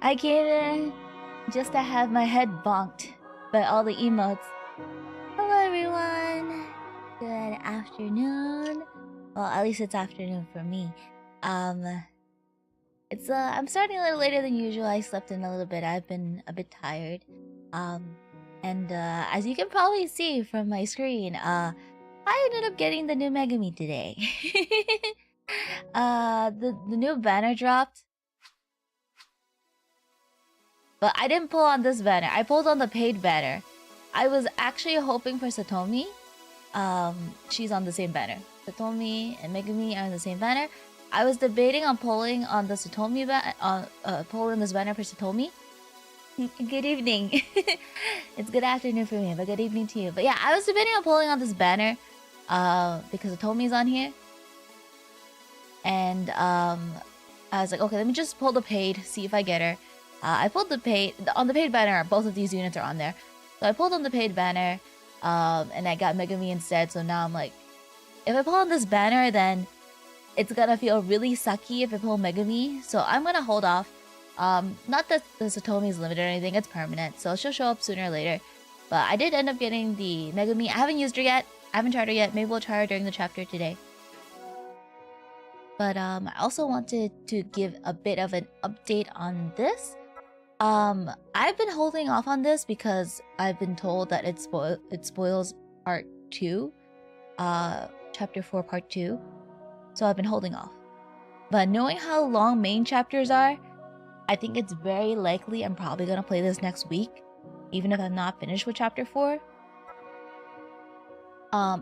I came in just to have my head bonked by all the emotes. Hello everyone! Good afternoon. Well, at least it's afternoon for me. It's I'm starting a little later than usual. I slept in a little bit. I've been a bit tired. And as you can probably see from my screen, I ended up getting the new Megami today. The new banner dropped. But I didn't pull on this banner. I pulled on the paid banner. I was actually hoping for Satomi. She's on the same banner. Satomi and Megami are on the same banner. I was debating on pulling on the Satomi pulling this banner for Satomi. Good evening. It's good afternoon for me, but good evening to you. But yeah, I was debating on pulling on this banner because Satomi's on here. And I was like, okay, let me just pull the paid, see if I get her. I pulled the paid on the paid banner. Both of these units are on there, so I pulled on the paid banner, and I got Megami instead. So now I'm like, if I pull on this banner, then it's gonna feel really sucky if I pull Megami. So I'm gonna hold off. Not that the Satomi is limited or anything; it's permanent, so she'll show up sooner or later. But I did end up getting the Megami. I haven't used her yet. I haven't tried her yet. Maybe we'll try her during the chapter today. But I also wanted to give a bit of an update on this. I've been holding off on this because I've been told that it spoils part 2, chapter 4 part 2. So I've been holding off. But knowing how long main chapters are, I think it's very likely I'm probably gonna play this next week, even if I'm not finished with chapter 4.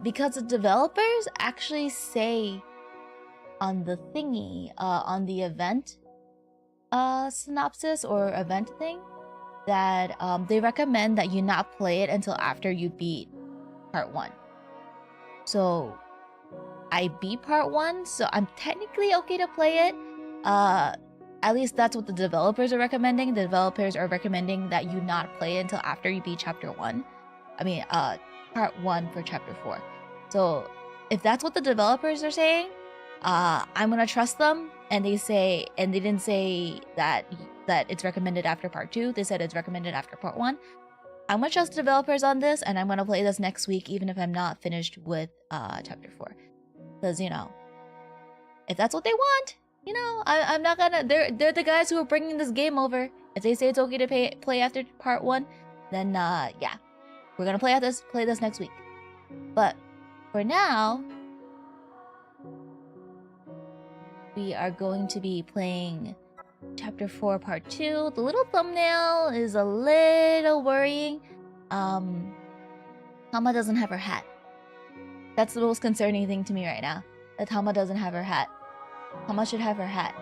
Because the developers actually say on the thingy, on the event synopsis or event thing, that they recommend that you not play it until after you beat part 1. So I beat part 1, so I'm technically okay to play it. At least that's what the developers are recommending. The developers are recommending that you not play it until after you beat chapter 1. I mean, part 1 for chapter 4. So if that's what the developers are saying, I'm gonna trust them. And they didn't say that it's recommended after part 2. They said it's recommended after part 1. I'm gonna trust the developers on this, and I'm gonna play this next week, even if I'm not finished with chapter 4. Because, you know, if that's what they want, you know, I'm not gonna. They're the guys who are bringing this game over. If they say it's okay to play after part 1, then yeah, we're gonna play this next week. But for now, we are going to be playing chapter 4 part 2. The little thumbnail is a little worrying. Hama doesn't have her hat. That's the most concerning thing to me right now, that Hama doesn't have her hat. Hama should have her hat.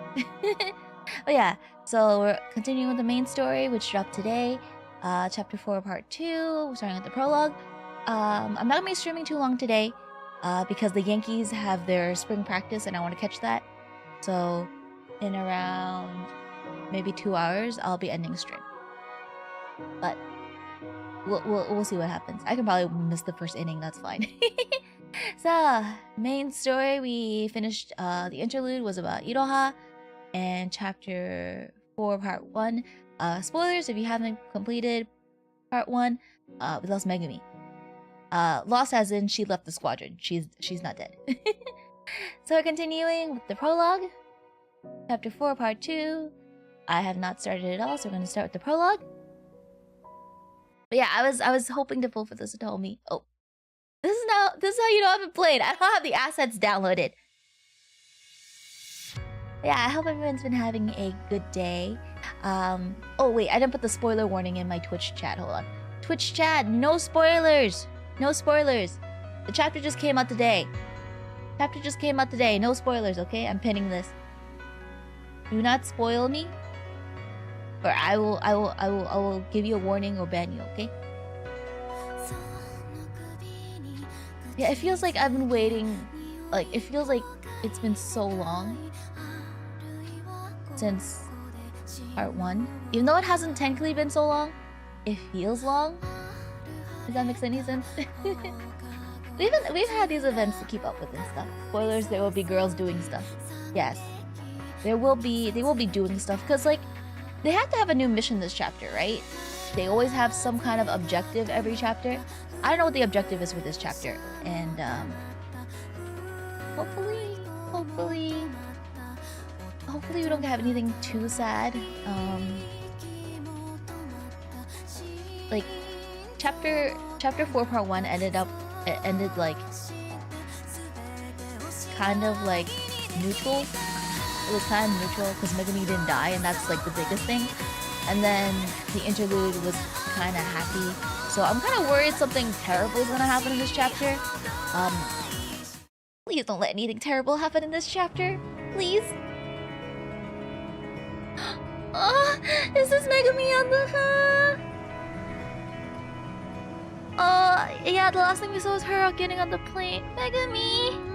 But yeah, so we're continuing with the main story, which dropped today. Chapter 4 part 2. We're starting with the prologue. I'm not gonna be streaming too long today, because the Yankees have their spring practice and I want to catch that. So in around maybe 2 hours, I'll be ending stream. But we'll see what happens. I can probably miss the first inning. That's fine. So main story, we finished. The interlude was about Iroha and chapter 4 part 1. Spoilers if you haven't completed part 1. We lost Megami. Lost as in she left the squadron. She's not dead. So we're continuing with the prologue. Chapter 4, part 2. I have not started it all, so we're gonna start with the prologue. But yeah, I was hoping to pull for this to tell me. Oh. This is how you know I haven't played. I don't have the assets downloaded. But yeah, I hope everyone's been having a good day. Oh wait, I didn't put the spoiler warning in my Twitch chat. Hold on. Twitch chat, no spoilers! No spoilers. The chapter just came out today. No spoilers, okay? I'm pinning this. Do not spoil me, or I will give you a warning or ban you, okay? Yeah, it feels like I've been waiting. Like, it feels like it's been so long since part 1. Even though it hasn't technically been so long, it feels long. Does that make any sense? We've had these events to keep up with and stuff. Spoilers, there will be girls doing stuff. Yes. They will be doing stuff, because like They have to have a new mission this chapter, right? They always have some kind of objective every chapter. I don't know what the objective is for this chapter. And hopefully we don't have anything too sad. Like chapter 4 part 1 ended like kind of like neutral. It was kind of neutral because Megami didn't die, and that's like the biggest thing. And then the interlude was kind of happy. So I'm kind of worried something terrible is gonna happen in this chapter. Please don't let anything terrible happen in this chapter. Please. Oh, is this Megami on the... yeah, the last thing we saw was her out getting on the plane. Megami!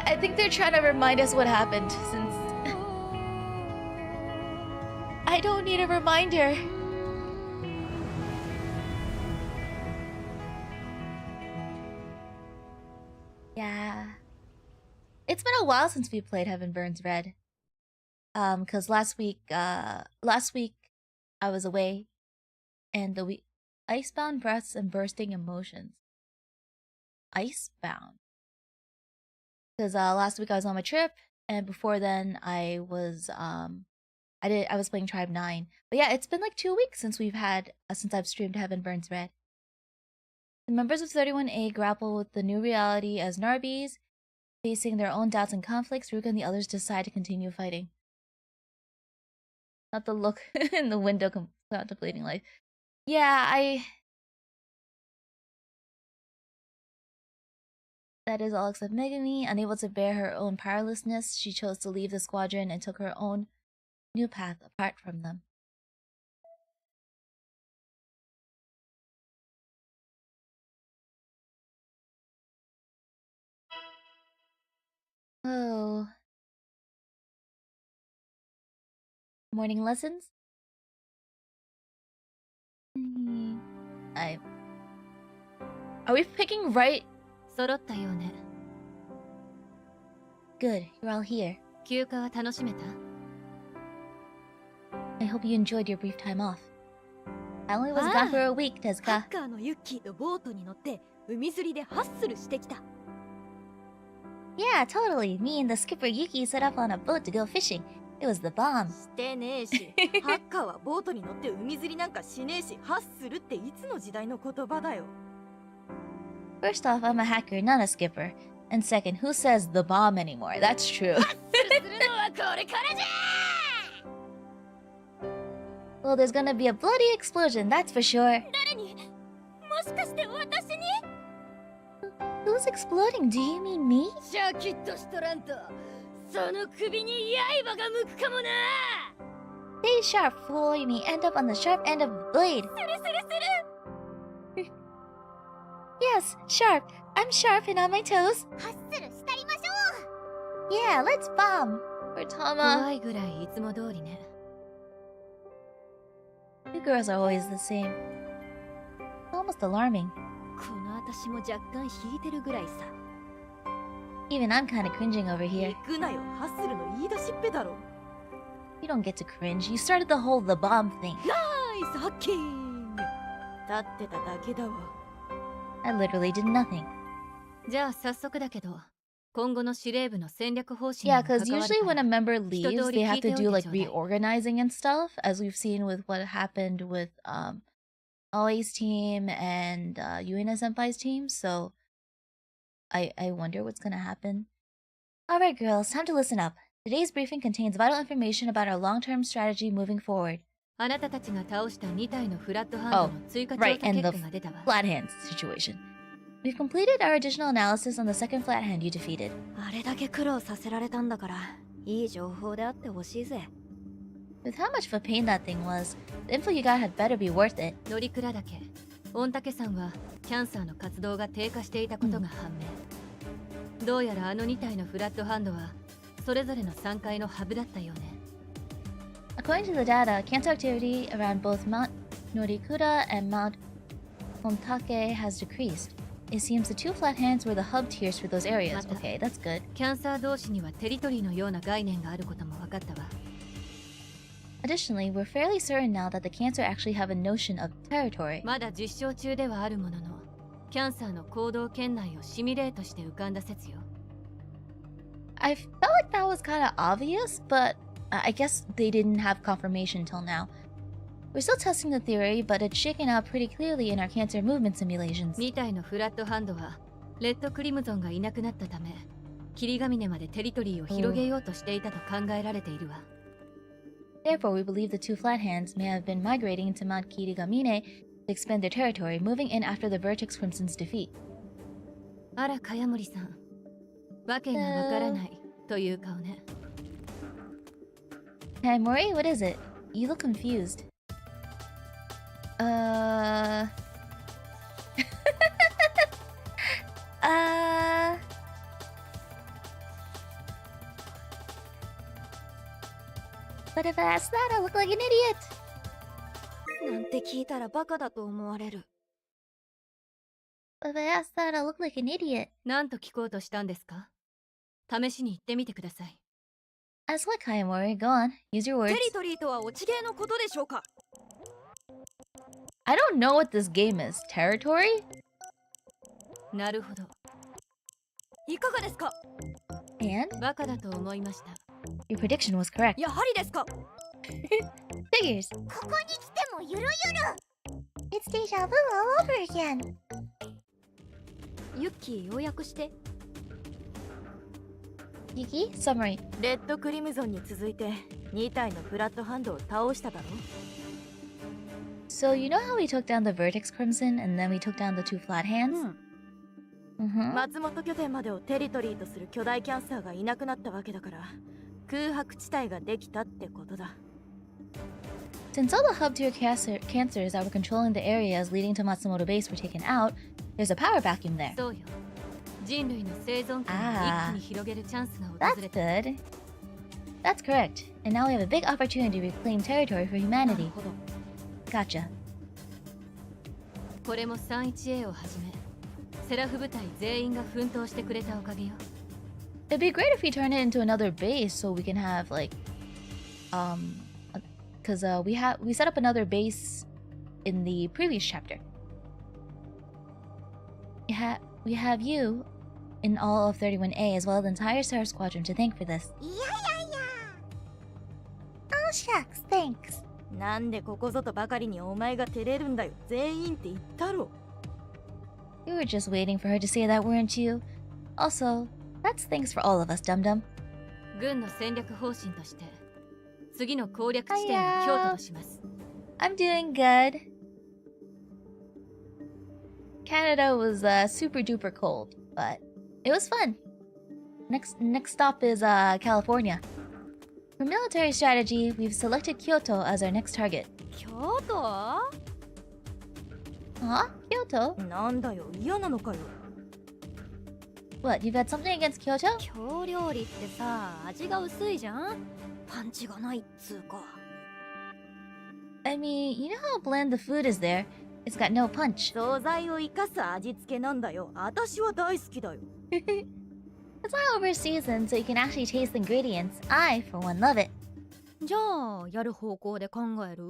I think they're trying to remind us what happened, since... I don't need a reminder. Yeah. It's been a while since we played Heaven Burns Red. Cause last week I was away, and the week Icebound Breaths and Bursting Emotions. Icebound. Cause last week I was on my trip, and before then I was I was playing Tribe 9. But yeah, it's been like 2 weeks since since I've streamed Heaven Burns Red. The members of 31A grapple with the new reality as Narbis, facing their own doubts and conflicts. Ruka and the others decide to continue fighting. Not the look in the window contemplating life. Yeah, that is all except Megami. Unable to bear her own powerlessness, she chose to leave the squadron and took her own new path apart from them. Oh. Morning lessons? Are we picking right? Good, you're all here. I hope you enjoyed your brief time off. I only was gone for a week, Tezuka. Yeah, totally. Me and the skipper Yuki set up on a boat to go fishing. It was the bomb. First off, I'm a hacker, not a skipper. And second, who says the bomb anymore? That's true. Well, there's gonna be a bloody explosion, that's for sure. Who's exploding? Do you mean me? Stay sharp, fool. You may end up on the sharp end of the blade. Yes, sharp. I'm sharp and on my toes. Yeah, let's bomb. For Tama. You girls are always the same. It's almost alarming. Even I'm kind of cringing over here. You don't get to cringe. You started the whole the bomb thing. Nice hacking! I literally did nothing. Yeah, because usually when a member leaves, they have to do like reorganizing and stuff, as we've seen with what happened with Aoi's team and Yuina Senpai's team, so I wonder what's gonna happen. Alright girls, time to listen up. Today's briefing contains vital information about our long-term strategy moving forward. Oh, right, and the flat hands situation. We've completed our additional analysis on the second flat hand you defeated. With how much of a pain that thing was, the info you got had better be worth it. According to the data, cancer activity around both Mount Norikuta and Mount Hontake has decreased. It seems the two flat hands were the hub tiers for those areas. Mata. Okay, that's good. キャンサー同士にはテリトリーのような概念があることも分かったわ。Additionally, we're fairly certain now that the Cancer actually have a notion of territory. まだ実証中ではあるものの、キャンサーの行動圏内をシミュレートして浮かんだ説よ。I felt like that was kind of obvious, but I guess they didn't have confirmation till now. We're still testing the theory, but it's shaken out pretty clearly in our Cancer movement simulations. みたいのフラットハンドは、レッドクリムゾンがいなくなったため、霧ヶ峰までテリトリーを広げようとしていたと考えられているわ。Therefore, we believe the two flat hands may have been migrating into Mount Kirigamine to expand their territory, moving in after the Vertex Crimson's defeat. あら、茅森さん。わけがわからないという顔ね。Hey, Mori, what is it? You look confused. uh... But if I ask that, I look like an idiot! なんて聞いたらバカだと思われる。But if I ask that, I look like an idiot. なんと聞こうとしたんですか？試しに言ってみてください。As what, Kayamori? Go on. Use your words. テリトリーとは落ち芸のことでしょうか？ I don't know what this game is. Territory? なるほど。いかがですか？ And? バカだと思いました。Your prediction was correct. やはりですか？ Figures. ここに来てもゆるゆる It's deja vu all over again. ユッキー要約して。Yuki, summary. レッドクリムゾンに続いて2体のフラットハンドを倒しただろ。 So you know how we took down the Vertex Crimson and then we took down the two flat hands? Mm-hmm. 松本拠点までをテリトリーとする巨大キャンサーがいなくなったわけだから空白地帯ができたってことだ。 Since all the hub tier cancers that were controlling the areas leading to Matsumoto Base were taken out, there's a power vacuum there. そうよ。人類の生存権を一気に広げるチャンスが訪 That's れた。 good. That's correct. And now we have a big opportunity to reclaim territory for なる humanity. ほど。 Gotcha. これも 31A をはじめ、セラフ部隊全員が奮闘してくれたおかげよ。It'd be great if we turn it into another base so we can have like, because we set up another base in the previous chapter. We have you in all of 31A as well as the entire Star Squadron to thank for this. いやいやいや Oh shucks, thanks. なんでここぞとばかりにお前が照れるんだよ。全員って言ったろ。 We were just waiting for her to say that, weren't you? Also, that's thanks for all of us, Dum Dum. 軍の戦略方針として、次の攻略地点は京都とします。I'm doing good. Canada was super duper cold, but it was fun. Next stop is California. For military strategy, we've selected Kyoto as our next target. 京都？ Huh? Kyoto? なんだよ、嫌なのかよ。 What, you've had something against Kyoto? 京料理ってさ、味が薄いじゃん？パンチがないっつうか。I mean, you know how bland the food is there? It's got no punch. 素材を生かす味付けなんだよ。私は大好きだよ。 It's not over seasoned, so you can actually taste the ingredients. I, for one, love it. じゃあ、やる方向で考える？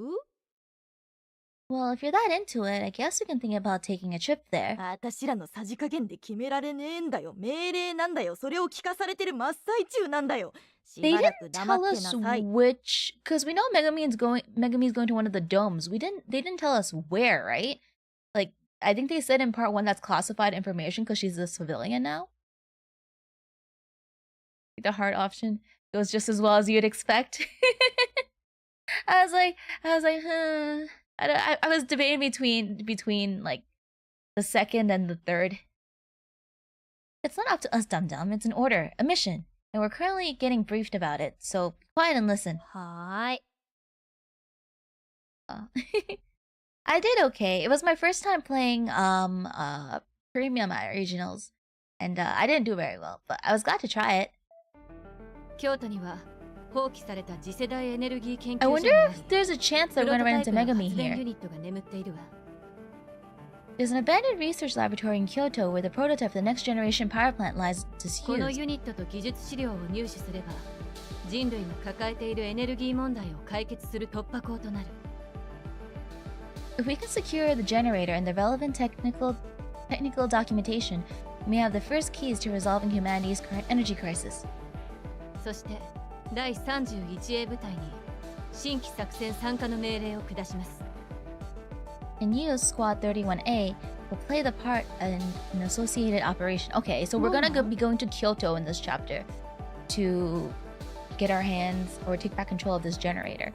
Well, if you're that into it, I guess we can think about taking a trip there. 私らのさじ加減で決められねえんだよ。命令なんだよ。それを聞かされてる真っ最中なんだよ。し They ばら didn't く黙 tell って us なさい。 which, because we know Megami's going to one of the domes. They didn't tell us where, right? Like, I think they said in part 1 that's classified information because she's a civilian now. The hard option goes just as well as you'd expect. I was like, huh. I was debating between like the second and the third. It's not up to us, Dum Dum. It's an order, a mission, and we're currently getting briefed about it. So be quiet and listen. はーい。I did okay. It was my first time playing premium at regionals, and I didn't do very well, but I was glad to try it. 京都には放棄された次世代エネルギー研 I 究所 wonder があり、 if there's a chance that プ we're ロ gonna トタ run イ into プの Megami 発電ユ here. ニットが眠っているわ。There's an abandoned research laboratory in Kyoto where the prototype of the next generation power plant lies この disused. ユニットと技術資料を入手すれば、人類が抱えているエネルギー問題を解決する突破口となる。If we can secure the generator and the relevant technical documentation, we may have the first keys to resolving humanity's current energy crisis. そして第31衛部隊に新規作戦参加の命令を下します。And you, Squad 31A, will play the part in an associated operation. Okay, so we're gonna be going to Kyoto in this chapter to get our hands or take back control of this generator.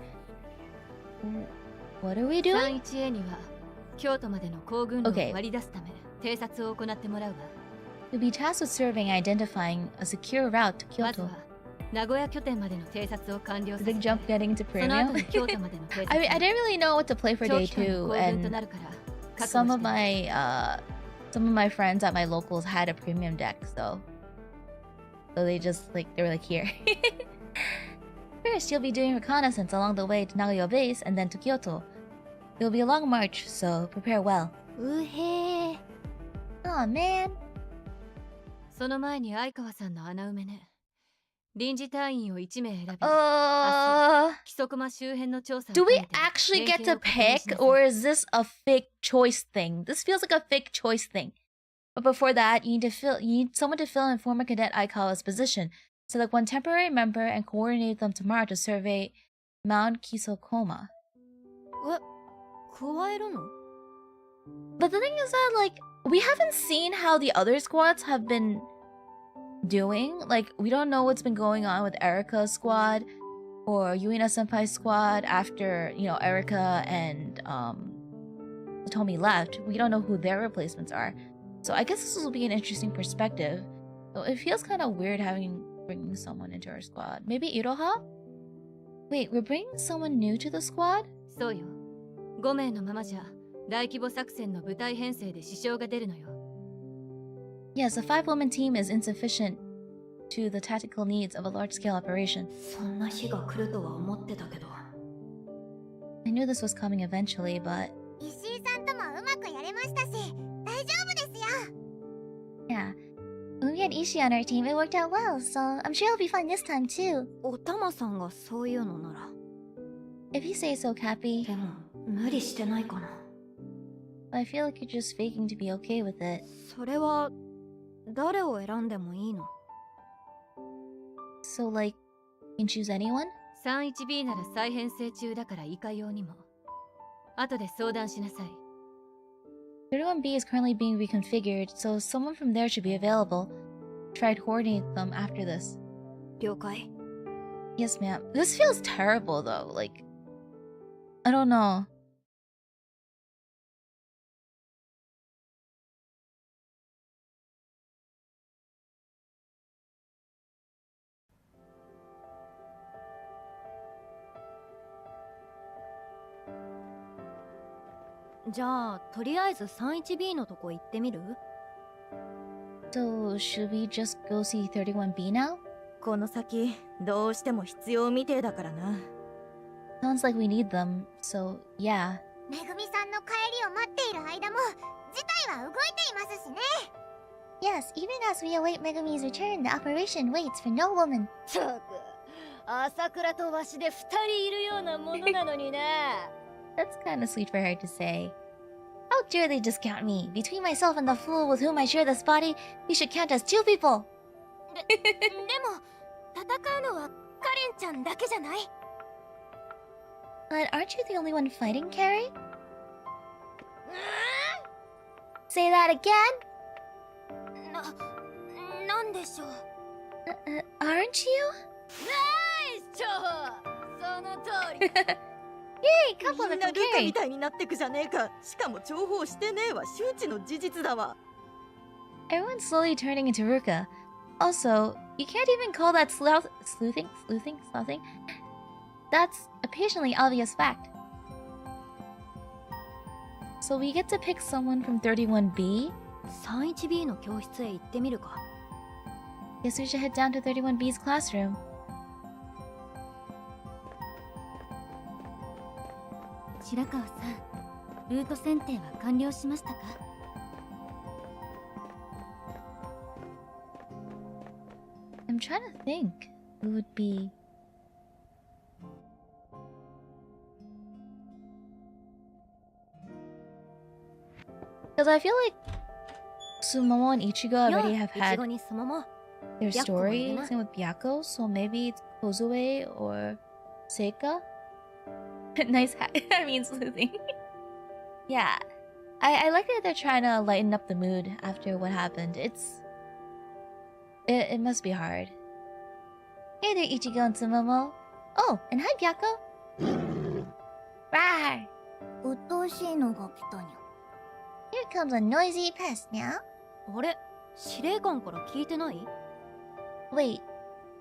What are we doing? 31A には京都までの行軍路を割り出すため偵察を行ってもらうわ。We'll be tasked with surveying and identifying a secure route to まず Kyoto. は名古屋拠点までの偵察を完了させ Big て、 jump getting to その後 premium. に京都までの偵察 I didn't really know what to play for 長 day 期間の two, 行軍と and なるから覚 some 悟 of して。 my friends at my locals had a premium deck, so they just they were like, here. First, you'll be doing reconnaissance along the way to Nagoya base and then to Kyoto. It'll be a long march, so prepare well. うへー。 Aw, man. その前に相川さんの穴埋めね。臨時隊員を1名選び、 Uh, 木曽駒周辺の調査を do we 兼ねて actually 連 get 携 to を確認し pick, なさい。 or is this a fake choice thing? This feels like a fake choice thing. But before that, you need someone to fill in former cadet Aikawa's position. Select one temporary member and coordinate them tomorrow to survey Mount Kisokoma. え、加えるの？ But the thing is that, we haven't seen how the other squads have been doing. We don't know what's been going on with Erika's squad or Yuina Senpai's squad after, Erika and Satomi left. We don't know who their replacements are. So I guess this will be an interesting perspective. So it feels kind of weird bringing someone into our squad. Maybe Iroha? Wait, we're bringing someone new to the squad? そうよ。5名のままじゃ大規模作戦の部隊編成で支障が出るのよ。 Yes, a 5-woman team is insufficient to the tactical needs of a large-scale operation. そんな日が来るとは思ってたけど。I knew this was coming eventually, but 石井さんともうまくやれましたし、大丈夫ですよ。 yeah. When we had Ishii on our team, it worked out well, so I'm sure it'll be fun this time too. おたまさんがそういうのなら。 If you say so, Cappy. でも、無理してないかな。 But I feel like you're just faking to be okay with it. それは、誰を選んでもいいの？ So, you can choose anyone? 31B なら再編成中だからいかようにも。後で相談しなさい。 31B is currently being reconfigured, so someone from there should be available. Try to coordinate them after this. 了解。 Yes, ma'am. This feels terrible, though. I don't know. .じゃあ、とりあえず 31B のとこ行ってみる？ So, should we just go see 31B now? この先、どうしても必要みてえだからな。Sounds like we need them, so yeah. めぐみさんの帰りを待っている間も、事態は動いていますしね。Yes, even as we await Megumi's return, the operation waits for no woman. ったく、朝倉とわしで2人いるようなものなのにな。That's kind of sweet for her to say. How dare they discount me? Between myself and the fool with whom I share this body, we should count as 2 people. でも、戦うのはカレンちゃんだけじゃない？ But aren't you the only one fighting, Carrie? Say that again? なんでしょう。Aren't you? ちょ、その通り。Yay, み compliment んな from ルカみ Carrie. たいになってくじゃねえか。しかも重宝してねえわ。周知の事実だわ。 Everyone's slowly turning into Ruka. Also, you can't even call that sleuthing? That's a patiently obvious fact. So we get to pick someone from 31B? 31B の教室へ行ってみるか。 Guess we should head down to 31B's classroom. 白川さん、ルート選定は完了しましたか？ I'm trying to think who would be. Because I feel like Sumomo and Ichigo already have had their story. Same with Byakko, so maybe it's Kozue or Seika. Nice hat. I mean, sleuthing. Yeah. I like that they're trying to lighten up the mood after what happened. It must be hard. Hey there, Ichigo and Sumomo. Oh, and hi, Byakko. Rawr! 鬱陶しいのが来たにゃ。Here comes a noisy pest now. あれ、司令官から聞いてない？ Wait,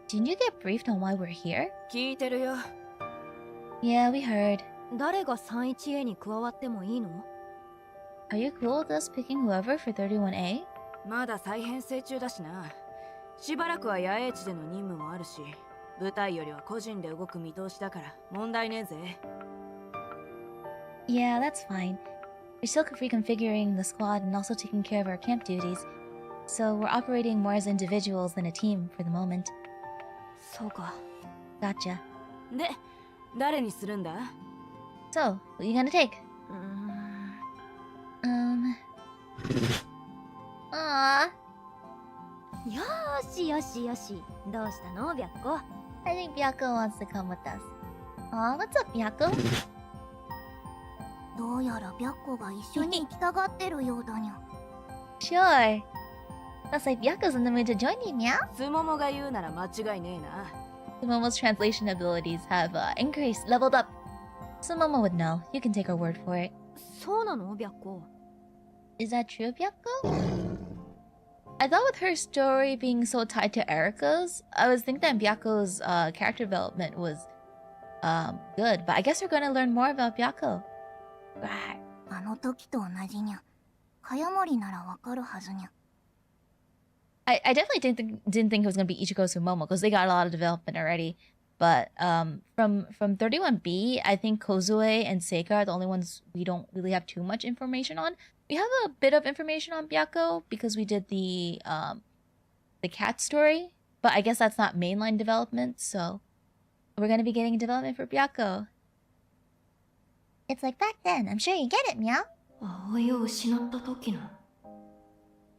didn't you get briefed on why we're here? 聞いてるよ。 Yeah, we heard. 誰が 31A に加わってもいいの？ Are you cool with us picking whoever for 31A? まだ再編成中だしな。しばらくは野営地での任務もあるし、部隊よりは個人で動く見通しだから問題ねえぜ。Yeah, that's fine. We're still reconfiguring the squad and also taking care of our camp duties. So we're operating more as individuals than a team for the moment. そうか。 Gotcha. で、誰にするんだ？ So, who you gonna take? Aww. よーしよしよし。どうしたの、白子？ I think Byakko wants to come with us. Aw, what's up, Byakko? どうやら白子が一緒に行きたがってるようだにゃ。Sure. Looks like Byakko's in the mood to join you, meow. スモモが言うなら間違いねえな。 Sumomo's translation abilities have increased, leveled up. Sumomo would know. You can take our word for it. そうなの、白子？ Is that true, Byakko? I thought with her story being so tied to Erika's, I was thinking that Byakko's character development was good, but I guess we're gonna learn more about Byakko. あの時と同じにゃ。茅森ならわかるはずにゃ。I definitely didn't think it was gonna be Ichigo Sumomo because they got a lot of development already. But from 31B, I think Kozue and Seika are the only ones we don't really have too much information on. We have a bit of information on Byakko because we did the cat story, but I guess that's not mainline development, so we're gonna be getting development for Byakko. It's like back then. I'm sure you get it, meow. 葵を失った時の。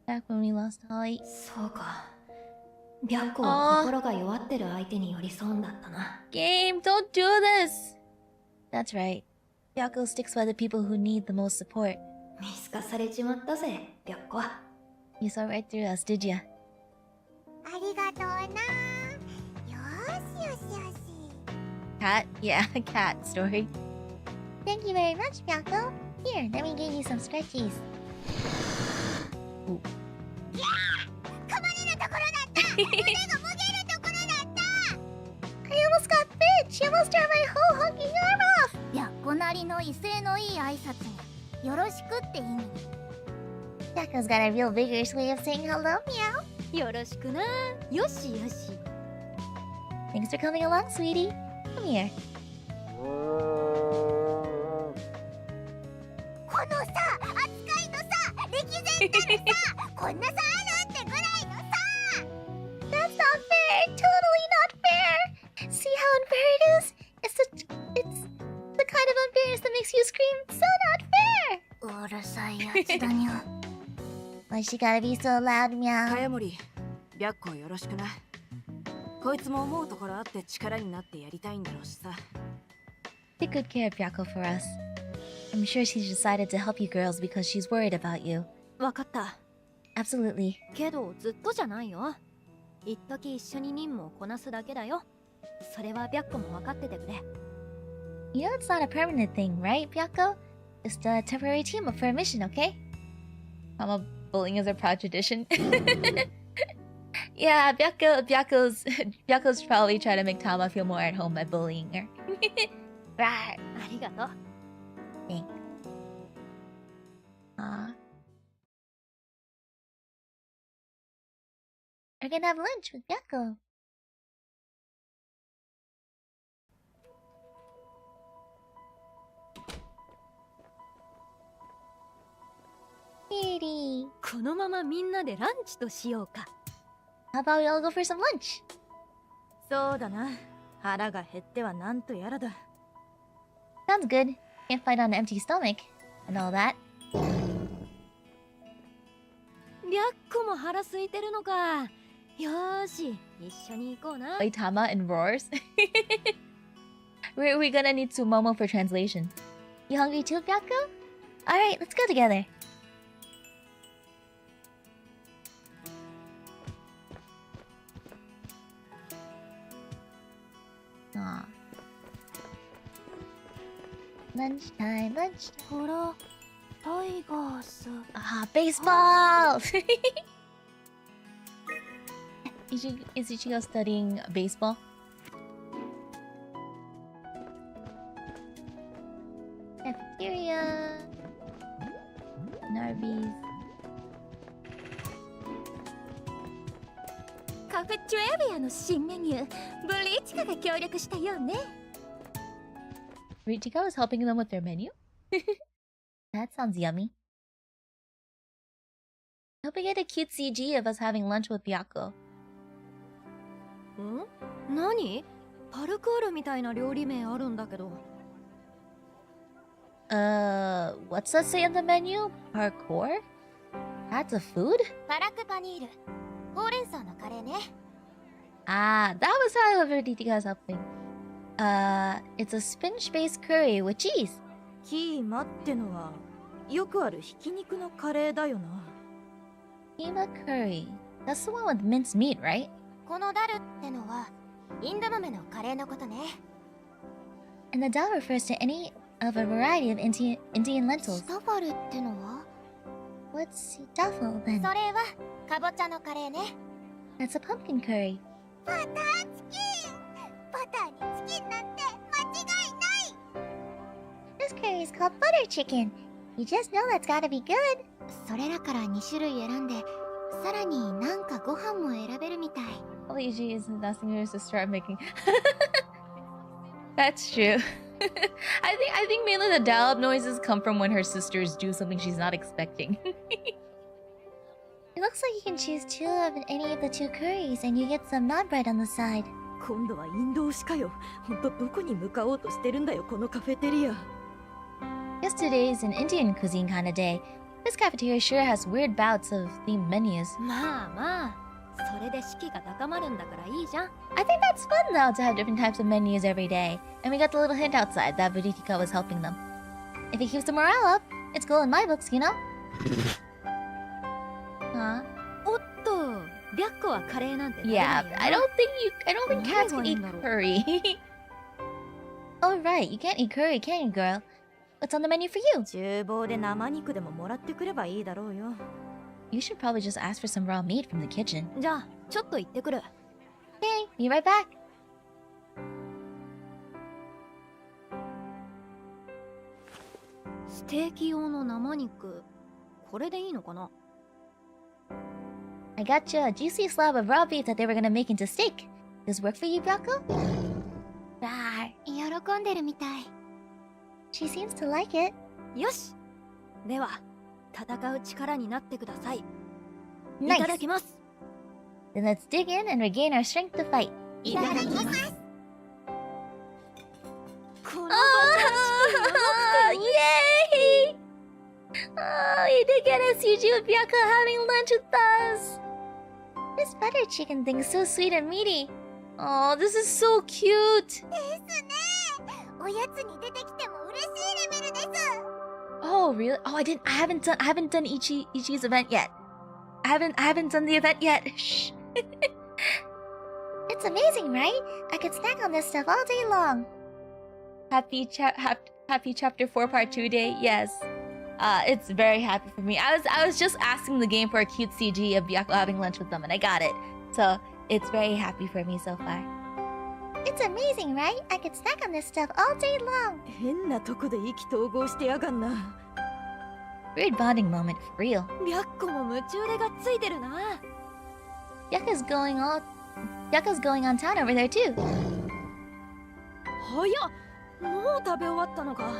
Back when we lost Holly. そうか。白子は心が弱ってる相手に寄り添うんだったな。 Game, don't do this! That's right. Byakko sticks by the people who need the most support. 見透かされちまったぜ、白子。 You saw right through us, did ya? ありがとうな。よしよしよし。 Cat? Yeah, cat story. Thank you very much, Byakko. Here, let me give you some stretchies. Ooh. 噛まれるところだった腕がもげるところだった I almost got bit! She almost tore my whole honking arm off! 白子なりの威勢のいい挨拶によろしくって意味に Byakko's got a real vigorous way of saying hello, meow. よろしくな。よしよし。 Thanks for coming along, sweetie. Come here. このさ扱いのさ歴然たるさこんなさあるってぐらいのさ That's not fair! Totally not fair! See how unfair it is? It's the kind of unfairness that makes you scream, so not fair! うるさいやつだにゃ Why she gotta be so loud, meow? 茅森、白子よろしくな。こいつも思うところあって力になってやりたいんだろうしさ。 Take good care of Byakko for us. I'm sure she's decided to help you girls because she's worried about you. わかった。 Absolutely. けどずっとじゃないよ。一時一緒に任務をこなすだけだよ。それは白子も分かっててくれ。 You know it's not a permanent thing, right, Byakko? Just a temporary team up for a mission, okay? Bullying is a proud tradition. Yeah, Byakko's probably trying to make Tama feel more at home by bullying her. Right. ありがとう。 Thanks. We're gonna have lunch with Byakko. Kitty. このままみんなでランチとしようか。How about we all go for some lunch? そうだな。腹が減ってはなんとやらだ。Sounds good. Can't fight on an empty stomach and all that. リャッコも腹空いてるのか。よーし、一緒に行こうな。Saitama and roars. We're gonna need Sumomo for translation. You hungry too, Byakko? Alright, let's go together. Aw. Lunchtime, lunchtime. ほら、タイガース。Ah, baseball! Is Ichigo studying baseball? Cafeteria. Narvies. カフェチュエリアの新メニュー、ブリーチカが協力したよね。Ichigo is helping them with their menu? That sounds yummy. I hope we get a cute CG of us having lunch with Byakko. ん？何？パルクールみたいな料理名あるんだけど。What's that say on the menu? Parkour? That's a food? パラクパニール、ほうれん草のカレーね。Ah, that was how I heard Ichigo was helping. It's a spinach-based curry with cheese. キーマってのはよくあるひき肉のカレーだよな。Keema curry. That's the one with minced meat, right? このダルってのはインド豆のカレーのことね。And the dal refers to any of a variety of Indian lentils. シタファルってのは What's duffel then? それはかぼちゃのカレーね。That's a pumpkin curry. バターチキン、バターにチキンなんて間違いない。 This curry is called butter chicken. You just know that's gotta be good. それらから2種類選んで、さらになんかご飯も選べるみたい。Luigi isn't asking her to start making. That's true. I think mainly the dial-up noises come from when her sisters do something she's not expecting. It looks like you can choose two of any of the two curries, and you get some naan bread on the side. 今度はインド推しかよ。ほんとどこに向かおうとしてるんだよこのカフェテリア。Yesterday is an Indian cuisine kind of day. This cafeteria sure has weird bouts of themed menus. まあまあ、それで士気が高まるんだからいいじゃん。I think that's fun though to have different types of menus every day. And we got the little hint outside that Buditika was helping them. If it keeps the morale up, it's cool in my books, you know? Huh? おっと、リャッコはカレーなんて食べ Yeah, ないよな。 I don't think cats can eat curry. Oh right, you can't eat curry, can you, girl? What's on the menu for you? 厨房で生肉でももらってくればいいだろうよ。You should probably just ask for some raw meat from the kitchen. じゃあ、ちょっと行ってくる。Okay, be right back. ステーキ用の生肉、これでいいのかな？ I got you a juicy slab of raw beef that they were gonna make into steak. Does this work for you, Byakko? Rawr. 喜んでるみたい。She seems to like it. よし。では、戦う力になってください。い Nice. ただきます。 Then let's dig in and regain our strength to fight. いただきます。このバターチキン Yay! Oh, you did get us, Yuji with Byakko having lunch with us. This butter chicken thing is so sweet and meaty. Oh, this is so cute. ですね。おやつに出てきても嬉しいレベルです。 Oh, really? Oh, I haven't done Ichi's event yet. I haven't done the event yet. Shh. It's amazing, right? I could snack on this stuff all day long. Happy chapter 4 part 2 day. Yes. It's very happy for me. I was just asking the game for a cute CG of Byakko having lunch with them, and I got it. So it's very happy for me so far. It's amazing, right? I could snack on this stuff all day long. 変なとこで意気投合してやがんな。Weird bonding moment for real. リャッコも夢中でがっついてるな。Yakka's going on town over there too. 早っ。もう食べ終わったのか。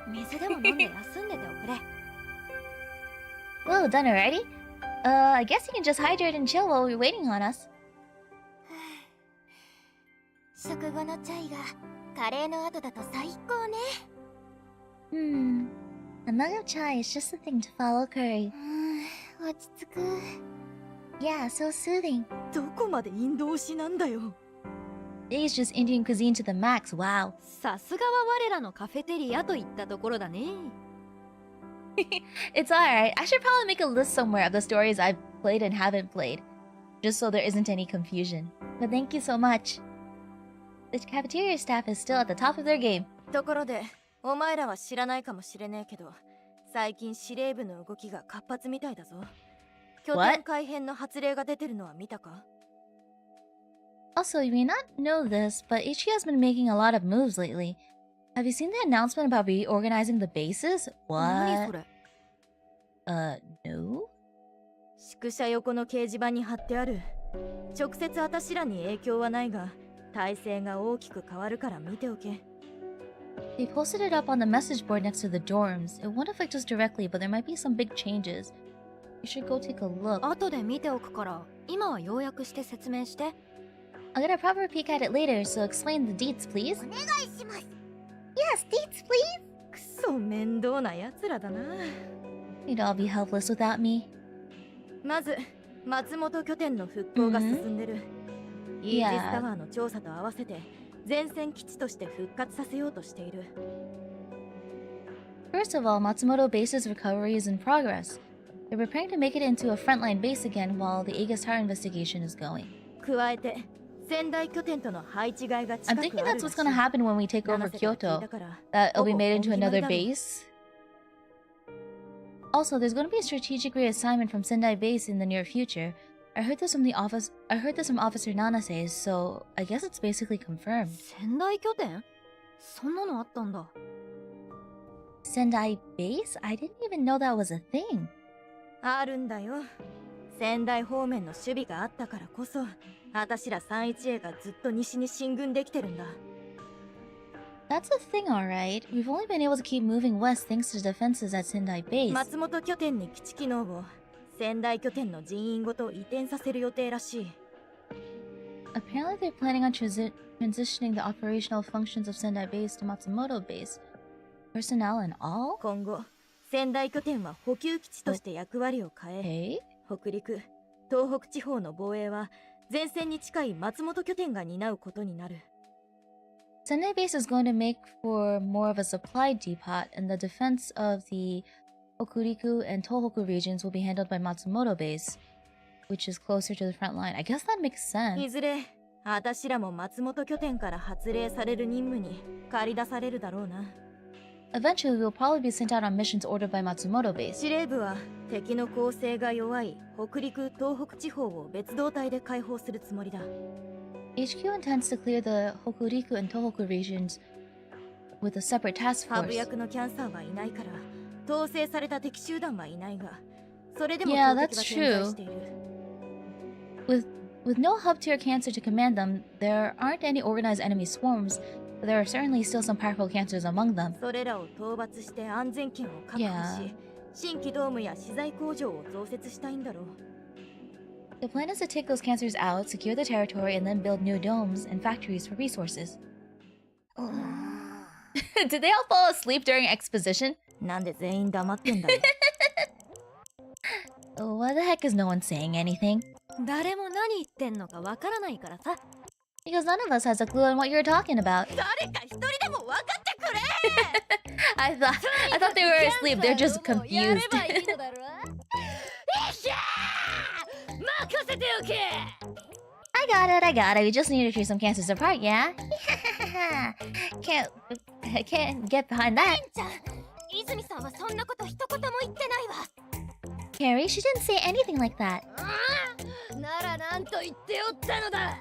水でも飲んで休んでておくれ。Whoa, done already? I guess you can just hydrate and chill while we're waiting on us. 食後のチャイがカレーの後だと最高ね。A mug of chai is just the thing to follow curry. 落ち着く。Yeah, so soothing. どこまでインド推しなんだよ。It's just Indian cuisine to the max, wow. さすがは我らのカフェテリアといったところだね。It's alright. I should probably make a list somewhere of the stories I've played and haven't played, just so there isn't any confusion. But thank you so much. The cafeteria staff is still at the top of their game. ところで、お前らは知らないかもしれねえけど、最近司令部の動きが活発みたいだぞ。拠点改編の発令が出てるのは見たか？ Also, you may not know this, but HQ has been making a lot of moves lately. Have you seen the announcement about reorganizing the bases? 何そ What? れ？ No? 宿舎横の掲示板に貼ってある。直接私らに影響はないが、体制が大きく変わるから見ておけ。They posted it up on the message board next to the dorms. It won't affect us directly, but there might be some big changes. You should go take a look. 後で見ておくから、今は要約して説明して。I'll get a proper peek at it later, so explain the deets, please. お願いします。Yes, deets, please. くそ面倒な奴らだな。You'd all be helpless without me. まず、松本拠点の復興が進んでる。イージスタワーの調査と合わせて、前線基地として復活させようとしている。First of all, Matsumoto base's recovery is in progress. They're preparing to make it into a frontline base again while the Aegis Tower investigation is going. 加えて、仙台拠点との配置換えが近 I'm く thinking ある that's ら what's しい。 gonna happen when we take over 七瀬が聞い Kyoto. たから、 That it'll be ほぼ made into 本決まり another だろう。 base. Also, there's going to be a strategic reassignment from Sendai Base in the near future. I heard this from Officer Nanase, so I guess it's basically confirmed. 仙台拠点？そんなのあったんだ。Sendai Base? I didn't even know that was a thing. あるんだよ。仙台方面の守備があったからこそ、私ら 3-1A がずっと西に進軍できてるんだ。That's a thing, alright. We've only been able to keep moving west thanks to defenses at Sendai Base. 松本拠点に基地機能を仙台拠点の人員ごと移転させる予定らしい。Apparently, they're planning on transitioning the operational functions of Sendai Base to Matsumoto Base. Personnel and all? 今後、仙台拠点は補給基地として役割を変え、 Hey? 北陸、東北地方の防衛は前線に近い松本拠点が担うことになる。Sendai Base is going to make for more of a supply depot, and the defense of the Hokuriku and Tohoku regions will be handled by Matsumoto Base, which is closer to the front line. I guess that makes い sense. ずれ、私らも松本拠点から発令される任務に駆り出されるだろうな。Eventually, we'll probably be sent out on missions ordered by Matsumoto Base. 司令部は敵の攻勢が弱い北陸、東北地方を別動隊で解放するつもりだ。HQ intends to clear the Hokuriku and Tohoku regions with a separate task ハブ force. 役のキャンサーはいないから、統制された敵集団はいないが、それでも Yeah, 標 that's 的は点在している。With no hub-tier cancer to command them, there aren't any organized enemy swarms, but there are certainly still some powerful cancers among them. それらを討伐して安全圏を確保し、 Yeah. 新規ドームや資材工場を増設したいんだろう。 The plan is to take those cancers out, secure the territory, and then build new domes and factories for resources. Did they all fall asleep during exposition? なんで全員黙ってんだよ。Why the heck is no one saying anything? 誰も何言ってんのかわからないからさ。Because none of us has a clue on what you're talking about. 誰か一人でも分かってくれ。I thought they were asleep. They're just confused. やればいいのだろ。よっしゃー！任せておけ。 I got it. We just need to treat some cancers apart, yeah? I can't get behind that. ちゃん、泉さんはそんなこと一言も言ってないわ。 Carrie, she didn't say anything like that. ならなんと言っておったのだ。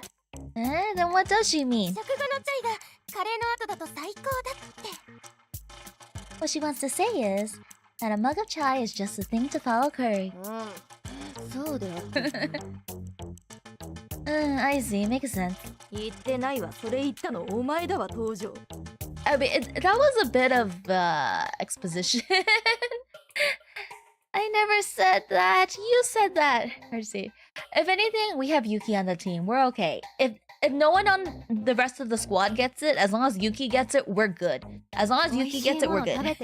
Then what does she mean? 食後のチャイがカレーの後だと最高だって。 What she wants to say is that a mug of chai is just the thing to follow curry. そうであった。I see. Makes sense. 言ってないわ。それ言ったのお前だわ、登場。I mean, that was a bit of exposition. I never said that. You said that. Let's see. If anything, we have Yuki on the team. We're okay. If no one on the rest of the squad gets it, as long as Yuki gets it, we're good. As long as Yuki gets it, we're good. It's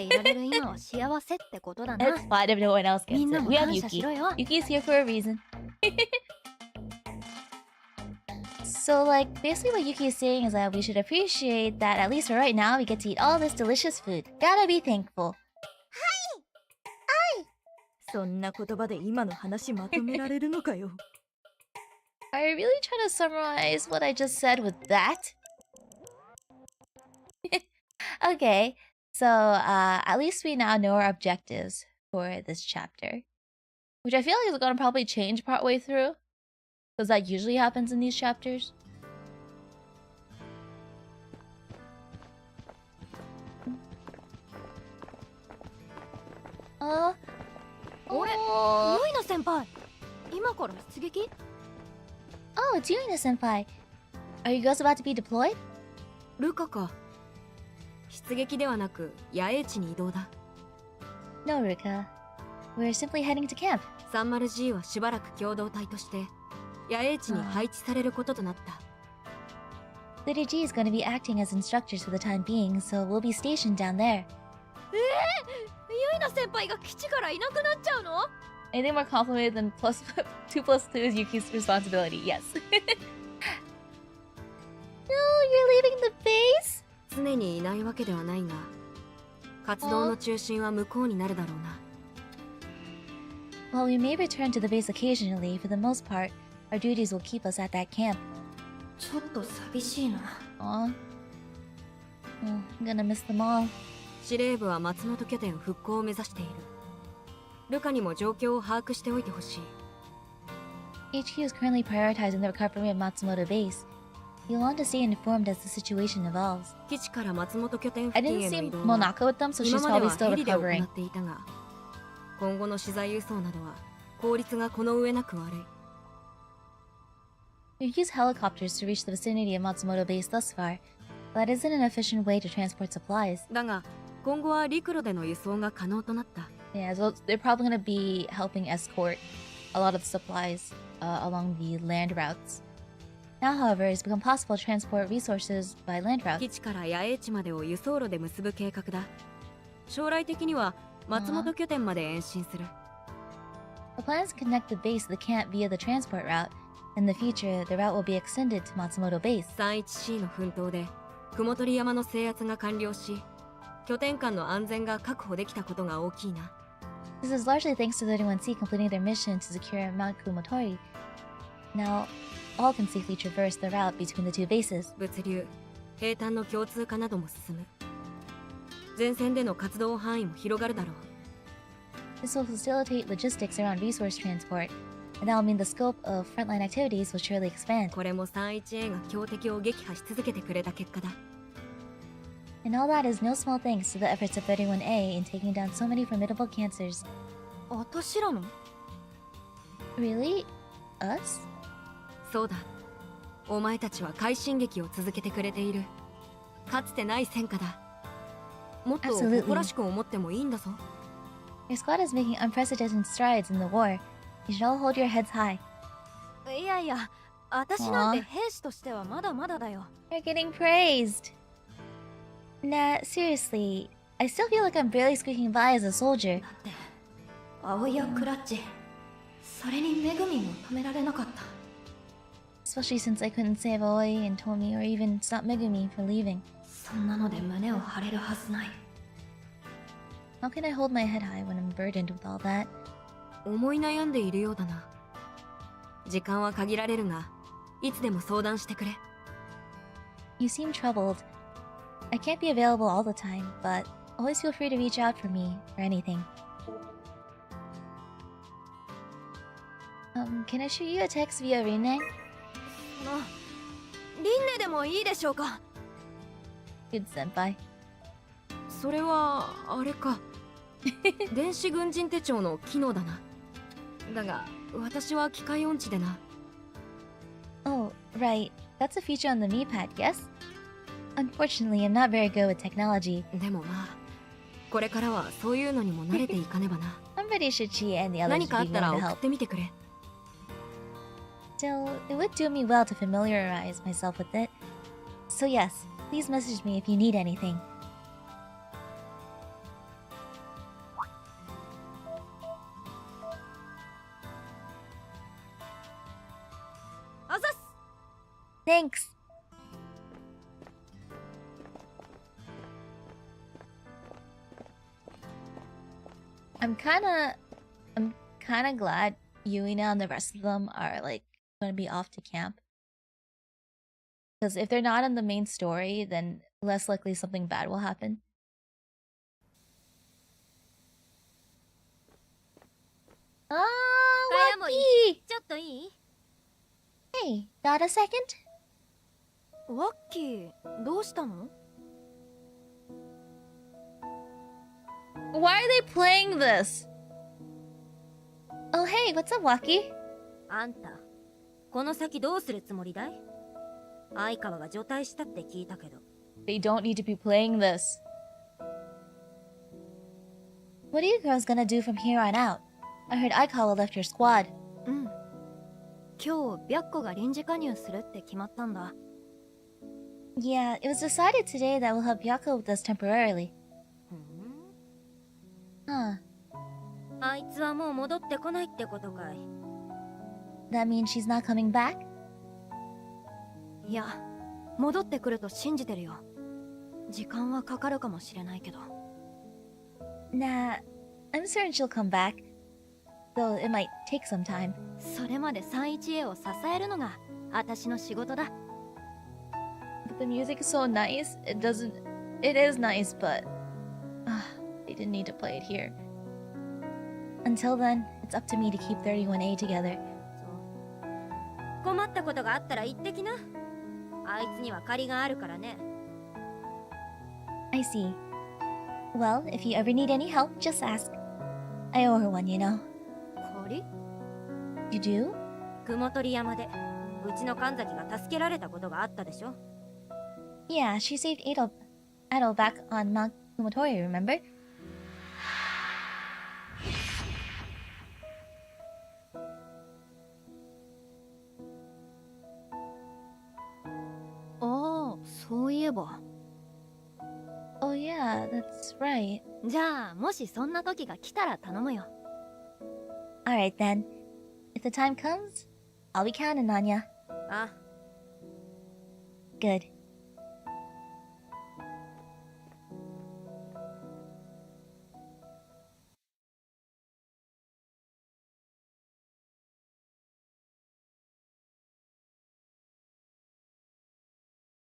fine if no one else gets it. We have Yuki. Yuki's here for a reason. So, like, basically what Yuki is saying is that we should appreciate that at least for right now, we get to eat all this delicious food. Gotta be thankful. そんな言葉で今の話まとめられるのかよ。Are you really trying to summarize what I just said with that? Okay, so at least we now know our objectives for this chapter. Which I feel like is gonna probably change partway through. Because that usually happens in these chapters. Oh, ユイナ先輩、今から出撃? Oh, it's Yuina senpai. Are you girls about to be deployed? ルカか。出撃ではなく野営地に移動だ。No, Ruka. We're simply heading to camp. 30G はしばらく共同体として野営地に配置されることとなった。Leader G is going to be acting as instructors for the time being, so we'll be stationed down there. ユイナ先輩が基地からいなくなっちゃうの? Anything more complicated than 2 plus 2 is Yuki's responsibility, yes. No, you're leaving the base? 常にいないわけではないが、活動の中心は向こうになるだろうな。While we may return to the base occasionally, for the most part, our duties will keep us at that camp. ちょっと寂しいな。Aw. Oh, I'm gonna miss them all. 司令部は松本拠点復興を目指している。ルカにも状況を把握しておいてほしい。HQ is currently prioritizing the recovery of Matsumoto Base. You'll want to stay informed as the situation evolves. 基地から松本拠点 I 付近 didn't への see 移動は Monaka with them, so 今 she's まで probably は still ヘリで行 recovering. っていたが、今後の資材輸送などは効率がこの上なく悪い。We've used helicopters to reach the vicinity of Matsumoto Base thus far, but that isn't an efficient way to transport supplies. だが、今後は陸路での輸送が可能となった。Yeah, so they're probably going to be helping escort a lot of the supplies along the land routes. Now, however, it's become possible to transport resources by land 基 routes. 地から野営地までを輸送路で結ぶ計画だ。将来的には松本拠点まで延伸する。The plans connect the base to the camp via the transport route. In the future, the route will be extended to Matsumoto Base. 31C の奮闘で雲取山の制圧が完了し、拠点間の安全が確保できたことが大きいな。This is largely thanks to the 31C completing their mission to secure Mount Kumotori. Now, all can safely traverse the route between the two bases. 物流、兵站の共通化なども進む。前線での活動範囲も広がるだろう。This will facilitate logistics around resource transport, and that will mean the scope of frontline activities will surely expand. これも 31A が強敵を撃破し続けてくれた結果だ。And all that is no small thanks to the efforts of 31A in taking down so many formidable cancers. 私らの? Really? Us? そうだ。お前たちは快進撃を続けてくれている。かつてない戦果だ。もっと誇らしく思ってもいいんだぞ。Your squad is making unprecedented strides in the war. You should all hold your heads high. いやいや、私なんて兵士としてはまだまだだよ。You're getting praised. Nah, seriously. I still feel like I'm barely squeaking by as a soldier. だって、葵やクラッチ、それにめぐみも止められなかった。Especially since I couldn't save Aoi and Tomi or even stop Megumi from leaving. そんなので胸を張れるはずない。How can I hold my head high when I'm burdened with all that? 思い悩んでいるようだな。時間は限られるが、いつでも相談してくれ。You seem troubled. I can't be available all the time, but always feel free to reach out for me for anything. Can I shoot you a text via Rinne? リンネでもいいでしょうか? Good senpai. それはあれか。電子軍人手帳の機能だな。だが私は機械音痴でな。Oh, right. That's a feature on the Me Pad, yes? Unfortunately, I'm not very good with technology. でもまあ、これからはそういうのにも慣れていかねばな。I'm I'm pretty sure she and the others 何 would かあ be ったら willing to 送っ help. てみてくれ。 Still, it would do me well to familiarize myself with it. So yes, please message me if you need anything. Thanks. I'm kinda glad Yuina and the rest of them are like gonna be off to camp. Because if they're not in the main story, then less likely something bad will happen. Ah, Wacky! ちょっといい？ Hey, got a second? ワッキー、どうしたの？ Why are they playing this? Oh, hey, what's up, Wacky? あんた、この先どうするつもりだい？相川が除隊したって聞いたけど。 They don't need to be playing this. What are you girls gonna do from here on out? I heard Aikawa left your squad. うん。今日、白子が臨時加入するって決まったんだ。 Yeah, it was decided today that we'll help Yako with us temporarily. ふん。 Huh. あいつはもう戻ってこないってことかい？ That means she's not coming back? いや、戻ってくると信じてるよ。時間はかかるかもしれないけど。 Nah, I'm certain she'll come back. Though it might take some time. それまで 31A を支えるのが私の仕事だ。 But the music is so nice. It is nice, but they didn't need to play it here. Until then, it's up to me to keep 31A together. そう。困ったことがあったら言ってきな。あいつには借りがあるからね。 I see. Well, if you ever need any help, just ask. I owe her one, you know. 借り？ You do? 雲取山でうちの神崎が助けられたことがあったでしょ。 Yeah, she saved Ado back on Mount Kumotori, remember? Oh, そういえば。 Oh yeah, that's right. じゃあ、もしそんな時が来たら頼むよ。 Alright then. If the time comes, I'll be counting on ya. あ、 Good.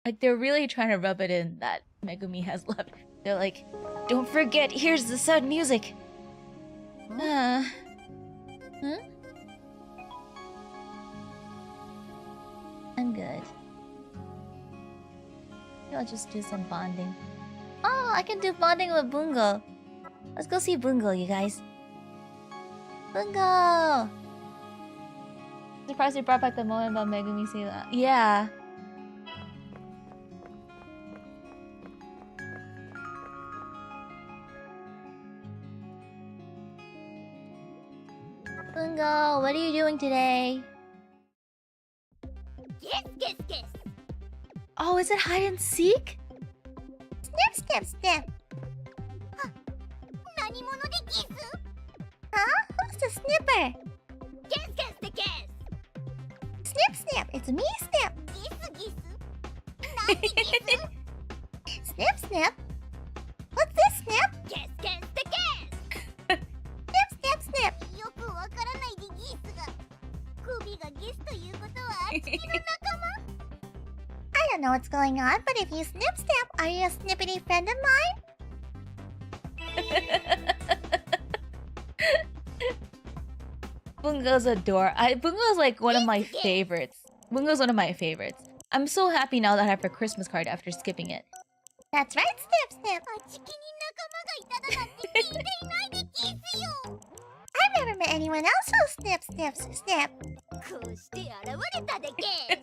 Like, they're really trying to rub it in that Megumi has left. They're like, don't forget, here's the sad music. Huh? I'm good. Maybe I'll just do some bonding. Oh, I can do bonding with Bungo. Let's go see Bungo, you guys. Bungo! Surprised they brought back the moment about Megumi saying that. Yeah. Bungo, what are you doing today? Guess, guess, guess. Oh, is it hide and seek? Snip, snip, snip. Huh. 何者でギス? Huh? Who's the snipper? Guess, guess, the guess. Snip, snip. It's me, Snip. Giss, giss. なんでギス? Snip, snip. What's this, Snip? Guess, guess, the guess. Snip, snip, snip. よくわからないでギスが。首がゲスということは地球の仲間? I don't know what's going on, but if you snip snip, are you a snippety friend of mine? Bungo's Bungo's like one of my favorites. Bungo's one of my favorites. I'm so happy now that I have her Christmas card after skipping it. That's right, Snip Snip. あちきに仲間がいただなんて聞いていないでキスよ. I've never met anyone else who snip snips snip. こうして現れたでゲス.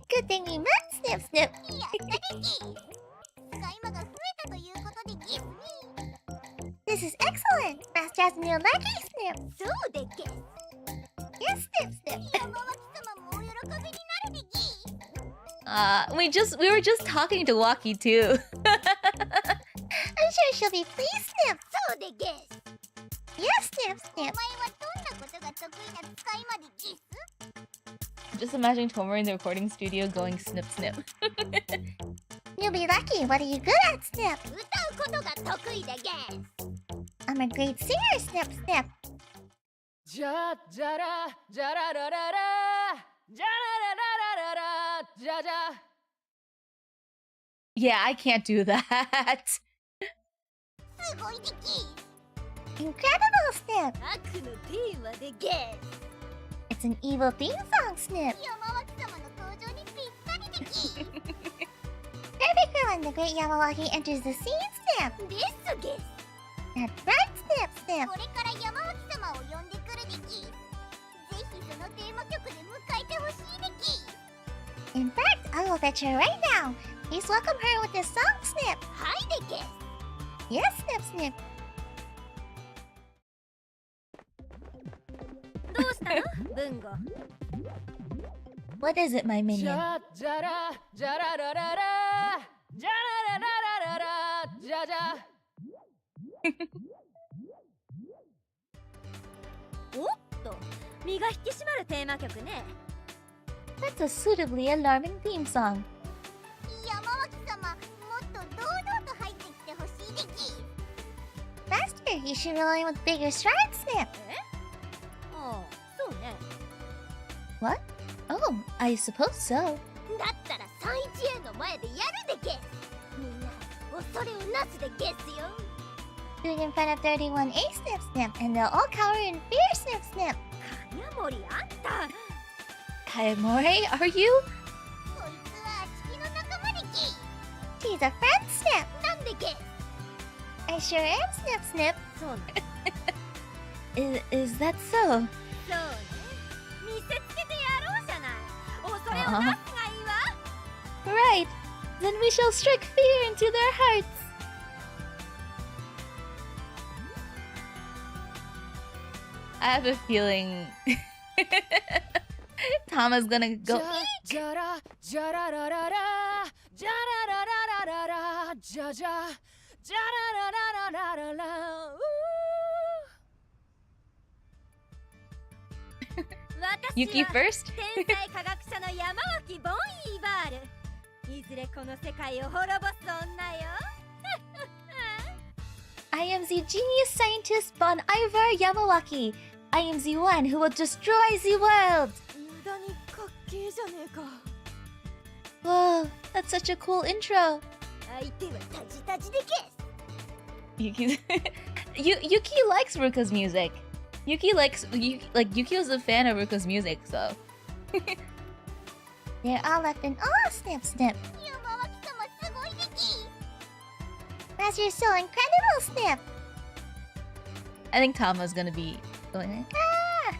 Good thing we met, Snip Snip. やったでギス. 使い魔が増えたということでギスに. This is excellent! Master has a new lucky snip! そうでけ Yes, Snip Snip! 山脇様もお喜びになるでぎ we were just talking to Waki too. I'm sure she'll be pleased, Snip! そうでげ Yes, Snip お前 Snip! はどんなことが得意な使いまでぎ Just imagine Tomer in the recording studio going snip snip. You'll be lucky! What are you good at, Snip? 歌うことが得意でげ I'm a great singer, Snip Snip! じゃじゃらじゃららららじゃらららららじゃじゃ Yeah, I can't do that. すごいでぎ Incredible, Snip! 悪のテーマでげ It's an evil theme song, Snip! 山脇様の登場にぴったりでぎ Perfect for when the great Yamawaki enters the scene, Snip! ですげ That's right, Snip Snip! これから山脇様を呼んでくるでぎぜひそのテーマ曲で迎えてほしいでぎ In fact, I will fetch her right now! Please welcome her with this song, Snip! はいでげ Yes, Snip Snip! どうしたの文吾 What is it, my じ minion? ゃじゃらじゃららららじゃらららららじゃじゃおっと身が引き締まるテーマ曲ね That's a suitably alarming theme song. 山脇様もっと堂々と入ってきてほしいでぎ Master, you should roll in with bigger strides, Snip! ああそうね What? Oh, I suppose so. だったら 3-1A の前でやるでげみんな恐れをなすでげすよ Do it in front of 31A, Snip Snip, and they'll all cower in fear, Snip Snip! 金森あんた Kaemore, are you? こいつは地球の仲間でぎ She's a friend, Snip! なんでげ I sure am, Snip Snip! そうなの Is that so? そうね見せつけてやろうじゃない恐れをなすがいいわ Right. Then we shall strike fear into their hearts. I have a feeling Tama's gonna じ go. ゃじゃらじゃららららじゃららららららじゃじゃじゃらららららら私 Yuki は first? 天才科学者の山脇ボンイーバールいずれこの世界を滅ぼす女よ I am the genius scientist Bon Ivar Yamawaki. I am the one who will destroy the world. 無駄にかっけえじゃねえか Whoa, that's such a cool intro. 相手はタジタジでげ Yuki, Yuki likes Ruka's music. Yuki likes Yuki was a fan of Ruka's music, so They're all left in awe, Snip Snip! 山脇様すごいでぎ Master, you're so incredible, Snip! I think Tama's gonna be going like, ah!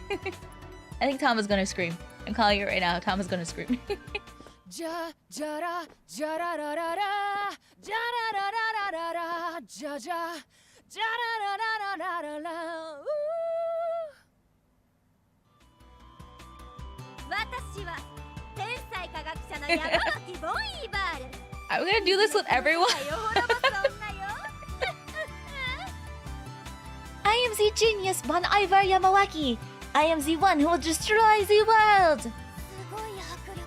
I think Tama's gonna scream. I'm calling it right now. Tama's gonna scream. じゃじゃらじゃららららじゃららららららじゃじゃじゃらららららら私は天才科学者の山脇ボンイーバール Are we gonna do this with everyone? 世界を滅ぼす女よ I am the genius Bon Ivar Yamawaki. I am the one who will destroy the world. すごい迫力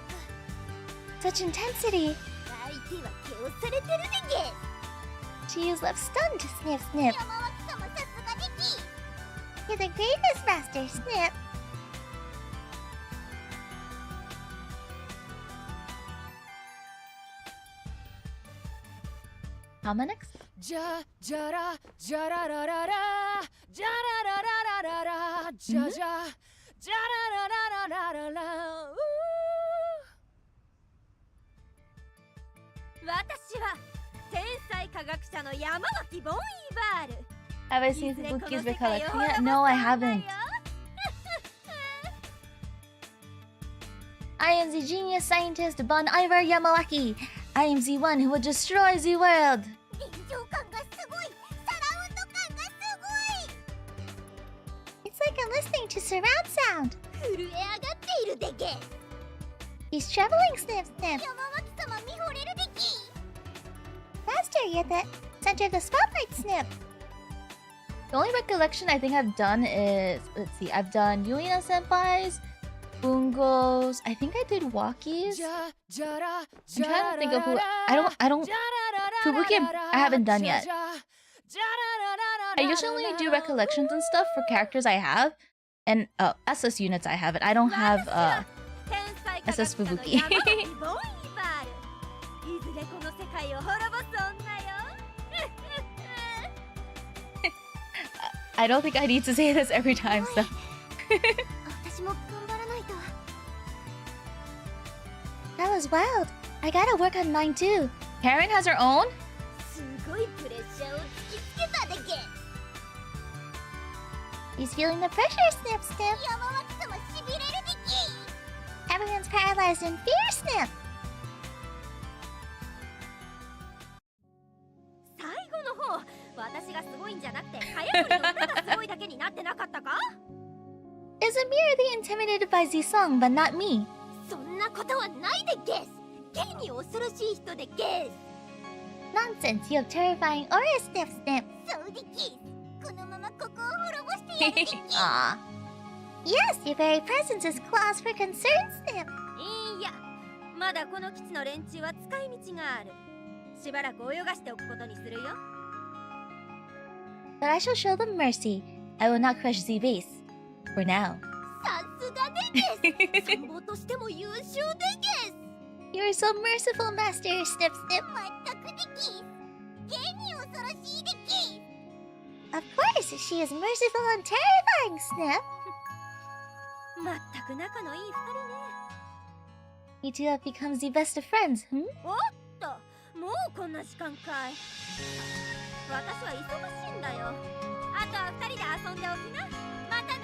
Such intensity. 相手は気をされてるでげ She is left stunned, Snip Snip! 山脇様さすがでぎ You're the greatest, Master, Snip! Tama next? じゃじゃらじゃららららじゃららららららじゃじゃじゃらららららら私は天才科学者の山脇ボンイーバール Have I seen the Bookies by color? Yeah, no, I haven't. I am the genius scientist Bon Ivar Yamawaki. I am the one who will destroy the world. 臨場感がすごいサラウンド感がす to surround sound. 震え上がっているでゲス。 He's traveling, Snip Snip. 山脇様見惚れるでき。 Faster, you're the center of the spotlight, Snip. The only recollection I think I've done is, let's see, I've done Yuina Senpai's, Bungo's, I think I did Waki's. I'm trying to think of who, I don't, Fubuki I haven't done yet. I usually do recollections and stuff for characters I have, and SS units I have, and I don't have SS Fubuki. I don't think I need to say this every time, so. 私も頑張らないと。 That was wild. I gotta work on mine too. Karen has her own? すごいプレッシャーを突きつけたでゲス。 He's feeling the pressure, Snip Snip. 山脇様しびれるでき。 Everyone's paralyzed in fear, Snip. 最後の方、私がすごいんじゃなくて、早森の歌がすごいだけになってなかったか？ Is merely intimidated by Z-Song, but not me. そんなことはないでゲス。現に恐ろしい人でゲス。 Nonsense, you have terrifying aura, Snip Snip. そうでゲス。このままここを滅ぼしてやるでゲス。 Aw. Yes, your very presence is cause for concern, Snip. いや、まだこの基地の連中は使い道がある。しばらく泳がしておくことにするよ。 But I shall show them mercy. I will not crush Z-Base. For now. さすがでゲス。参謀としても優秀でゲス。 You are so merciful, Master Snip Snip. まったくでゲス。現に恐ろしいでゲス。 Of course, she is merciful and terrifying, Snip. まったく仲のいい二人ね。 You two have become the best of friends, hmm? おっと、もうこんな時間かい。私は忙しいんだよ。あとは二人で遊んでおきな。またな。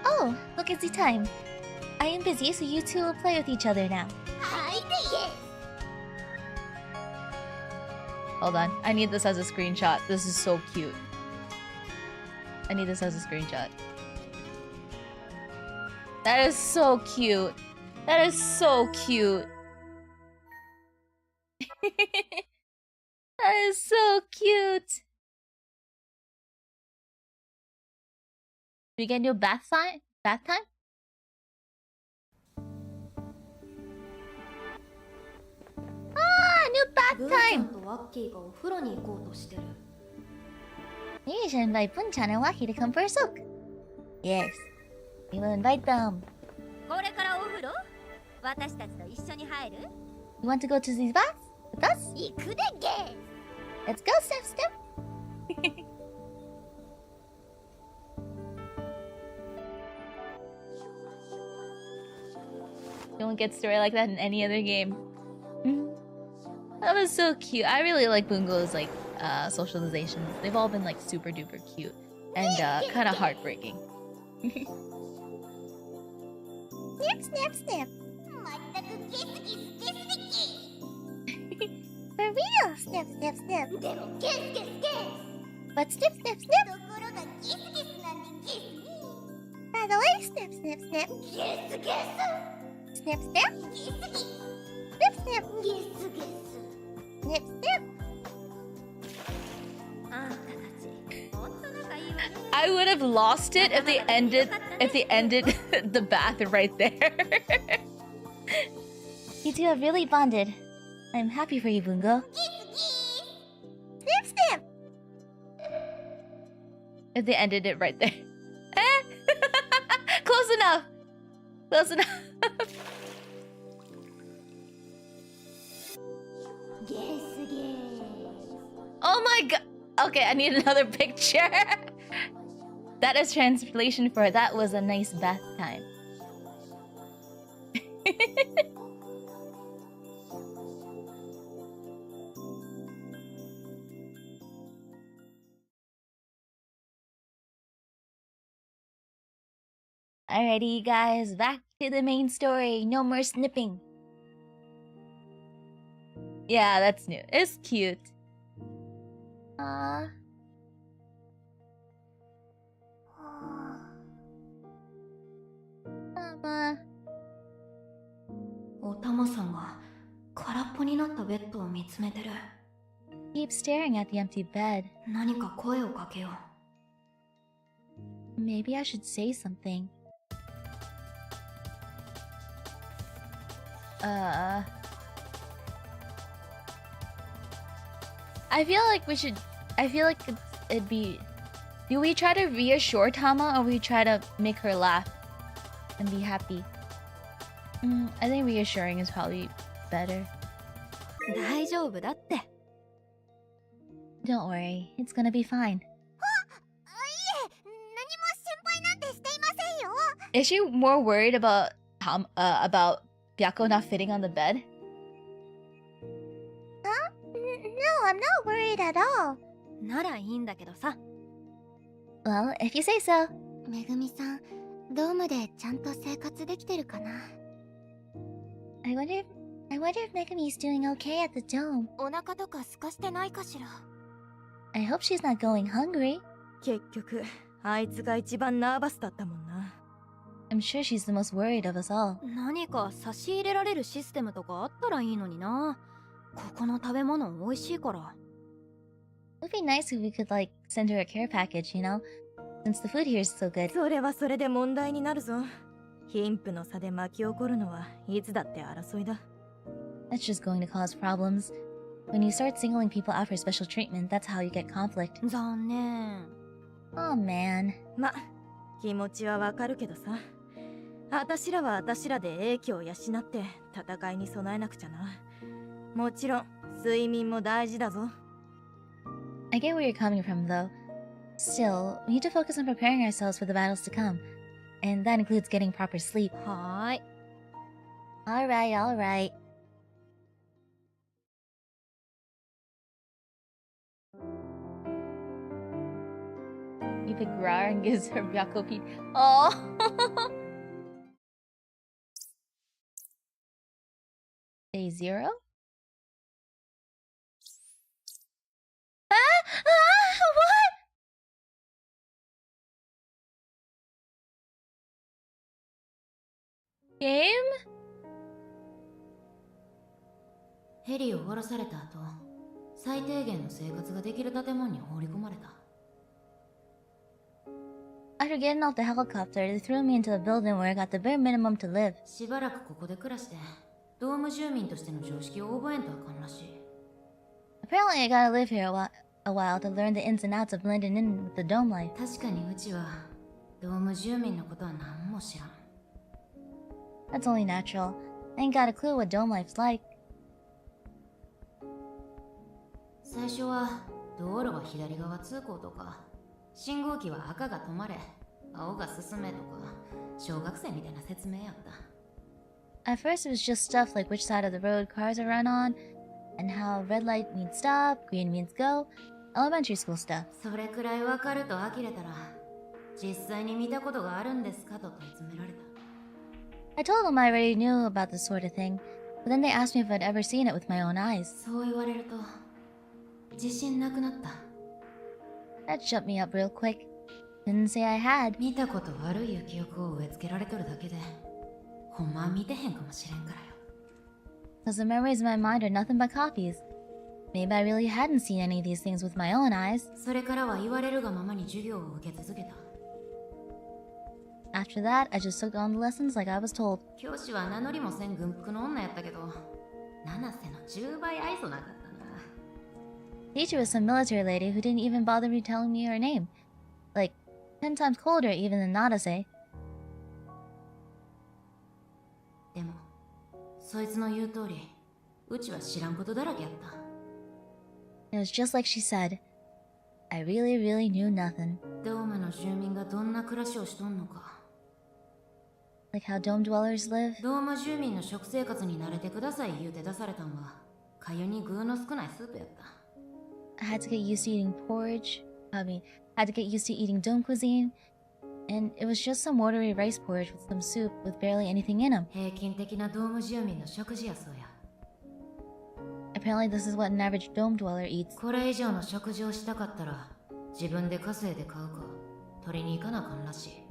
Oh, look at the time. I am busy, so you two will play with each other now. はいでゲス。 Hold on, I need this as a screenshot. This is so cute. I need this as a screenshot. That is so cute. That is so cute. That is so cute. We can do bath time? Bath time? Ah, new bath ブーちゃん time! とワッキーがお風呂に行こうとしてる。 Maybe you should invite Bunchan and Waki to come for a soak. Yes, we will invite them. これからお風呂？私たちと一緒に入る？ You want to go to these baths with us? 行くでゲス。 Let's go, Snip Snip. You don't get story like that in any other game. That was so cute. I really like Bungo's like socializations. They've all been like super duper cute and kind of heartbreaking. Snip, snip, snip. まったくゲスゲスゲスでゲス。 For real, snip, snip, snip. でもゲスゲスゲス。 But snip, snip, snip. ところがゲスゲスなんでゲスね。 By the way, snip, snip, snip. ゲスゲス。 Snip, snip. ゲスゲス。 Snip, snip. ゲスゲス。 Snip, snip. あんたたち、ほんと仲いいわね。 I would have lost it if they ended the bath right there. You two have really bonded. I'm happy for you, Bungo. ゲスゲス。 Snip, snip. If they ended it right there. Close enough. Close enough. ゲスゲス。 Oh my god. Okay, I need another picture. That is translation for that was a nice bath time. Alrighty, you guys, back to the main story. No more snipping. Yeah, that's new. It's cute. Tama. おたまさんが空っぽになったベッドを見つめてる。 Keep staring at the empty bed. 何か声をかけよう。 Maybe I should say something. I feel like we should. I feel like it'd be. Do we try to reassure Tama or we try to make her laugh and be happy? I think reassuring is probably better. 大丈夫だって。 Don't worry, it's gonna be fine. いえ、何も心配なんてしていませんよ。 Is she more worried about Byako not fitting on the bed? No, I'm not worried at all. ならいいんだけどさ。 Well, if you say so. めぐみさん、ドームでちゃんと生活できてるかな。 I wonder if Megumi's doing okay at the dome. お腹とか空かしてないかしら。 I hope she's not going hungry. 結局あいつが一番ナーバスだったもんな。 I'm sure she's the most worried of us all. 何か差し入れられるシステムとかあったらいいのにな。ここの食べ物美味しいから。 It would be nice if we could like send her a care package, you know? Since the food here is so good. それはそれで問題になるぞ。貧富の差で巻き起こるのはいつだって争いだ。 That's just going to cause problems. When you start singling people out for special treatment, that's how you get conflict. 残念。 Oh man. ま、気持ちはわかるけどさ。あたしらはあたしらで英気を養って戦いに備えなくちゃな。もちろん睡眠も大事だぞ。 I get where you're coming from, though. Still, we need to focus on preparing ourselves for the battles to come. And that includes getting proper sleep. はーい。 Alright, alright. You pick Rar and gives her Byako Pete. Oh! Day 0? What? ゲーム？ヘリを降ろされた後、最低限の生活ができる建物に放り込まれた。 After getting off the helicopter, they threw me into a building where I got the bare minimum to live. しばらくここで暮らして、ドーム住民としての常識を覚えんとあかんらしい。 Apparently, I gotta live here a while to learn the ins and outs of blending in with the dome life. 確かにうちは、ドーム住民のことは何も知らん。 That's only natural. I ain't got a clue what dome life's like. 最初は、道路は左側通行とか、信号機は赤が止まれ、青が進めとか、小学生みたいな説明やった。 At first, it was just stuff like which side of the road cars are run on, and how red light means stop, green means go, elementary school stuff. それくらいわかると呆れたら、実際に見たことがあるんですかと問い詰められた。 I told them I already knew about this sort of thing, but then they asked me if I'd ever seen it with my own eyes. そう言われると、自信なくなった。 That shut me up real quick. Didn't say I had. 見たこと悪い記憶を植え付けられとるだけで、ほんまは見てへんかもしれんからよ。 Because the memories in my mind are nothing but copies. Maybe I really hadn't seen any of these things with my own eyes. それからは言われるがままに授業を受け続けた。 After that, I just took on the lessons like I was told. 教師は名乗りもせん軍服の女やったけど、七瀬の10倍愛想なかったな。 Teacher was some military lady who didn't even bother me telling me her name. Like, 10 times colder even than Nadase. でも、そいつの言う通り、うちは知らんことだらけやった。 It was just like she said. I really knew nothing. ドームの住民がどんな暮らしをしとんのか。 Like how dome dwellers live. ドーム住民の食生活に慣れてください言うて出されたんは、かゆに具の少ないスープやった。 I had to get used to eating porridge. Had to get used to eating dome cuisine. And it was just some watery rice porridge with some soup with barely anything in them. 平均的なドーム住民の食事やそうや。 Apparently this is what an average dome dweller eats. これ以上の食事をしたかったら、自分で稼いで買うか、取りに行かなあかんらしい。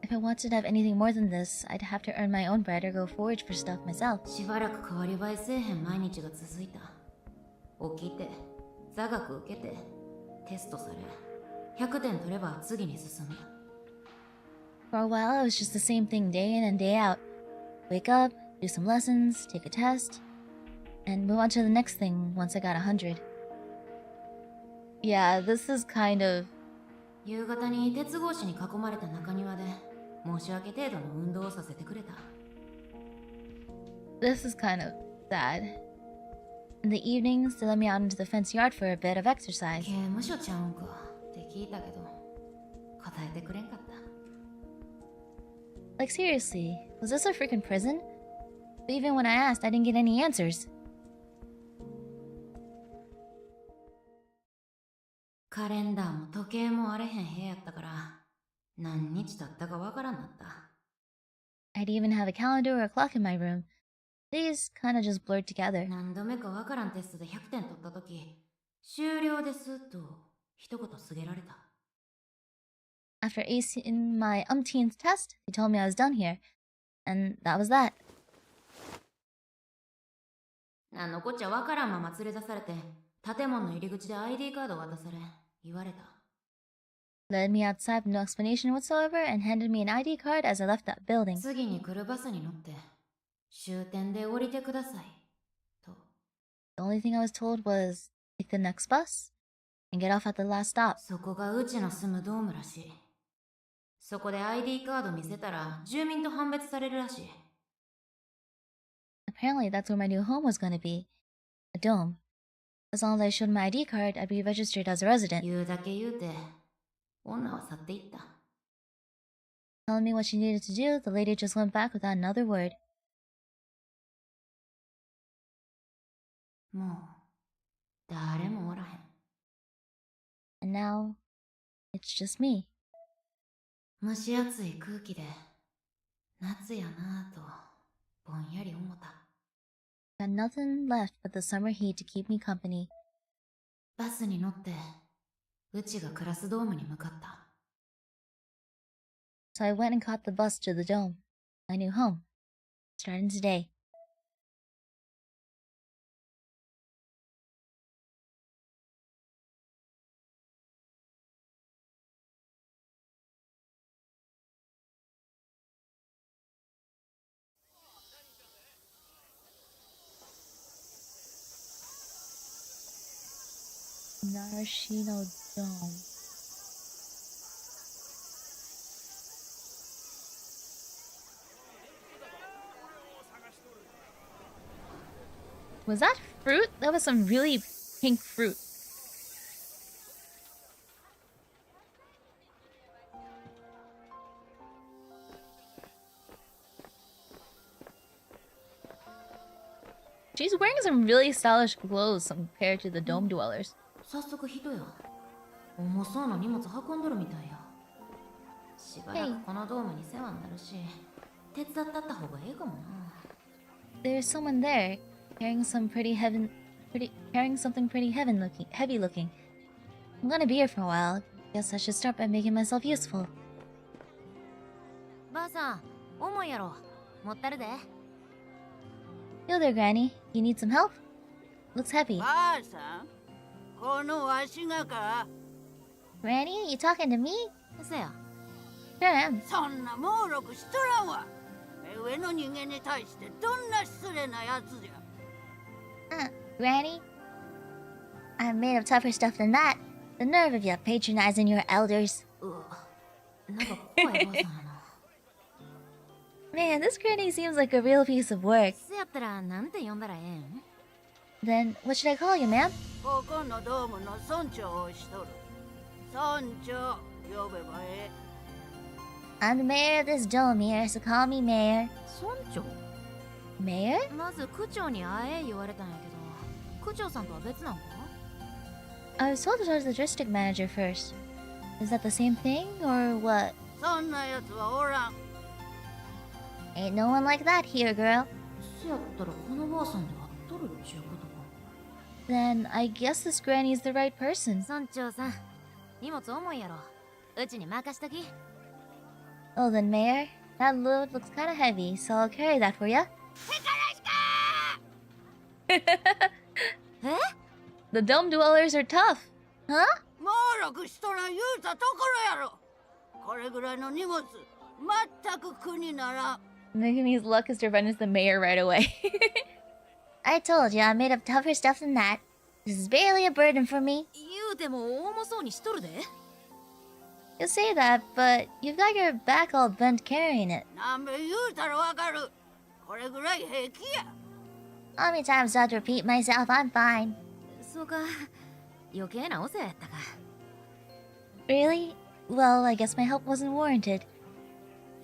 If I wanted to have anything more than this, I'd have to earn my own bread or go forage for stuff myself. しばらく変わり映えせえへん毎日が続いた。起きて、座学受けて、テストされ、100点取れば次に進む。For a while, it was just the same thing day in and day out. Wake up, do some lessons, take a test, and move on to the next thing once I got 100. Yeah, this is kind of... 夕方に鉄格子に囲まれた中庭で申し訳程度の運動をさせてくれた。This is kind of sad. In the evenings, they let me out into the fenced yard for a bit of exercise. 刑務所ちゃうんかって聞いたけど答えてくれんかった。 Like seriously, was this a freaking prison? But even when I asked, I didn't get any answers. カレンダーも時計もあれへん部屋やったから何日経ったかわからんなった。 I'd even have a calendar or a clock in my room. These kind of just blurred together. 何度目かわからんテストで100点取った時終了ですと一言告げられた。 After acing my umpteenth test, they told me I was done here. And that was that. 何のこっちゃわからんまま連れ出されて建物の入り口で ID カードを渡され言われた。 Led me outside with no explanation whatsoever and handed me an ID card as I left that building. 次に来るバスに乗って終点で降りてくださいと。 The only thing I was told was, take the next bus and get off at the last stop. そこがうちの住むドームらしい。そこで ID カード見せたら住民と判別されるらしい。 Apparently that's where my new home was going to be. A dome. As long as I showed my ID card, I'd be registered as a resident. 言うだけ言うて女は去っていった。 Telling me what she needed to do, the lady just went back without another word. もう誰もおらへん。 And now, it's just me. 蒸し暑い空気で夏やなぁとぼんやり思った。 Got nothing left but the summer heat to keep me company. バスに乗ってうちが暮らすドームに向かった。 So I went and caught the bus to the dome. My new home. Starting today. Narashino Dome. Was that fruit? That was some really pink fruit. She's wearing some really stylish clothes compared to the dome dwellers. 早速人や。重そうな荷物運んどるみたいや。しばらくこのドームに世話になるし、手伝ったった方がええかもな。 There's someone there carrying something pretty heavy looking. I'm gonna be here for a while. Guess I should start by making myself useful. ばあさん、重いやろ。持ったるで。 Yo there, Granny. You need some help? Looks heavy. ばあさん、このわしがか。 Granny, you talking to me? そや。 Sure am. そんな猛録しとらんわ。上の人間に対してどんな失礼なやつじゃ。Granny? I'm made of tougher stuff than that. The nerve of you patronizing your elders. なんか怖いばあさんやな。 Man, this granny seems like a real piece of work. そやったらなんて呼んだらええん？ Then, what should I call you, ma'am? ここのドームの村長をしとる。村長、呼べばええ。 I'm the mayor of this dome here, so call me mayor. 村長？ Mayor? まず区長に会え言われたんやけど、区長さんとは別なんか？ I was told I was the district manager first. Is that the same thing, or what? そんなやつはおらん。 Ain't no one like that here, girl. そやったらこのばあさんで会っとるっちゅうことか。 Then, I guess this granny's the right person. 村長さん、荷物重いやろ。うちに任しとき。Oh, then, Mayor, that load looks kind of heavy, so I'll carry that for ya. The dome dwellers are tough, huh? もうろくしとらん言うたところやろ。これぐらいの荷物、全く苦にならん。Megumi's luck is to run as the mayor right away. I told you I'm made of tougher stuff than that. This is barely a burden for me. 言うても重そうにしとるで。You say that, but you've got your back all bent carrying it. なんべ言うたらわかる。これぐらい平気や。How many times do I have to repeat myself? I'm fine. そうか。余計なお世話やったか。Really? Well, I guess my help wasn't warranted.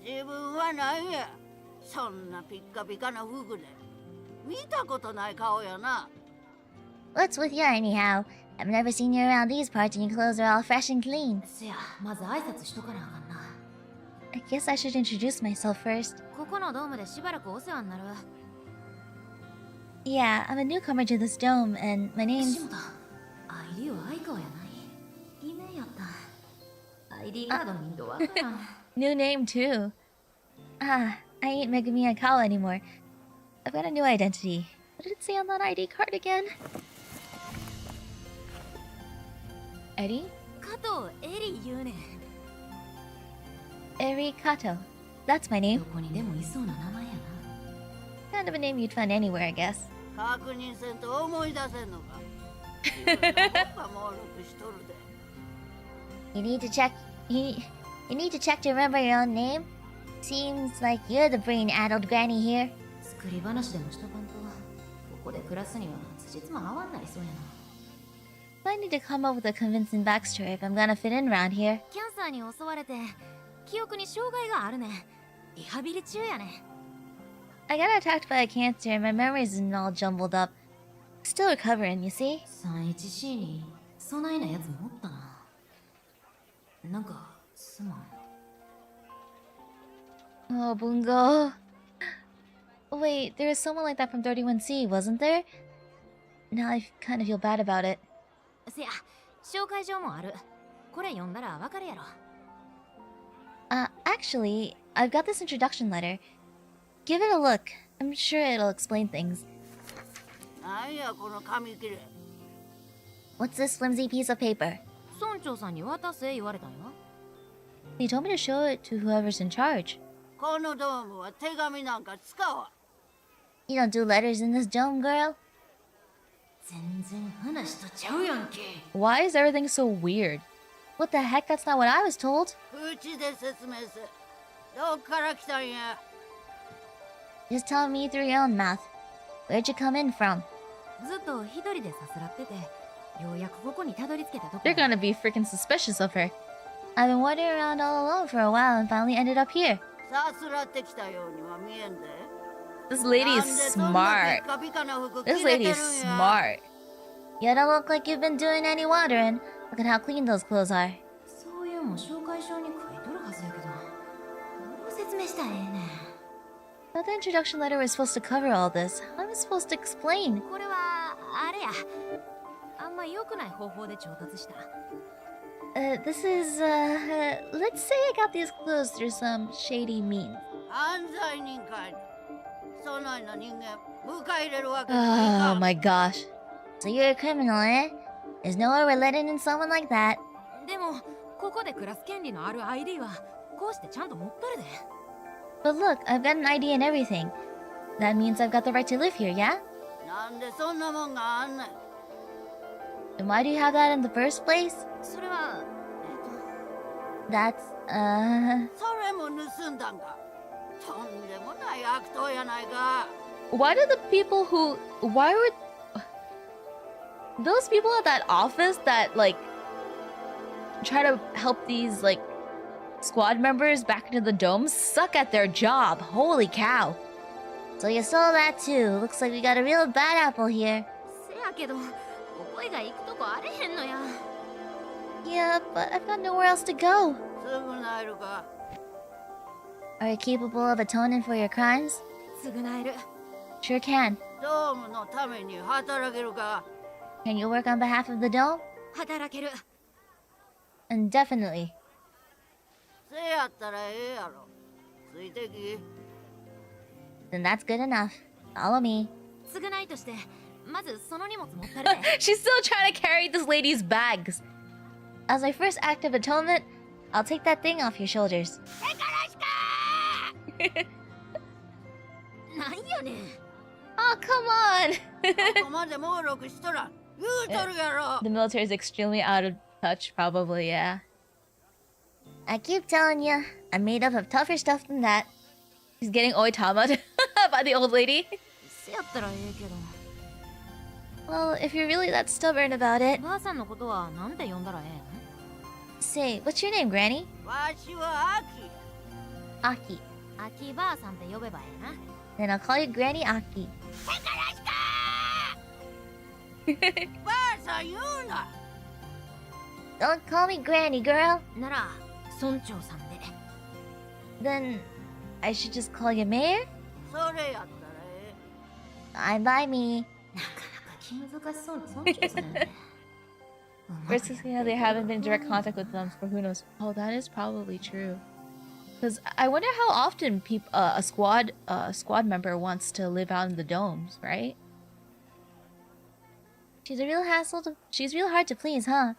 自分はなんや。そんなピッカピカな服で。見たことない顔やな。What's with you anyhow? I've never seen you around these parts and your clothes are all fresh and clean. せや、まず挨拶しとかなあかんな。I guess I should introduce myself first. ここのドームでしばらくお世話になる。Yeah, I'm a newcomer to this dome, and my name's... 下田、ID は相川やない。偽名やった。ID カードのインドわからん。New name, too. Ah, I ain't Megumi Aikawa anymore. I've got a new identity. What did it say on that ID card again? Eddie? 加藤エリ言うねん。Eri Kato. That's my name. どこにでもいそうな名前やな。Kind of a name you'd find anywhere, I guess. 確認せんと思い出せんのか。自分の方がもうろくしとるで。You need to check. You need to check to remember your own name. Seems like you're the brain-addled granny here. 作り話でもしとかんと、ここで暮らすには辻褄合わんなりそうやな。I need to come up with a convincing backstory if I'm gonna fit in around here. キャンサーに襲われて記憶に障害があるねん。リハビリ中やねん。I got attacked by a cancer and my memories isn't all jumbled up. Still recovering, you see? 31C にそないなやつもおったな。なんかすまん。Oh, Bungo. Wait, there was someone like that from 31C, wasn't there? Now I kind of feel bad about it. せや、紹介状もある。これ読んだらわかるやろ。Actually, I've got this introduction letter. Give it a look. I'm sure it'll explain things. なんやこの紙切れ。What's this flimsy piece of paper? 村長さんに渡せ言われたんよ。They told me to show it to whoever's in charge. このドームは手紙なんか使わん。You don't do letters in this dome, girl. 全然話とちゃうやんけ。Why is everything so weird? What the heck? That's not what I was told. 口で説明せ。どっから来たんや。Just tell me through your own mouth. Where'd you come in from? ずっと一人でさすらってて、ようやくここにたどり着けたとこ。 They're gonna be freaking suspicious of her. I've been wandering around all alone for a while and finally ended up here. さすらってきたようには見えんで。 This lady is なんでそんな smart. ピッカピカな服着 This れ lady て is るんや。 smart. You don't look like you've been doing any wandering. Look at how clean those clothes are. そういうも紹介状に書いとるはずやけど、どう説明したらええねん。 Thought the introduction letter was supposed to cover all this. How am I supposed to explain? これはあれや。あんま良くない方法で調達した。This is, let's say I got these clothes through some shady means. 犯罪人かい。そないな人間迎え入れるわけにはいか Oh ん。 my gosh. So you're a criminal, eh? There's no unrelated in someone like that. でもここで暮らす権利のある ID はこうしてちゃんと持っとるで。 But look, I've got an ID and everything. That means I've got the right to live here, yeah? なんでそんなもんがあんねん。 Then why do you have that in the first place? それはThat's, それも盗んだんか。とんでもない悪党やないか。 why do the people who, why would, those people at that office that, like, try to help these, like, squad members back into the dome suck at their job. Holy cow. So you stole that too. Looks like we got a real bad apple here. せやけど、ここ以外行くとこあれへんのや。Yeah, but I've got nowhere else to go. すぐなえるか。 Are you capable of atoning for your crimes? 償える。 Sure can. ドームのために働けるか。 Can you work on behalf of the dome? 働ける。 And definitely. せやったらええやろ。ついてき。Then that's good enough. Follow me. 償いとしてまずその荷物持ったるで。 She's still trying to carry this lady's bags. As my first act of atonement, I'll take that thing off your shoulders. なんやねん。 Oh, come on! ここまで猛録しとらん。言うとるやろ。 The military is extremely out of touch, probably, yeah. I keep telling you, I'm made up of tougher stuff than that. He's getting oitamaed by the old lady. せやったらええけど。 Well, if you're really that stubborn about it, ばあさんのことはなんて呼んだらええん？ say, what's your name, Granny? わしは秋。 Aki. 秋ばあさんって呼べばええな。 Then I'll call you Granny Aki. ばあさん言うな。 Don't call me Granny, girl. なら村長さんで。 Then I should just call you Mayor? それやったらええ。 I'm by me. なかなか気難しそうな村長さんやね。 Versus, yeah, they haven't been in direct contact with them for who knows. Oh, that is probably true. Because I wonder how often a squad member wants to live out in the domes, right? She's a real hassle to. She's real hard to please, huh?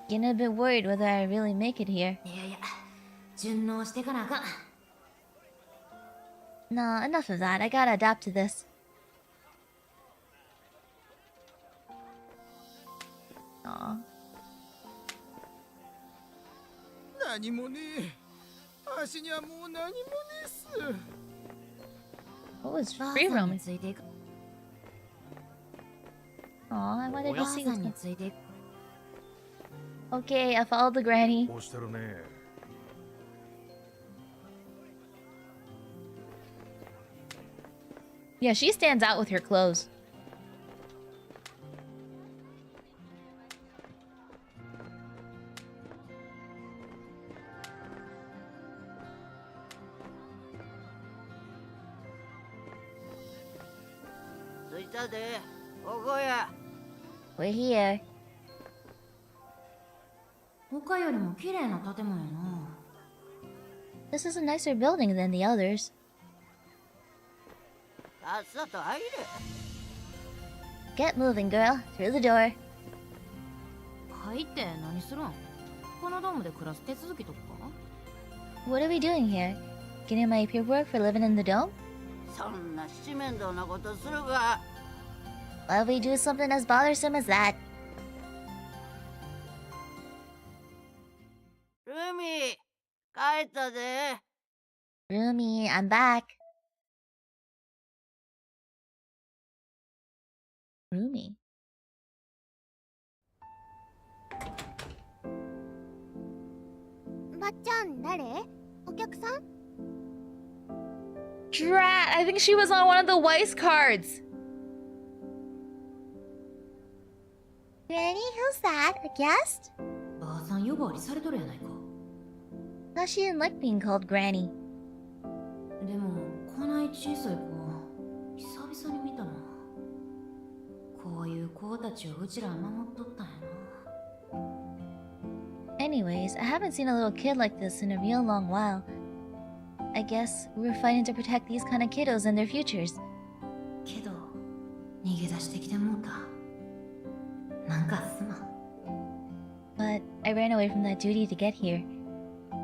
Getting a bit worried whether I really make it here. いやいや、順応してかなあかん。 Nah, enough of that. I gotta adapt to this. Aw. 何もねえ。足にはもう何もねえっす。 What was ばあ free さん roaming? についていく。 Aw, I wanted ば to あ see さ this んに one. ついていく。 Okay, I followed the granny. こうしてるね。 Yeah, she stands out with her clothes. We're here. 他よりも綺麗な建物やな。 This is a nicer building than the others. さっさと入れ。 Get moving, girl. Through the door. 入って何するん？このドームで暮らす手続きとか？ What are we doing here? Getting my paperwork for living in the dome? そんな七面倒なことするが。 Why we do something as bothersome as that? ルミ、帰ったで。 Rumi, I'm back. Rumi. ばっちゃん誰？お客さん？ Drat! I think she was on one of the Weiss cards. Granny, who's that? A guest? ばあさん呼ばわりされとるやないか。 Thought she didn't like being called Granny. でもこない小さい子久々に見たな。こういう子たちをうちらは守っとったんやな。 Anyways, I haven't seen a little kid like this in a real long while. I guess we were fighting to protect these kind of kiddos and their futures. けど逃げ出してきてもうた。なんかすまん。 But I ran away from that duty to get here.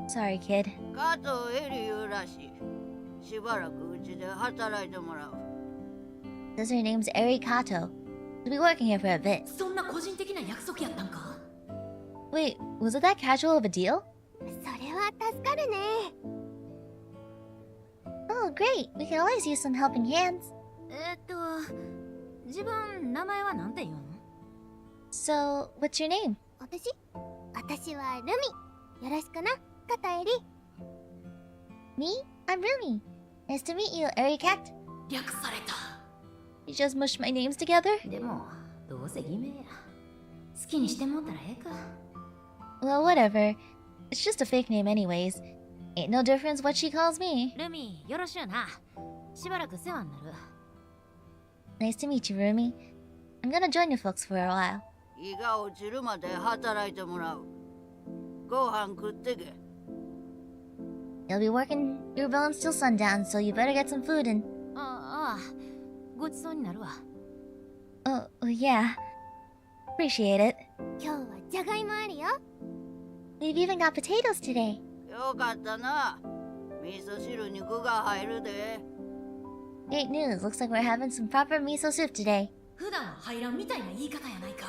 Sorry, kid. 加藤エリ言うらしい。しばらくうちで働いてもらう。 Says her name's Eri Kato. She'll be working here for a bit. そんな個人的な約束やったんか？ Wait, was it that casual of a deal? それは助かるね。 Oh, great. We can always use some helping hands. 自分名前はなんて言うの？ So, what's your name? 私はルミ。よろしくな、加藤エリ。 Me? I'm Rumi. Nice to meet you, Eri Cat. 略された。 You just mushed my names together? でもどうせ偽名や。好きにしてもったらええか。 Well, whatever. It's just a fake name anyways. Ain't no difference what she calls me. ルミ、よろしゅうな。しばらく世話になる。 Nice to meet you, Rumi. I'm gonna join you folks for a while. 日が落ちるまで働いてもらう。ご飯食ってけ。You'll be working your bones till sundown, so you better get some food in. ああ、ごちそうになるわ。Oh, yeah. Appreciate it. 今日はじゃがいもあるよ。 We've even got potatoes today. よかったな。味噌汁に具が入るで。Great news. Looks like we're having some proper miso soup today. 普段は入らんみたいな言い方やないか。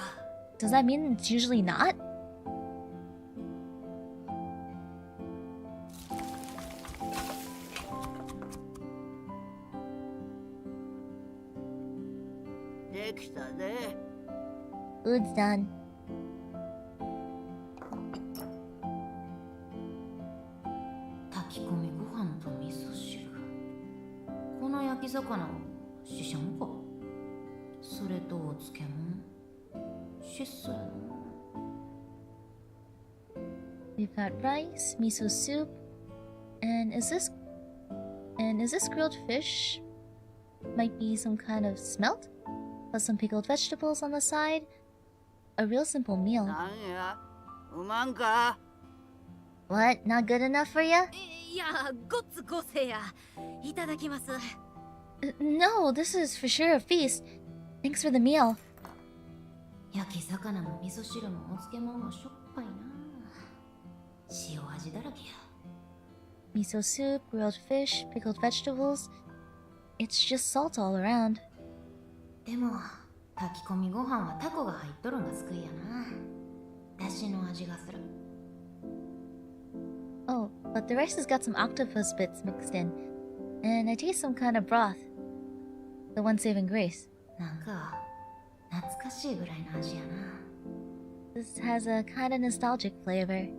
Does that mean it's usually not? できたで。Food's done. 炊き込みご飯と味噌汁。この焼き魚はししゃもか。それとお漬物。質素やな。We've got rice, miso soup, and is this grilled fish? Might be some kind of smelt, plus some pickled vegetables on the side. A real simple meal. なんや、うまんか。 What? Not good enough for you? いや、ごっつごせや。いただきます。No, this is for sure a feast. Thanks for the meal. 焼き魚も味噌汁もお漬物もしょっぱいな。塩味だらけや。Miso soup, grilled fish, pickled vegetables. It's just salt all around. でも炊き込みご飯はタコが入っとるんが救いやな。だしの味がする。Oh, but the rice has got some octopus bits mixed in. And I taste some kind of broth. The one saving grace. なんか懐かしいぐらいの味やな。This has a kind of nostalgic flavor.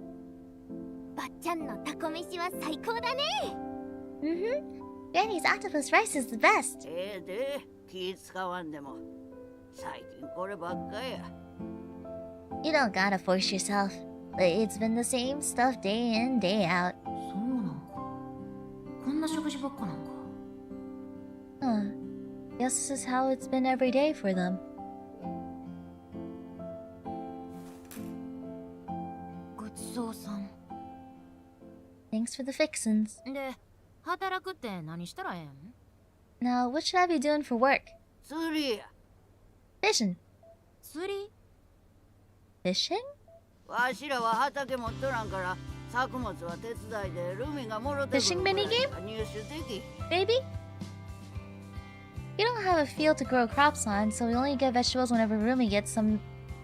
ばっちゃんのタコ飯は最高だね。Granny's octopus rice is the best. で、気使わんでも。最近こればっかや。You don't gotta force yourself. It's been the same stuff day in, day out. そうなんか。こんな食事ばっかなんか。Huh. Guess this is how it's been every day for them. ごちそうさん。Thanks for the fixins. で、働くって何したらええん？ Now, what should I be doing for work? 釣りや。 Fishing. 釣り？ Fishing? わしらは畑持っとらんから作物は手伝いでルミがもろてくる Fishing mini game? 入手でき。 Maybe? You don't have a field to grow crops on, so we only get vegetables whenever Rumi gets some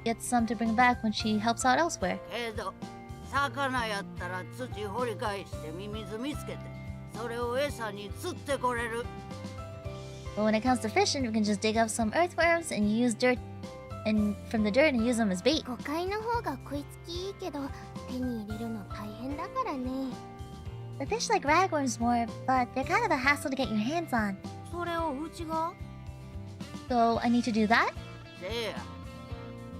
to bring back when she helps out elsewhere. けど魚やったら土掘り返してミミズ見つけてそれを餌に釣ってこれる。 But when it comes to fishing, we can just dig up some earthworms and use dirt from the dirt and use them as bait. 誤解の方が食いつきいいけど手に入れるの大変だからね。 The fish like ragworms more, but they're kind of a hassle to get your hands on. それをうちが？ So I need to do that? せや。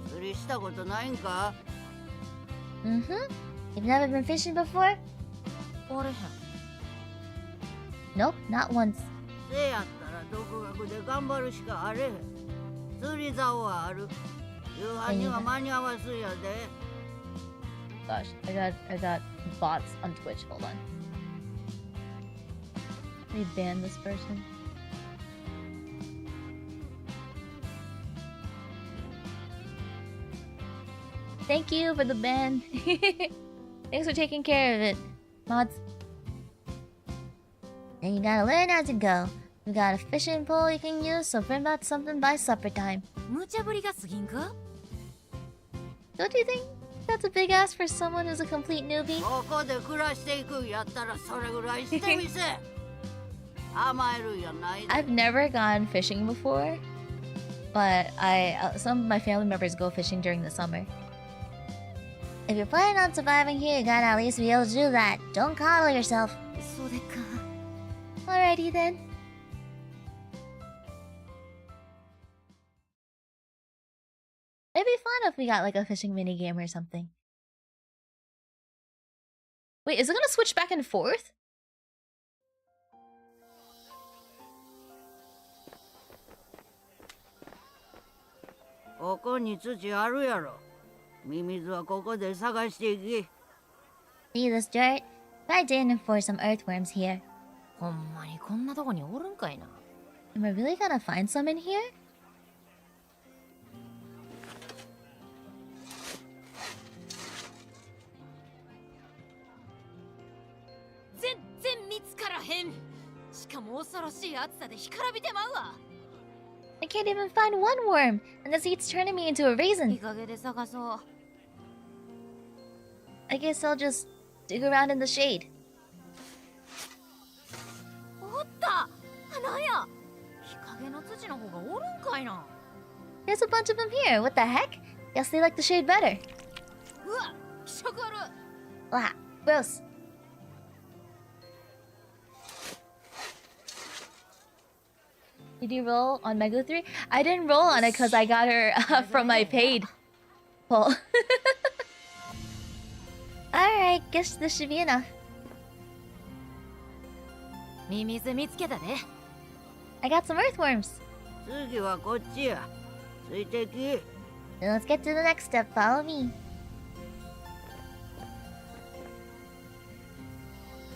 釣りしたことないんか？ Mm-hmm. You've never been fishing before? おれへん。 Nope, not once. せやったら独学で頑張るしかあれへん。釣り竿はある。夕飯には間に合わすやで。 Gosh, I got bots on Twitch. Hold on. Let me ban this person. Thank you for the ban. Thanks for taking care of it, mods. Then you gotta learn as you go. We got a fishing pole you can use, so bring back something by supper time. 無茶ぶりが過ぎんか？ Don't you think that's a big ask for someone who's a complete newbie? ここで暮らしていくんやったらそれぐらいしてみせ。甘えるんやないで。 I've never gone fishing before, but some of my family members go fishing during the summer. If you're planning on surviving here, you gotta at least be able to do that. Don't coddle yourself. そうでか。 Alrighty then. It'd be fun if we got like a fishing mini game or something. Wait, is it gonna switch back and forth? ここに土あるやろ。ミミズはここで探していき。 See this dirt? I didn't for some earthworms here. ほんまにこんなとこにおるんかいな。 Am I really gonna find some in here? 全然見つからへん。しかも恐ろしい暑さで干からびてまうわ。 I can't even find one worm, and this heat's turning me into a い raisin. い加減で探そう。 I guess I'll just dig around in the shade. おった。なんや。日陰の土の方がおるんかいな。 There's a bunch of them here. What the heck? Guess they like the shade better. うわ、気色悪い。 Wow, gross. Did you roll on Mega 3? I didn't roll on it because I got her from my paid pull. Alright, guess this should be enough. ミミズ見つけたで。 I got some earthworms. 次はこっちや。ついてき。 Then let's get to the next step. Follow me.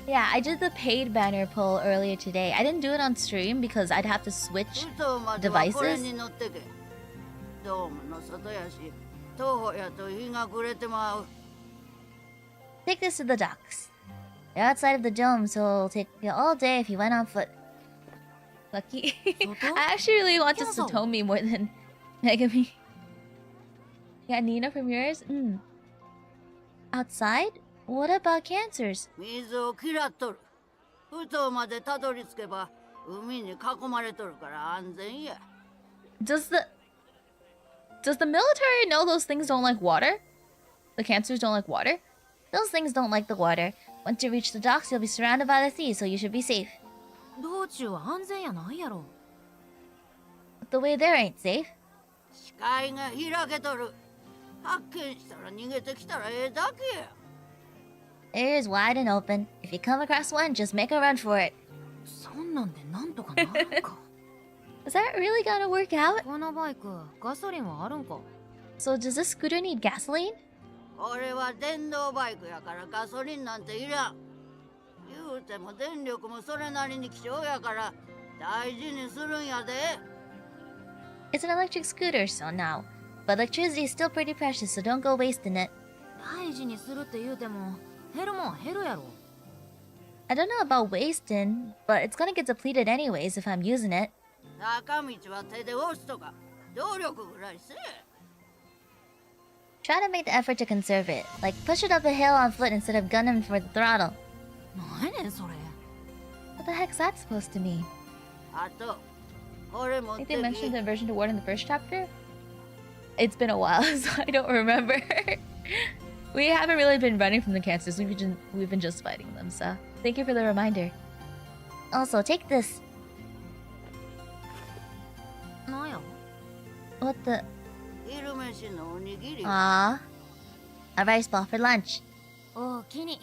Yeah, I did the paid banner pull earlier today. I didn't do it on stream because I'd have to switch ウトまではこれ devices. に乗ってけ。ドームの外やし、徒歩やと日が暮れてまう。 Take this to the docks. They're outside of the dome, so it'll take you all day if you went on foot. Lucky. I actually really want to Satomi more than Megami. Yeah, Nina from yours? Outside? What about cancers? 水を嫌っとる。ウトまでたどり着けば、海に囲まれとるから安全や。Does the military know those things don't like water? The cancers don't like water? Those things don't like the water. Once you reach the docks, you'll be surrounded by the sea, so you should be safe. 道中は安全やないやろ。 But the way there ain't safe. 視界が開けとる。発見したら逃げてきたらええだけや。 It is wide and open. If you come across one, just make a run for it. そんなんでなんとかなるんか。 Is that really gonna work out? このバイク、ガソリンはあるんか。 So does this scooter need gasoline? これは電動バイクやからガソリンなんていらん。言うても電力もそれなりに貴重やから大事にするんやで。 It's an electric scooter, so now. But electricity is still pretty precious, so don't go wasting it. 大事にするって言うても、減るもん減るやろ。 I don't know about wasting, but it's gonna get depleted anyways if I'm using it. 坂道は手で押すとか動力ぐらいせえ。 Try to make the effort to conserve it, like push it up a hill on foot instead of gunning for the throttle. なんやねんそれ。 What the heck's that supposed to mean? あとこれ持 I っ think て they き。 mentioned the aversion to water in the first chapter? It's been a while, so I don't remember. We haven't really been running from the cancers, we've been just fighting them, so thank you for the reminder. Also, take this. なんや。 What the... 昼飯のおにぎり。 Aww. A rice ball for lunch. おおきに。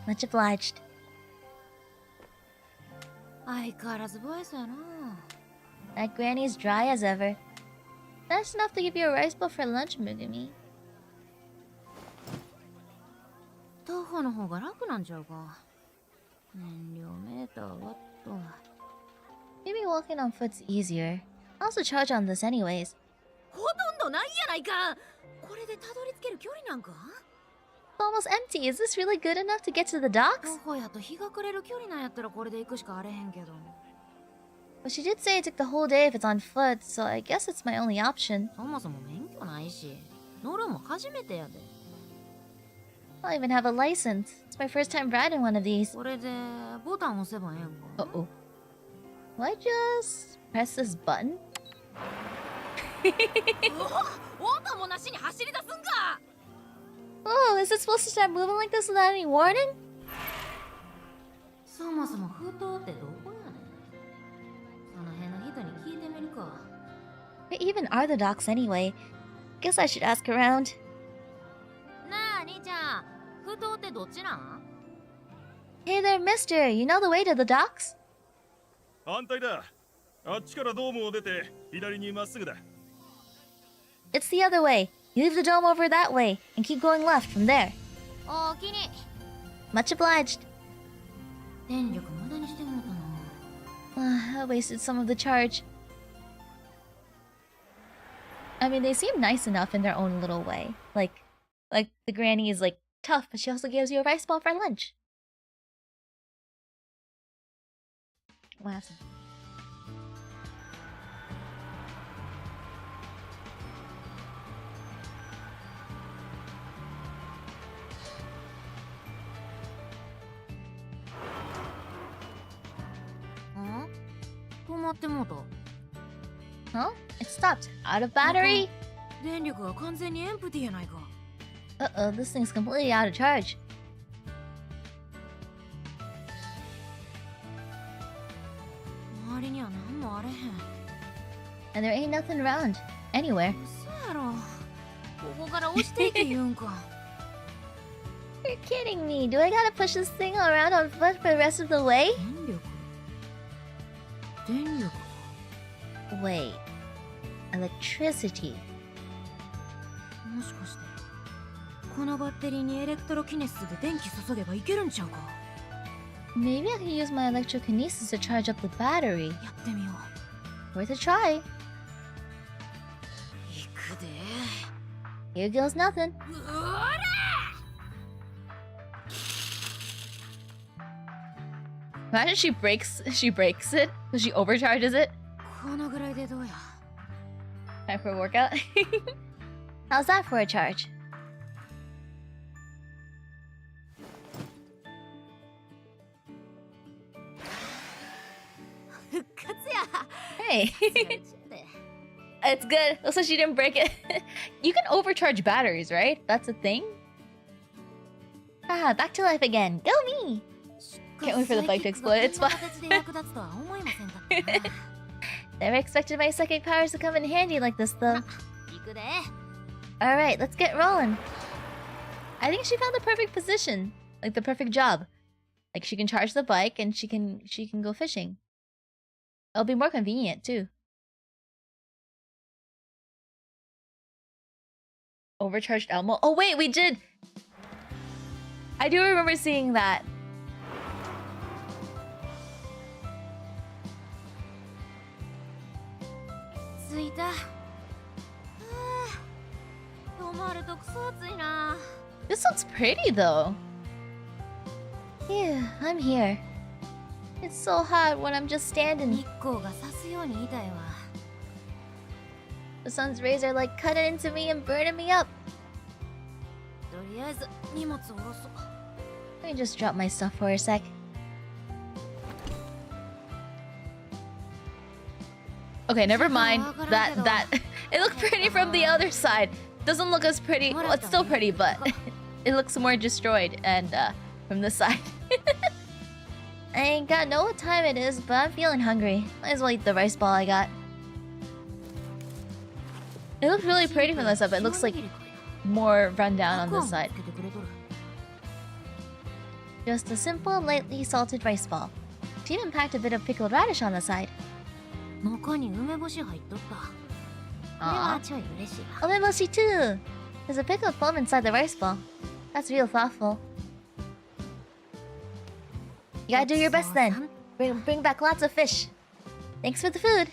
Much obliged. 相変わらずボイスやな。 That granny's dry as ever. That's enough to give you a rice bowl for lunch, Mugumi. 徒歩の方が楽なんちゃうか。燃料メーターワット。 Maybe walking on foot's easier. I'll also charge on this anyways. ほとんどないやないか。これでたどり着ける距離なんか。 It's almost empty. Is this really good enough to get to the docks? 徒歩やと日が暮れる距離なんやったらこれで行くしかあれへんけど。 But she did say it took the whole day if it's on foot, so I guess it's my only option. そもそも免許ないし、乗るも初めてやで。 I don't even have a license. It's my first time riding one of these. これでボタン押せばええんか。Uh-oh. Will I just press this button? 音もなしに走り出すんか。 Oh, is it supposed to start moving like this without any warning? そもそも封筒ってどこやねん。その辺の人に聞いてみるか。 Where even are the docks anyway? Guess I should ask around. なあ、兄ちゃん。封筒ってどっちなん？ Hey there, mister. You know the way to the docks? 反対だ。あっちからドームを出て左にまっすぐだ。It's the other way. You leave the dome over that way and keep going left from there. おおきに。Much obliged. 電力無駄にしてもうたな。 I wasted some of the charge. I mean, they seem nice enough in their own little way. Like the granny is like tough, but she also gives you a rice ball for lunch. Wow. Huh? 止まってもうた。 Huh? It stopped. Out of battery? 電力が完全にエンプティやないか。 Uh-oh, this thing's completely out of charge. 周りには何もあれへん。 And there ain't nothing around. Anywhere. 嘘やろ。ここから押していけ言うんか。 You're kidding me. Do I gotta push this thing around on foot for the rest of the way? 電力。 Wait. Electricity. もしかしてこのバッテリーにエレクトロキネシスで電気注げばいけるんちゃうか。 Maybe I can use my electrokinesis to charge up the battery. やってみよう。 Worth a try. いくで。 Here goes nothing. Imagine she breaks it, so she overcharges it. このぐらいでどうや。 Time for a workout. How's that for a charge? Hey. It's good. Looks like she didn't break it. You can overcharge batteries, right? That's a thing? Ah, back to life again. Go me! Can't wait for the bike to explode. It's fine. Never expected my psychic powers to come in handy like this, though. Alright, let's get rolling. I think she found the perfect position. Like, the perfect job. Like, she can charge the bike and she can go fishing. It'll be more convenient, too. Overcharged Elmo. Oh, wait, we did! I do remember seeing that. This looks pretty, though. Yeah, I'm here. It's so hot when I'm just standing. The sun's rays are like cutting into me and burning me up. Let me just drop my stuff for a sec. Okay, never mind. That it looked pretty from the other side. Doesn't look as pretty. Well, it's still pretty, but it looks more destroyed and from this side. I ain't got know what time it is, but I'm feeling hungry. Might as well eat the rice ball I got. It looks really pretty from this side, but it looks like more run down on this side. Just a simple, lightly salted rice ball. She even packed a bit of pickled radish on the side. Aww. Umeboshi too! There's a pickled plum inside the rice ball. That's real thoughtful. You gotta do your best then. Bring back lots of fish. Thanks for the food.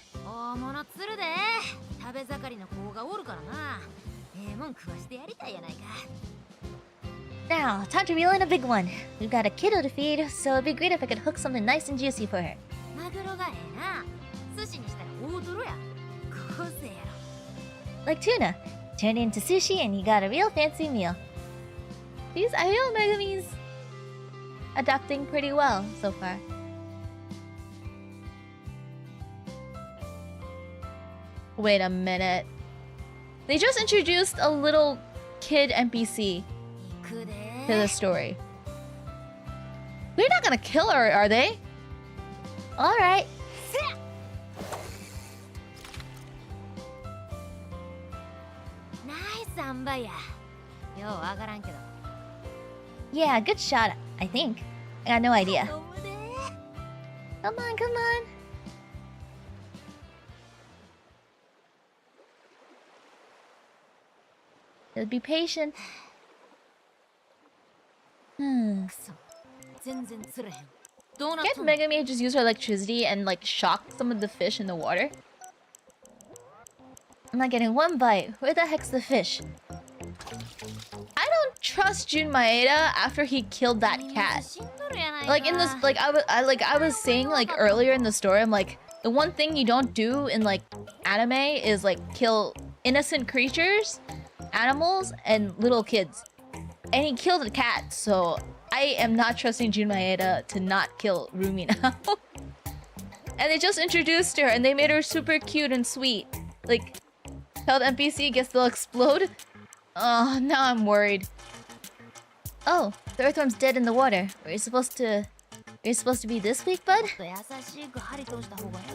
Now, time to reel in a big one. We've got a kiddo to feed, so it'd be great if I could hook something nice and juicy for her. Like tuna. Turn it into sushi and you got a real fancy meal. These Ayo Megumi's adapting pretty well so far. Wait a minute. They just introduced a little kid NPC to the story. They're not gonna kill her, are they? Alright. Yeah, good shot, I think. I got no idea. Come on, come on. Just be patient. Can't Megami just use her electricity and like shock some of the fish in the water? I'm not getting one bite. Where the heck's the fish? I don't trust Jun Maeda after he killed that cat. Like in this, like I was saying like earlier in the story, I'm like, the one thing you don't do in like anime is like kill innocent creatures, animals, and little kids. And he killed a cat, so I am not trusting Jun Maeda to not kill Rumi now. And they just introduced her and they made her super cute and sweet. Like, tell the NPC, guess they'll explode? Oh, now I'm worried. Oh, the earthworm's dead in the water. Were you supposed to be this weak, bud?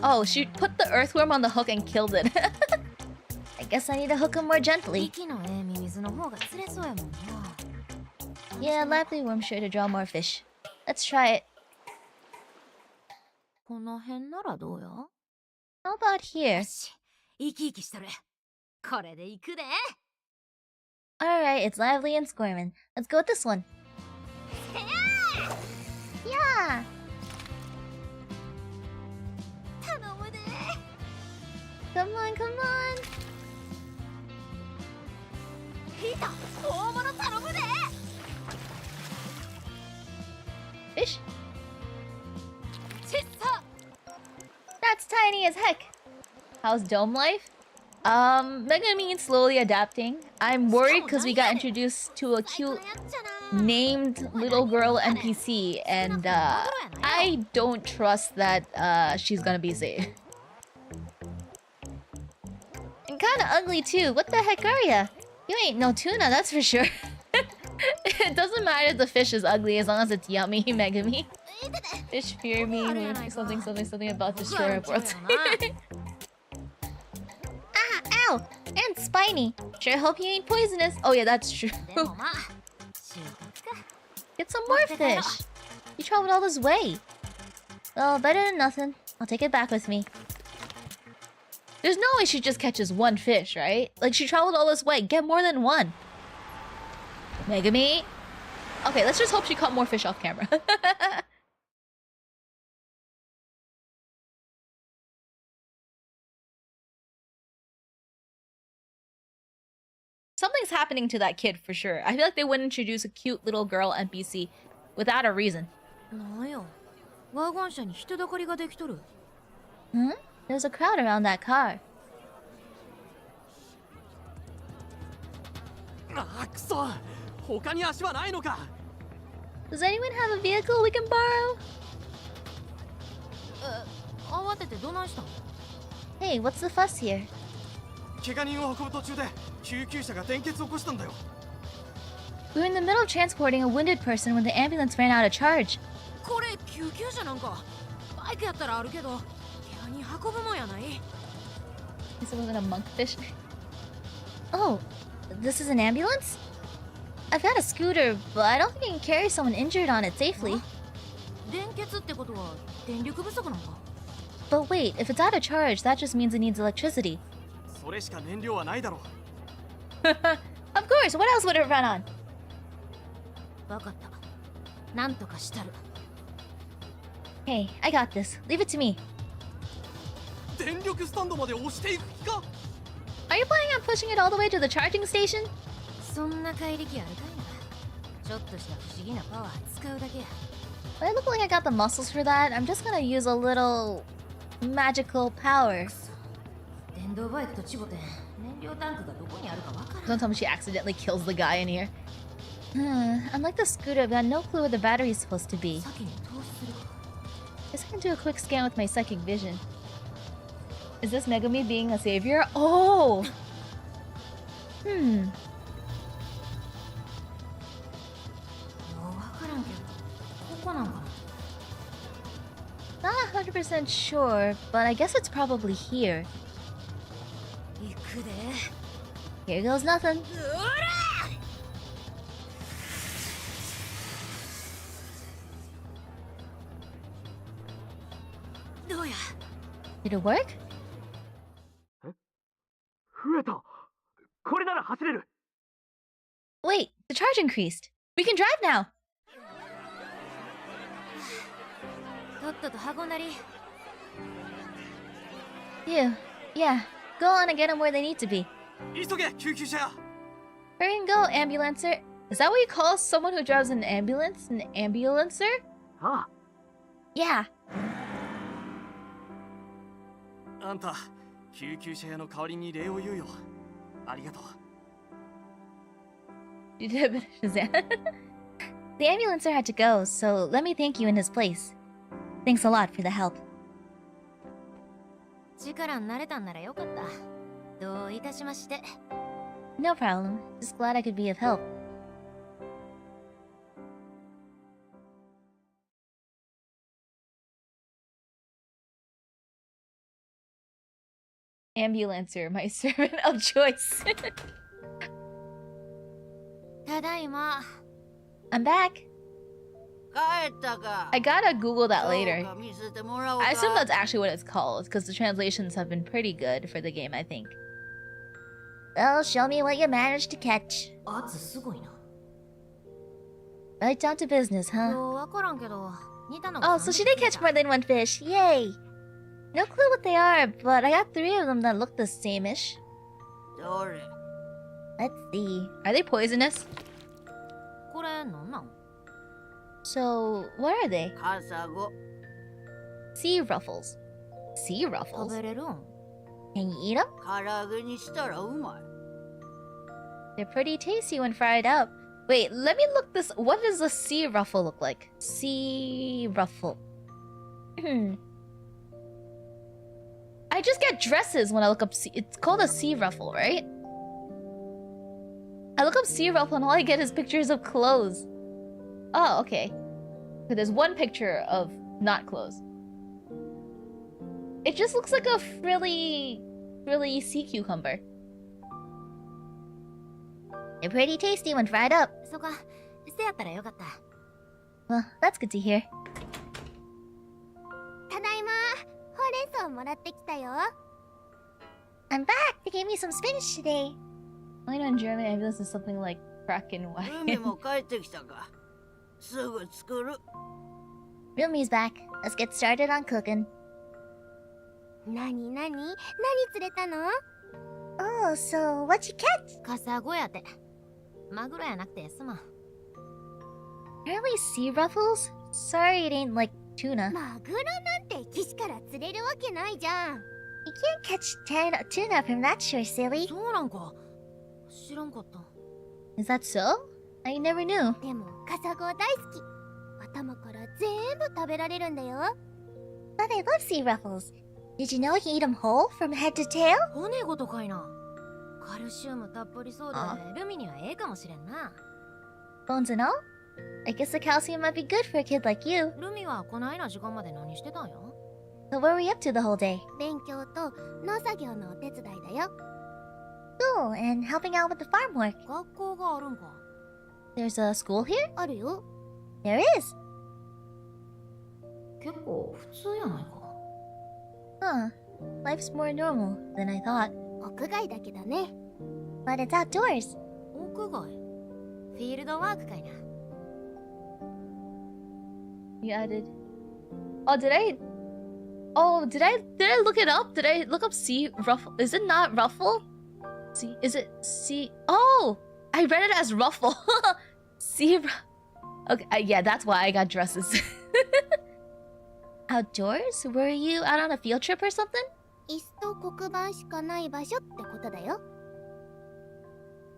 Oh, she put the earthworm on the hook and killed it. I guess I need to hook him more gently. Yeah, lively worm's sure to draw more fish. Let's try it. How about here? Alright, it's lively and squirming. Let's go with this one. Yeah! Come on, come on! Fish? That's tiny as heck! How's Dome life? Megumin slowly adapting. I'm worried because we got introduced to a cute named little girl NPC, and I don't trust that she's gonna be safe. And kinda ugly too. What the heck are ya? You ain't no tuna, that's for sure. It doesn't matter if the fish is ugly as long as it's yummy, Megami. Fish fear me with something about destroy our world. Ah, ow! And spiny. Sure hope he ain't poisonous. Oh yeah, that's true. Get some more fish. You traveled all this way. Well, better than nothing. I'll take it back with me. There's no way she just catches one fish, right? Like, she traveled all this way. Get more than one. Megami. Okay, let's just hope she caught more fish off camera. Something's happening to that kid for sure. I feel like they wouldn't introduce a cute little girl NPC without a reason. Hmm? There's a crowd around that car. Does anyone have a vehicle we can borrow? Hey, what's the fuss here? We were in the middle of transporting a wounded person when the ambulance ran out of charge. This wasn't a monkfish. Oh, this is an ambulance? I've got a scooter, but I don't think I can carry someone injured on it safely. But wait, if it's out of charge, that just means it needs electricity. Of course, what else would it run on? Hey, I got this. Leave it to me. Are you planning on pushing it all the way to the charging station? But I look like I got the muscles for that. I'm just gonna use a little magical power. Don't tell me she accidentally kills the guy in here. Unlike the scooter, I've got no clue where the battery's supposed to be. Guess I can do a quick scan with my psychic vision. Is this Megami being a savior? Oh! Not 100% sure, but I guess it's probably here. Here goes nothing. Did it work? Wait, the charge increased. We can drive now. とっとと運んだり。Yeah, go on and get them where they need to be. 急げ救急車。 Hurry and go, ambulancer. Is that what you call someone who drives an ambulance? An ambulancer? Huh? Yeah. あんた救急車屋の代わりに礼を言うよ。ありがとう。 You did a bit of Shazam. The ambulancer had to go, so let me thank you in his place. Thanks a lot for the help. 力になれたんならよかった。どういたしまして。 No problem. Just glad I could be of help. Ambulancer, my servant of choice. ただいま。 I'm back. 帰ったか。 I gotta Google that later. どうか見せてもらおうか。 I assume that's actually what it's called, because the translations have been pretty good for the game, I think. Well, show me what you managed to catch. 圧すごいな。 Right down to business, huh? ようわからんけど、似たの Oh, so she did catch more than one fish. Yay! No clue what they are, but I got 3 of them that look the same-ish. どれ。 Let's see. Are they poisonous? これなんなん？ So, what are they? カサゴ。 Sea ruffles. Sea 食 ruffles? べれるん？ Can you eat them? 唐揚げにしたらうまい。 They're pretty tasty when fried up. Wait, let me look this. What does a sea ruffle look like? Sea ruffle. I just get dresses when I look up sea. It's called a sea ruffle, right? I look up sea ruffle and all I get is pictures of clothes. Oh, okay. But there's one picture of not clothes. It just looks like a frilly sea cucumber. They're pretty tasty when fried up. そっか、せやったらよかった。 Well, that's good to hear. ただいま。ほうれん草もらってきたよ。I'm back! They gave me some spinach today. I know in German ambulance is something like Kraken 海 wagon. も帰ってきたか。すぐ作る。 Rumi's back. Let's get started on cooking. なになに？何釣れたの？ Oh, so what'd you catch? カサゴやて。マグロやなくてすまん。 Apparently sea ruffles? Sorry it ain't like tuna. マグロなんて岸から釣れるわけないじゃん。 You can't catch tuna from that shore, silly. そうなんか。知らんかった。 Is that so? I never knew. でもカサゴ大好き。頭から全部食べられるんだよ。 But I love sea ruffles. Did you know you can eat them whole from head to tail? 骨ごとかいな。カルシウムたっぷりそうで、ルミにはええかもしれんな。 Bones and all? I guess the calcium might be good for a kid like you. ルミはこないな時間まで何してたんや？ So what were we up to the whole day? 勉強と農作業のお手伝いだよ。 School and helping out with the farm work. 学校があるんか。 There's a school here? あるよ。 There is. 結構普通やないか。 Huh. Life's more normal than I thought. 屋外だけどね。 But it's outdoors. 屋外。フィールドワークかいな。 You added. Oh, did I? Oh, did I look it up? Did I look up sea ruffle? Is it not ruffle? See, is it sea? Oh, I read it as ruffle. Sea. Okay, yeah, that's why I got dresses. Outdoors? Were you out on a field trip or something? 椅子と黒板しかない場所ってことだよ。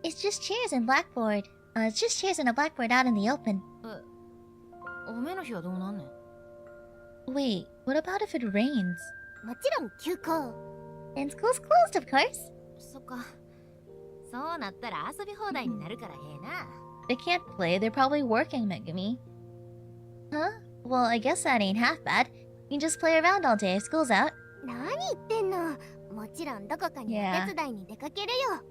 It's just chairs and blackboard. It's just chairs and a blackboard out in the open. 雨の日はどうなんねん？ Wait, what about if it rains? もちろん休校。 And school's closed, of course. そっか。そうなったら遊び放題になるからええな。 They can't play, they're probably working, Megumi. Huh? Well, I guess that ain't half bad. You can just play around all day if school's out. 何言ってんの。もちろんどこかにお手伝いに出かけるよ。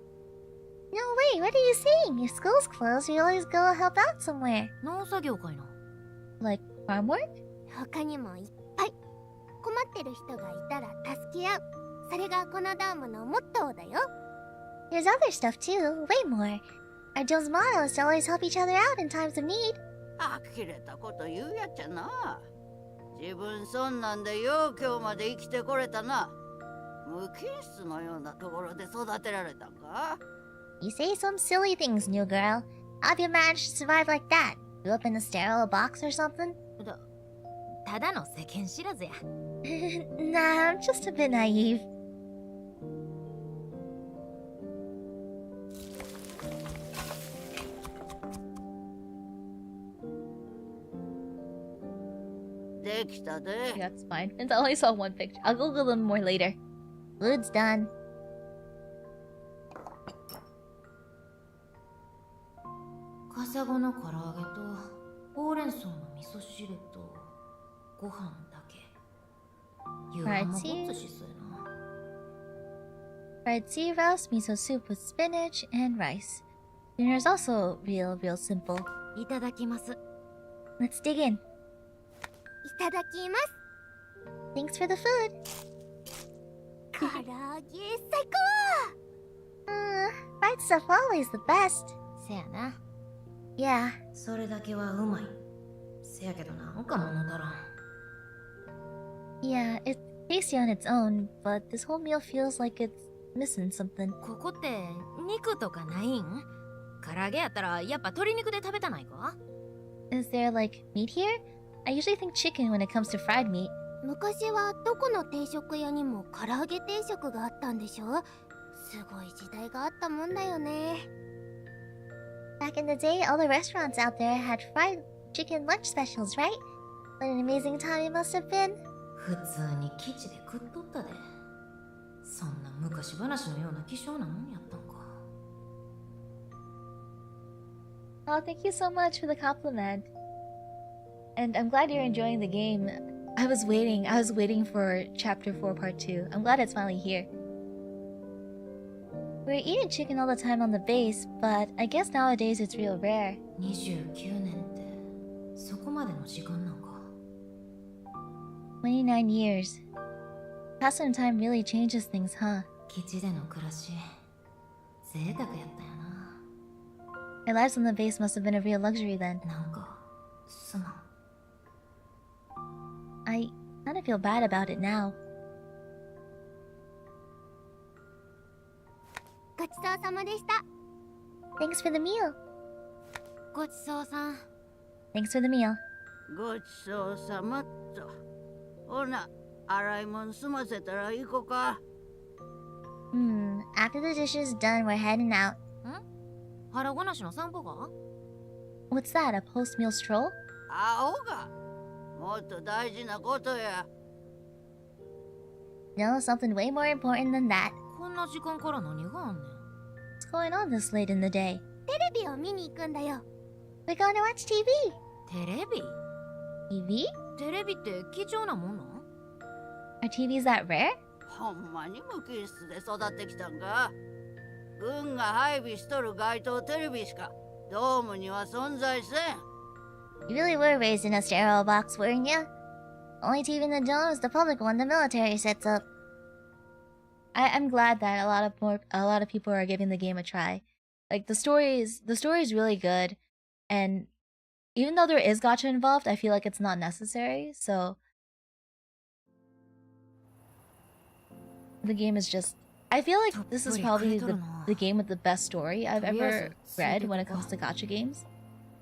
No way, what are you saying? If school's closed, you always go help out somewhere. 農作業かいな。 Like farm work? 他にもいっぱい。困ってる人がいたら助け合う。それがこのドームのモットーだよ。 There's other stuff too, way more. Our Joe's motto is to always help each other out in times of need. 呆れたこと言うやっちゃな。自分そんなんでよう今日まで生きてこれたな。無菌室のようなところで育てられたんか？ You say some silly things, new girl. How have you managed to survive like that? Grew up in a sterile box or something? ただの世間知らずや。Nah, I'm just a bit naive. Yeah, that's fine. And I only saw one picture. I'll Google them more later. Food's done. カサゴの唐揚げとほうれん草の味噌汁とご飯だけ。夕飯もホッとしそうやな。Fried sea roast, miso soup with spinach, and rice. Dinner's also real simple. いただきます。Let's dig in. いただきます。 Thanks for the food. 唐揚げ最高。Fried stuff always the best. せやな。Yeah. それだけはうまい。せやけどなんか物足らん。Yeah, it's tasty on its own, but this whole meal feels like it's missing something. ここって肉とかないん？唐揚げやったらやっぱ鶏肉で食べたないか？ Is there like meat here? I usually think chicken when it comes to fried meat. 昔はどこの定食屋にも唐揚げ定食があったんでしょ？すごい時代があったもんだよね。Back in the day, all the restaurants out there had fried chicken lunch specials, right? What an amazing time it must have been. 普通に基地で食っとったで。そんな昔話のような希少なもんやったんか。Oh, thank you so much for the compliment. And I'm glad you're enjoying the game. I was waiting for Chapter 4 Part 2. I'm glad it's finally here. We're eating chicken all the time on the base, but I guess nowadays it's real rare. 29年ってそこまでの時間なんか。 29 years. Passing of time really changes things, huh? 基地での暮らし、贅沢やったよな。 Our lives on the base must have been a real luxury then. なんか、すまん。I kind of feel bad about it now. ごちそうさまでした。 Thanks for the meal. ごちそうさん。 Thanks for the meal. ごちそうさまっと。ほな、洗い物済ませたら行こうか。After the dish is done, we're heading out. 腹ごなしの散歩か？ What's that, a post-meal stroll? 青がもっと大事なことや。 No, something way more important than that. こんな時間から何があんねん。 What's going on this late in the day? テレビを見に行くんだよ。 We're going to watch TV. テレビ？ TV? テレビって貴重なもんなん？ Are TVs that rare? ほんまに無菌室で育ってきたんか？軍が配備しとる街頭テレビしかドームには存在せん。 You really were raised in a sterile box, weren't you? Only TV in the dome is the public one the military sets up. I'm glad that a lot of people are giving the game a try. Like the story is really good, and even though there is gacha involved, I feel like it's not necessary. So the game is just. I feel like this is probably the game with the best story I've ever read when it comes to gacha games.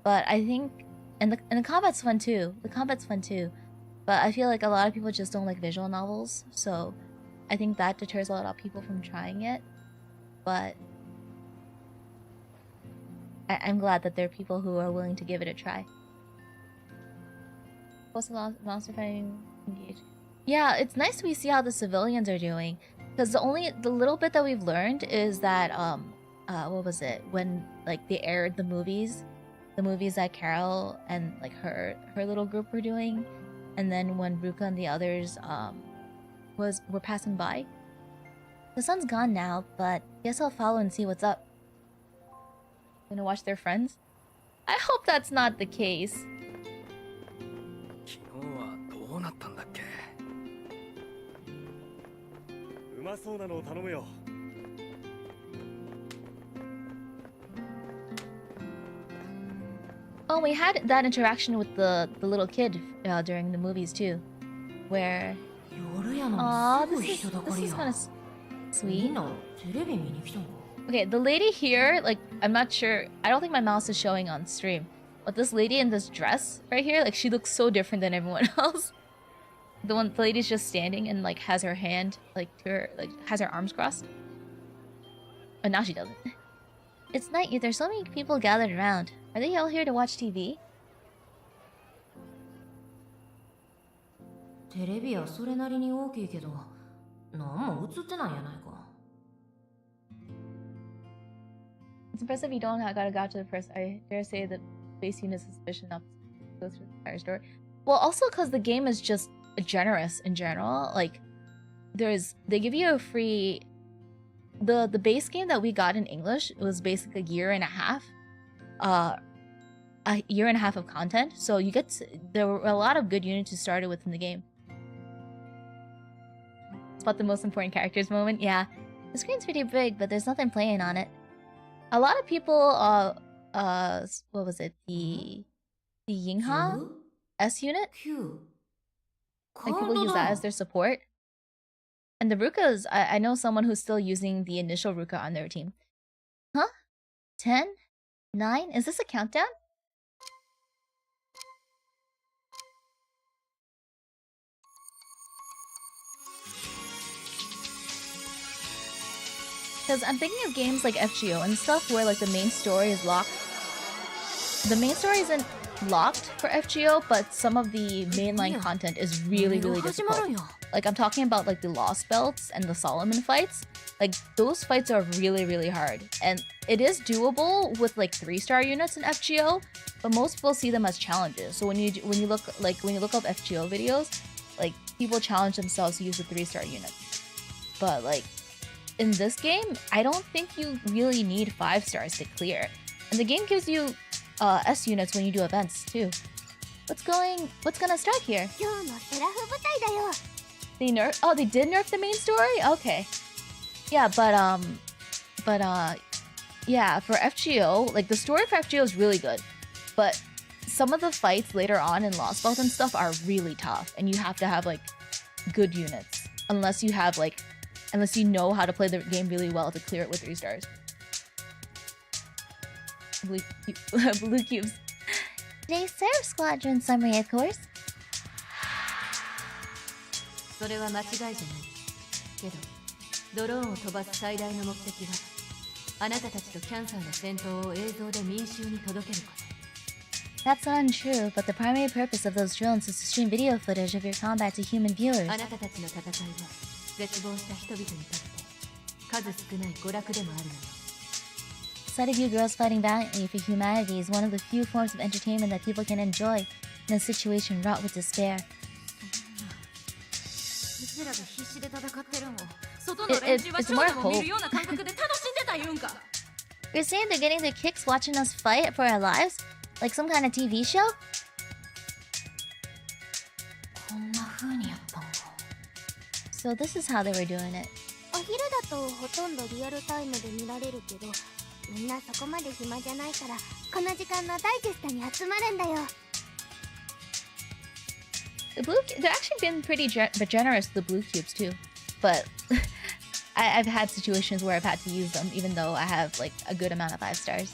But I think, and the combat's fun too. The combat's fun too. But I feel like a lot of people just don't like visual novels, so I think that deters a lot of people from trying it. But I'm glad that there are people who are willing to give it a try. What's the monster fighting engage? Yeah, it's nice to see how the civilians are doing. Because the little bit that we've learned is that what was it, when like they aired the movies that Carol and like her little group were doing, and then when Ruka and the others were passing by. The sun's gone now, but guess I'll follow and see what's up. Gonna watch their friends? I hope that's not the case. 昨日はどうなったんだっけ？うまそうなのを頼むよ。Oh, we had that interaction with the little kid during the movies too, where this is kind of sweet. Okay, the lady here, like, I'm not sure. I don't think my mouse is showing on stream, but this lady in this dress right here, like, she looks so different than everyone else. The lady's just standing and like has her hand like to her, like has her arms crossed. But now she doesn't. It's night. There's so many people gathered around. Are they all here to watch TV? テレビはそれなりに大きいけど、何も映ってないやないか。It's impressive you don't gotta go to the press. I dare say the base unit is sufficient enough to go through the entire story. Well, also because the game is just generous in general. Like, they give you a free. The base game that we got in English was basically a year and a half of content. So you get there were a lot of good units you started with in the game. It's about the most important characters moment. Yeah, the screen's pretty big, but there's nothing playing on it. A lot of people what was it, the Yingha S unit, like people use that as their support. And the Rukas, I know someone who's still using the initial Ruka on their team. Huh? 10? 9? Is this a countdown? Because I'm thinking of games like FGO and stuff where like the main story is locked. The main story isn't locked for FGO, but some of the mainline content is really, really difficult. Like, I'm talking about like the Lost Belts and the Solomon fights. Like, those fights are really, really hard. And it is doable with like 3-star units in FGO, but most people see them as challenges. So when you look up FGO videos, like, people challenge themselves to use the 3-star units. But like, in this game, I don't think you really need 5 stars to clear. And the game gives you S units when you do events too. What's gonna start here? They did nerf the main story? Okay. Yeah, yeah, for FGO, like the story for FGO is really good. But some of the fights later on in Lost Belt and stuff are really tough, and you have to have like good units. Unless you know how to play the game really well to clear it with 3 stars. Blue cubes. Today's Seraph Squadron summary, of course. それは間違いじゃない。けど、ドローンを飛ばす最大の目的は、あなたたちとキャンサーの戦闘を映像で民衆に届けること。That's not untrue, but the primary purpose of those drones is to stream video footage of your combat to human viewers. あなたたちの戦いは、絶望した人々にとって、数少ない娯楽でもあるのよ。The sight of you girls fighting valiantly for humanity is one of the few forms of entertainment that people can enjoy in a situation wrought with despair. It's more hope. You're saying they're getting their kicks watching us fight for our lives? Like some kind of TV show? So this is how they were doing it. お昼だとほとんどリアルタイムで見られるけど、みんなそこまで暇じゃないから、この時間のダイジェストに集まるんだよ。They're actually been pretty generous with the blue cubes too, but I've had situations where I've had to use them even though I have like a good amount of 5 stars.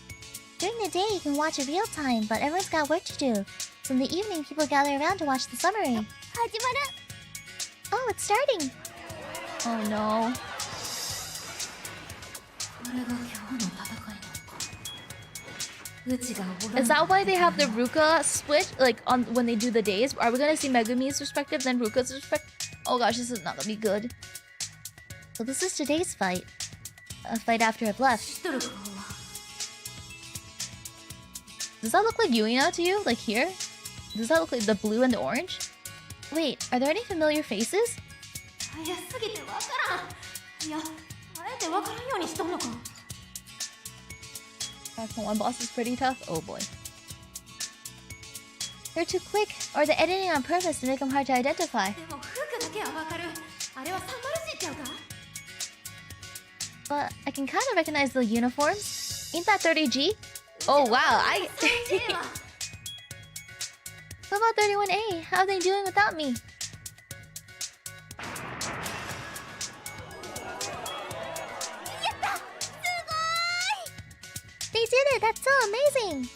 During the day you can watch it real time, but everyone's got work to do. So in the evening people gather around to watch the summary. Oh, it's starting! Oh no. Is that why they have the Ruka split, like on when they do the days? Are we gonna see Megumi's perspective, then Ruka's perspective? Oh gosh, this is not gonna be good. So this is today's fight. A fight after I've left. Does that look like Yuina to you? Like here? Does that look like the blue and the orange? Wait, are there any familiar faces? One boss is pretty tough. Oh boy. They're too quick, or they're editing on purpose to make them hard to identify. But I can kind of recognize the uniforms. Ain't that 30G? Oh wow, What about 31A? How are they doing without me? They did it! That's so amazing!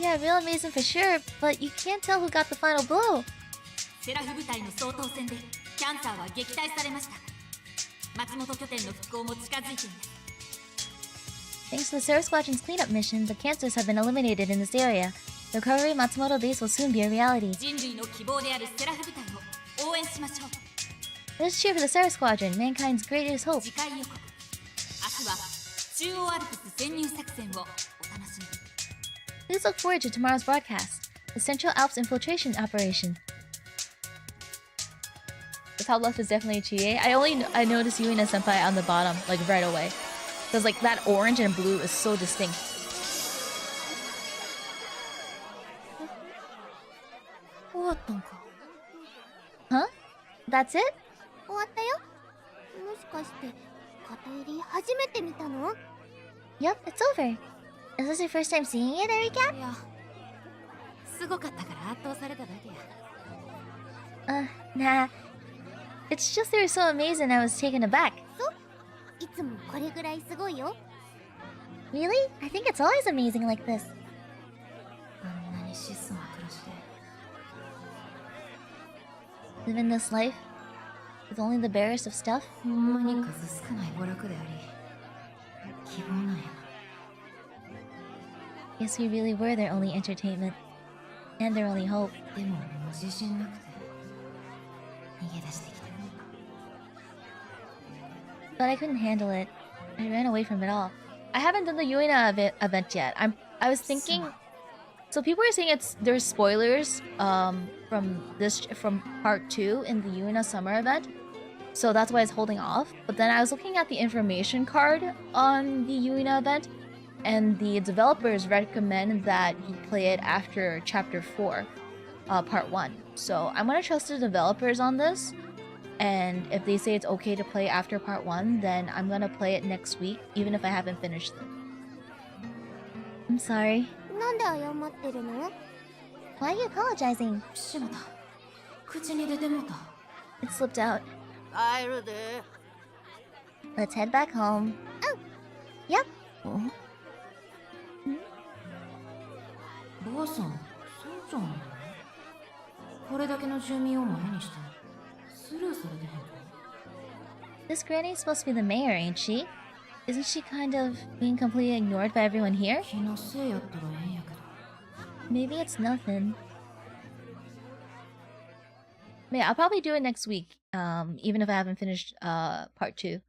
Yeah, real amazing for sure, but you can't tell who got the final blow. セラフ部隊の総統戦でキャンサーは撃退されました。松本拠点の復興も近づいています。 Thanks to the Seraph Squadron's cleanup mission, the cancers have been eliminated in this area. The recovery Matsumoto base will soon be a reality. 人類の希望であるセラフ部隊を応援しましょう。 Let's cheer for the Seraph Squadron, mankind's greatest hope. 次回予告。明日は中央アルプス潜入作戦をお楽しみに。 Please look forward to tomorrow's broadcast, the Central Alps infiltration operation. The top left is definitely a GA. I noticed Yuina Senpai on the bottom, like right away. Because like that orange and blue is so distinct. Huh? That's it? 終わったよ。もしかして片入り初めて見たの？ Yep, it's over. Is this your first time seeing it, Erika? いや、すごかったから圧倒されただけや。Nah. It's just they were so amazing I was taken aback. いつもこれぐらいすごいよ。 Really? I think it's always amazing like this. あんなに質素な暮らしで Live in this life with only the barest of stuff? ほんまに数少ない娯楽であり希望なんやな。 Guess we really were their only entertainment. And their only hope. でももう自信なくて逃げ出してきてもうた。 But I couldn't handle it. I ran away from it all. I haven't done the Yuina event yet. I was thinking... So people are saying there's spoilers from part 2 in the Yuina summer event. So that's why it's holding off. But then I was looking at the information card on the Yuina event, and the developers recommend that you play it after chapter 4, part 1. So I'm gonna trust the developers on this, and if they say it's okay to play after part 1, then I'm gonna play it next week, even if I haven't finished it. I'm sorry. なんで謝ってるの？ Why are you apologizing? しまった。口に出てもうた。 It slipped out. 帰るで。 Let's head back home. Oh, yep. ばあさん、村長なの？これだけの住民を前にしてスルーされてへんか？ This granny's supposed to be the mayor, ain't she? Isn't she kind of being completely ignored by everyone here? 気のせいやったらええんやけど。 Maybe it's nothing. Yeah, I'll probably do it next week, even if I haven't finished part 2.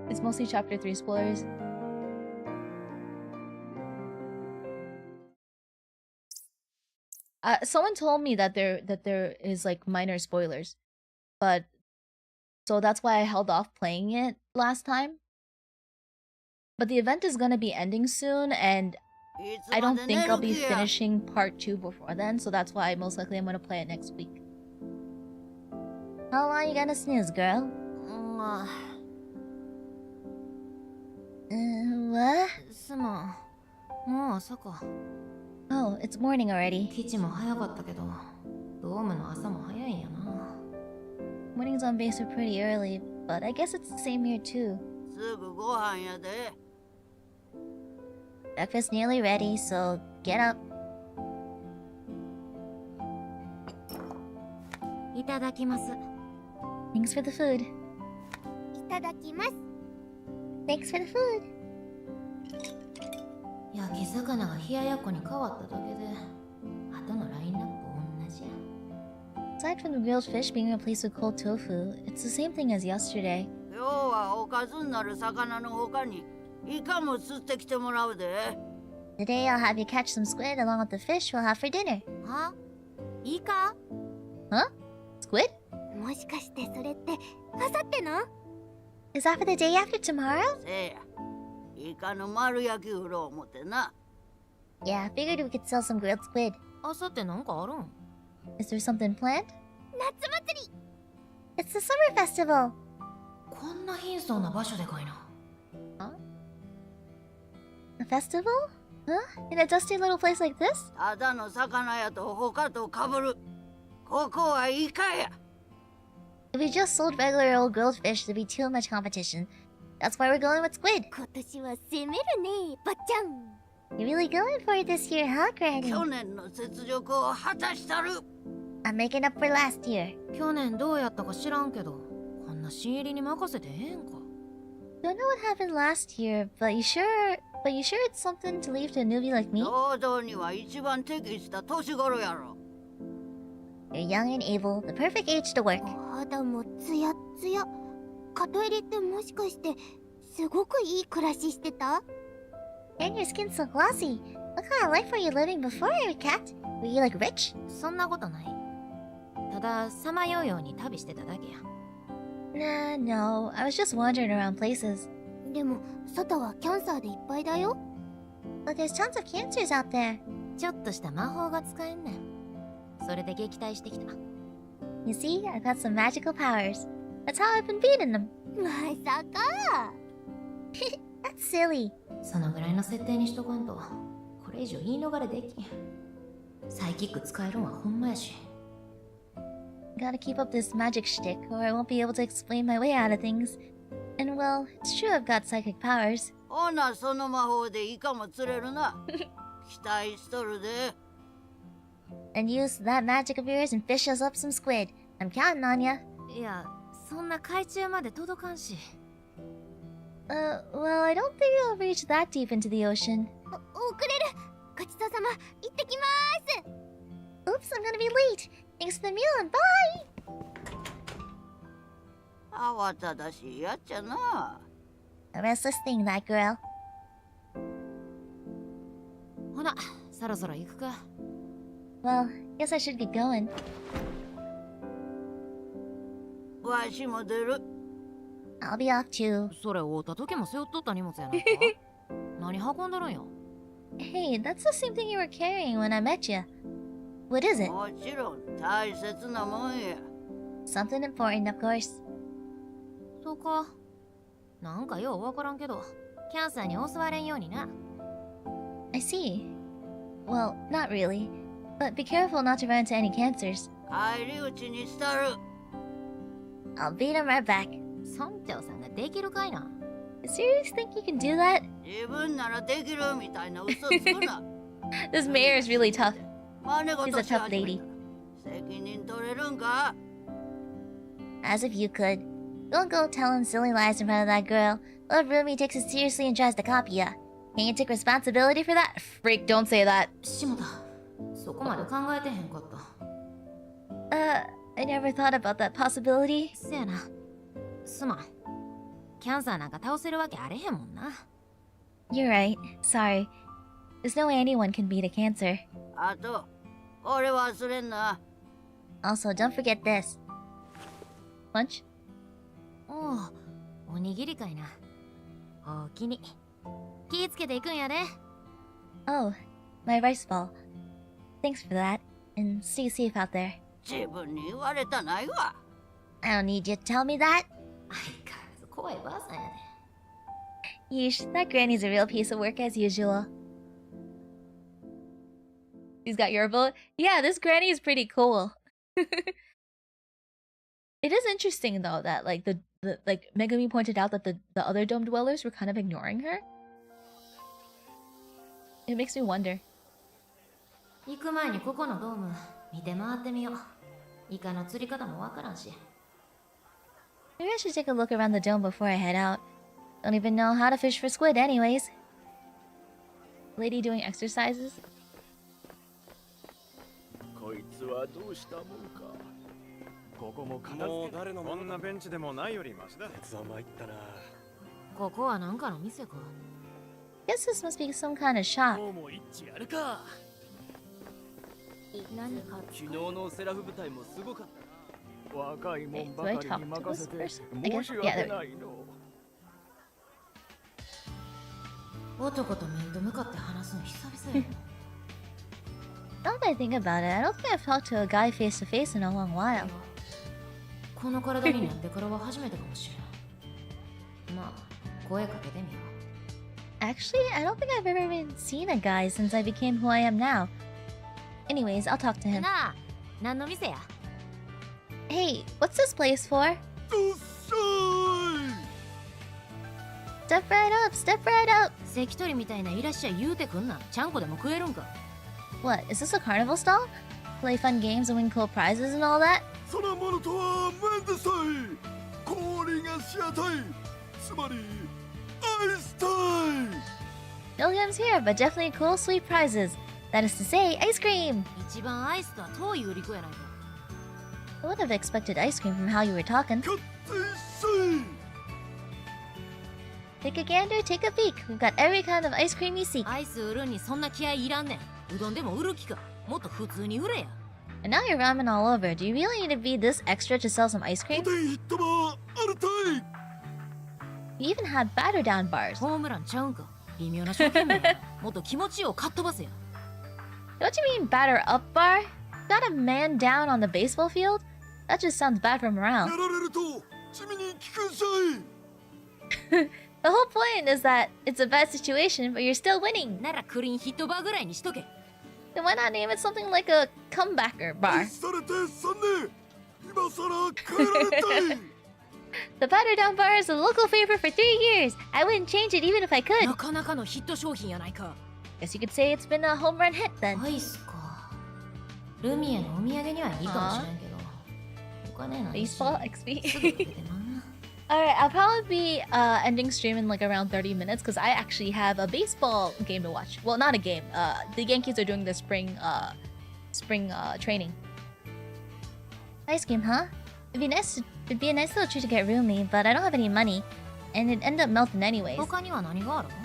It's mostly chapter 3 spoilers. Someone told me that there is like minor spoilers, but so that's why I held off playing it last time. But the event is gonna be ending soon, and I don't think I'll be finishing part 2 before then, so that's why most likely I'm gonna play it next week. How long you gonna snooze, girl? What? すまん。もう朝か。 Oh, it's morning already. 基地も早かったけど、ドームの朝も早いんやな。 Mornings on base are pretty early, but I guess it's the same here too. すぐご飯やで。 Breakfast nearly ready, so get up. いただきます。 Thanks for the food. いただきます。 Thanks for the food. 焼き魚が冷ややっこに変わっただけで、後のラインナップ同じや。 Aside from the grilled fish being replaced with cold tofu, it's the same thing as yesterday. 今日はおかずになる魚の他にイカも釣ってきてもらうで。 Today I'll have you catch some squid along with the fish we'll have for dinner. は？イカ？ Huh? Squid? もしかしてそれってあさっての？ Is that for the day after tomorrow? せや。イカの丸焼き売ろう思ってな。 Yeah, I figured we could sell some grilled squid. あさってなんかあるん？ Is there something planned? 夏祭り！ It's the summer festival. こんな貧相な場所でかいな。Huh? A festival? Huh? In a dusty little place like this? ただの魚やと他と被る。ここはイカや。If we just sold regular old grilled fish, there'd be too much competition. That's why we're going with squid. 今年は攻めるねばっちゃん。 You're really going for it this year, huh, Granny? 去年の雪辱を果たしたる。I'm making up for last year. 去年どうやったか知らんけど、こんな新入りに任せてええんか。Don't know what happened last year, but you sure it's something to leave to a newbie like me? 労働には一番適した年頃やろ。You're young and able, the perfect age to work. お肌もツヤツヤ。肩入れってもしかしてすごくいい暮らししてた？ And your skin's so glossy. What kind of life were you living before, Cat? Were you like rich? そんなことない。ただ、さまようように旅してただけや。Nah, no. I was just wandering around places. でも外はキャンサーでいっぱいだよ。 But there's tons of cancers out there. ちょっとした魔法が使えんねん。それで撃退してきた。You see, I've got some magical powers. That's how I've been beating them. まさか。That's silly. そのぐらいの設定にしとかんと、これ以上言い逃れできん。サイキック使えるんはほんまやし。Gotta keep up this magic shtick, or I won't be able to explain my way out of things. And well, it's true I've got psychic powers. ほな、その魔法でイカも釣れるな。期待しとるで。And use that magic of yours and fish us up some squid. I'm counting on ya. いや、そんな海中まで届かんし。Well, I don't think I'll reach that deep into the ocean. 遅れる。ごちそうさま。行ってきまーす。 Oops, I'm gonna be late. Thanks for the meal and bye! 慌ただしいやっちゃな。A restless thing, that girl. ほな、そろそろ行くか。Well, guess I should get going. わしも出る。I'll be off too. それ、会うた時も背負っとった荷物やないか。何運んどるんよ。Hey, that's the same thing you were carrying when I met you. What is it? もちろん大切なもんや。Something important, of course. そうか。なんかようわからんけど、キャンサーに襲われんようにな。I see. Well, not really. But be careful not to run into any cancers. 返り討ちにしたる。I'll beat him right back. 村長さんができるかいな。You serious think you can do that? 自分ならできるみたいな嘘つくな。This mayor is really tough. 真似 She's 事 a し tough 始め lady. たら責任取れるんか？ As if you could. Don't go telling silly lies in front of that girl. Love Rumi takes it seriously and tries to copy ya. Can you take responsibility for that? Freak, don't say that. しもた。そこまで考えてへんかった。I never thought about that possibility. せやな。すまん。キャンサーなんか倒せるわけあれへんもんな。You're right. Sorry. There's no way anyone can beat a cancer. あと、これ忘れんな。Also, don't forget this. Lunch? おう、おにぎりかいな。おおきに。気ぃつけていくんやで。Oh, my rice ball. Thanks for that. And stay safe out there. 自分に言われたないわ。I don't need you to tell me that. 相変わらず怖いばあさんやで。Yeesh, that granny's a real piece of work as usual. He's got your vote? Yeah, this granny is pretty cool. It is interesting though that like the like Megami pointed out that the other dome dwellers were kind of ignoring her. It makes me wonder. 行く前にここのドーム見て回ってみよう。イカの釣り方もわからんし。 Maybe I should take a look around the dome before I head out. Don't even know how to fish for squid anyways. Lady doing exercises? こいつはどうしたもんか。ここも片付け。もう誰のこんなベンチでもないよりマシだ。鉄は参ったな。ここはなんかの店か。 Guess this must be some kind of shop. 今日も一致やるか。何か昨日のセラフ部隊もすごかった。若いも Wait, ん do ば I かり talk に to 任 this せて person? I 申 guess, し yeah, 訳 there. ないの。男と面と向かって話すの久々や。Now that I think about it, I don't think I've talked to a guy face to face in a long while. この体になってからは初めてかもしれん。まあ、声かけてみよ Actually, I don't think I've ever even seen a guy since I became who I am now. Anyways, I'll talk to him. なあ、何の店や？ Hey, what's this place for? どっしゃ Step right up, step right up! 関取みたいないらっしゃい言うてくんな。ちゃんこでも食えるんか？ What, is this a carnival stall? Play fun games and win cool prizes and all that? そのものとはめんどさい氷がしやたいつまりアイスタイム No games here, but definitely cool sweet prizes. That is to say, ice cream! 一番アイスとは遠い売り子やないか。 I would have expected ice cream from how you were talking. 勝手一緒 Take a gander, take a peek. We've got every kind of ice cream you seek. アイス売るにそんな気合いいらんねん。うどんでも売る気か。もっと普通に売れや。 And now you're ramen all over. Do you really need to be this extra to sell some ice お cream? でんヒットバーあるたい You even had batter down bars. ホームランちゃうんか。微妙な商品名や。もっと気持ちをかっ飛ばせや。 Don't you mean batter up bar? Got a man down on the baseball field? That just sounds bad from や around. られると地味に効くんさい The whole point is that it's a bad situation, but you're still winning. ならクリーンヒットバーぐらいにしとけ。 Then why not name it something like a comebacker 愛 bar? されて3年今さら変えられたい The batter down bar is a local favorite for 3 years. I wouldn't change it even if I could. なかなかのヒット商品やないか。 Guess you could say it's been a home run hit then. アイスかルミエのお土産にはいいかもしれんけどお金ないし Baseball す XP. ぐ食べてまんな Alright, I'll probably be ending stream in like around 30 minutes because I actually have a baseball game to watch. Well, not a game. The Yankees are doing the spring training. Ice cream, huh? It'd be a nice little treat to get roomy, but I don't have any money, and it'd end up melting anyways. 他には何があるの？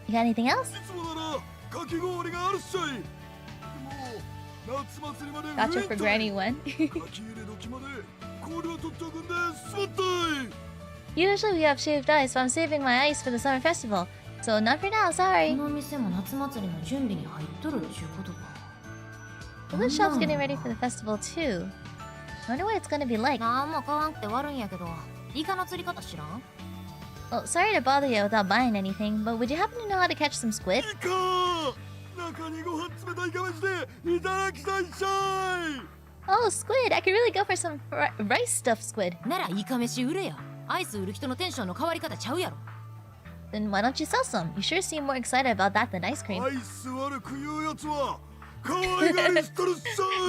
You got anything else? いつもならかき氷があるっしゃいでも夏祭りまで Gotcha for Granny when. かき入れ時まで氷を取っておくんですまったい Usually we have shaved ice, so I'm saving my ice for the summer festival. So not for now, sorry. この店も夏祭りの準備に入っとるっちゅうことか Well, this shop's getting ready for the festival too. Wonder what it's gonna be like. なんも買わんくて悪いんやけど、イカの釣り方知らん？ Well, sorry to bother you without buying anything, but would you happen to know how to catch some squid? いいか中にご飯冷たいかめしでいただきたいっしゃい Oh, squid! I could really go for some rice stuffed squid. ならイカ飯売れや。アイス売る人のテンションの変わり方ちゃうやろ。 Then why don't you sell some? You sure seem more excited about that than ice cream. アイス悪く言うやつは可愛がりしとるっし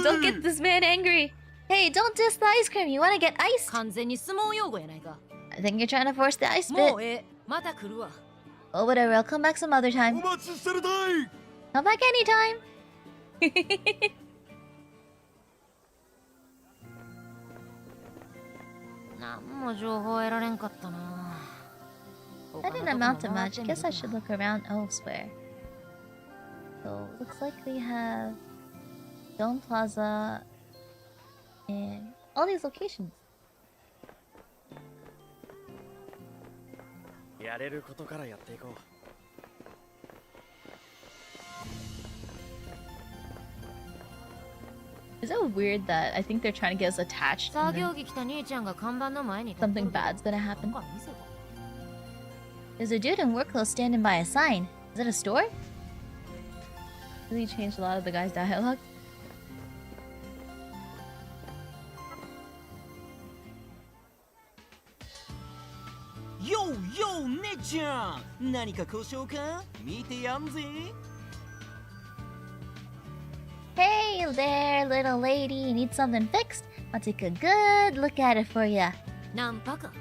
ゃい Don't get this man angry. Hey, don't diss the ice cream. You wanna get iced? 完全に相撲用語やないか。 I think you're trying to force the ice も bit. うええ。また来るわ。 Oh, whatever. I'll come back some other お time. 待ちしてるたい Come back anytime. なんも情報得られんかったな。 That didn't amount to much. Guess I should look around elsewhere. So, looks like we have Dome Plaza and all these locations. やれることからやっていこう Is it weird that I think they're trying to get us attached 作 and 業 then 着着た兄ちゃんが看板の前に something bad's gonna happen? なんか店か There's a dude in work clothes standing by a sign. Is it a store? Really changed a lot of the guy's dialogue. Yo, yo, 姉ちゃん何か故障か見てやんぜ Hey there, little lady. You need something fixed? I'll take a good look at it for ya. ナンパか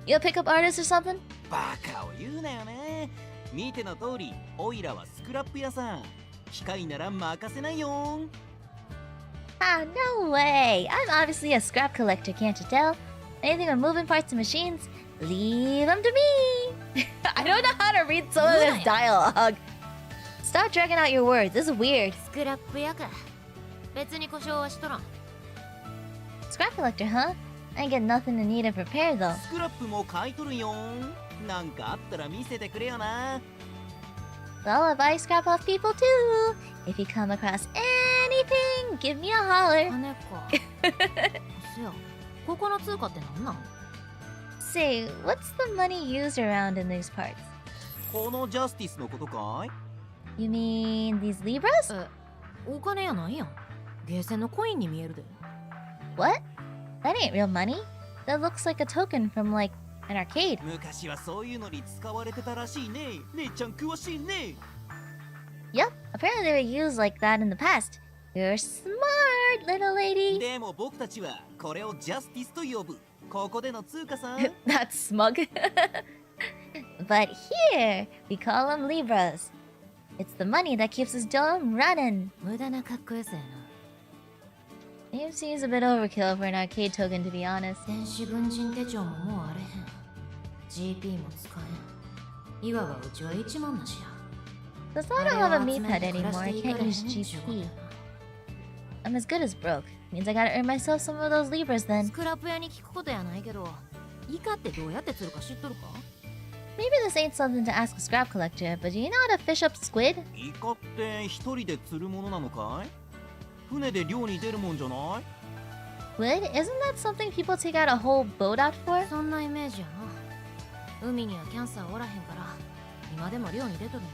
You a pickup artist or something? バカを言うなよね見ての通りオイラはスクラップ屋さん機械なら任せないよ Ah, no way. I'm obviously a scrap collector, can't you tell? Anything with moving parts and machines, leave them to me. I don't know how to read some of this dialogue. Stop dragging out your words. This is weird. スクラップ屋か別に故障はしとらん Scrap collector, huh? I ain't get nothing to need of repair, though. スクラップも買い取るよなんかあったら見せてくれよな Well, I buy scrap off people too. If you come across anything, give me a holler. 金かせやここの通貨ってなんなん say, what's the money used around in these parts? このジャスティスのことかい？ You mean these libras? お金やないやん。ゲーセンのコインに見えるで。What? That ain't real money. That looks like a token from like an arcade. 昔はそういうのに使われてたらしいね。姉ちゃん詳しいね。Yep, apparently they were used like that in the past. You're smart, little lady. でも僕たちはこれをジャスティスと呼ぶ。ここでの通貨さん。That's smug. But here, we call them libras. It's the money that keeps this dome running. 無駄なかっこよさやな。It seems a bit overkill for an arcade token, to be honest. 戦士軍人手帳ももうあれへん。GP も使えん。いわばうちは一万なしや。Since I don't have a meat pet anymore, I can't use GP. I'm as good as broke. Means I gotta earn myself some of those libras then. スクラップ屋に聞くことやないけど、イカってどうやって釣るか知っとるか？ Maybe this ain't something to ask a scrap collector, but do you know how to fish up squid? イカって一人で釣るものなのかい？船で漁に出るもんじゃない？ Squid? Isn't that something people take out a whole boat out for? そんなイメージやな。海にはキャンサーおらへんから、今でも漁に出とるんか。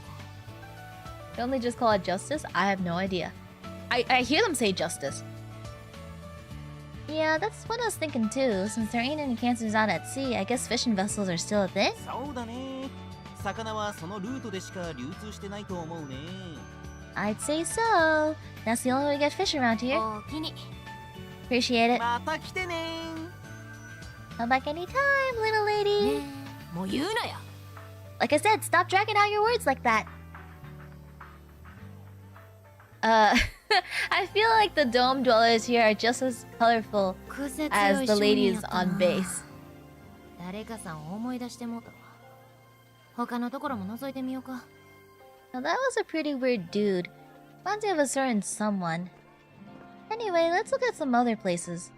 Don't they just call it justice? I have no idea. I hear them say justice. Yeah, that's what I was thinking too. Since there ain't any cancers out at sea, I guess fishing vessels are still a thing? そうだね。魚はそのルートでしか流通してないと思うね。I'd say so. That's the only way to get fish around here. おおきに。Appreciate it. また来てね。Come back anytime, little lady. もう言うなや。Like I said, stop dragging out your words like that. I feel like the dome dwellers here are just as colorful as the ladies on base. 誰かさん思い出してもうたわ。他のところも覗いてみようか。Now that was a pretty weird dude. Reminds me of a certain someone. Anyway, let's look at some other places.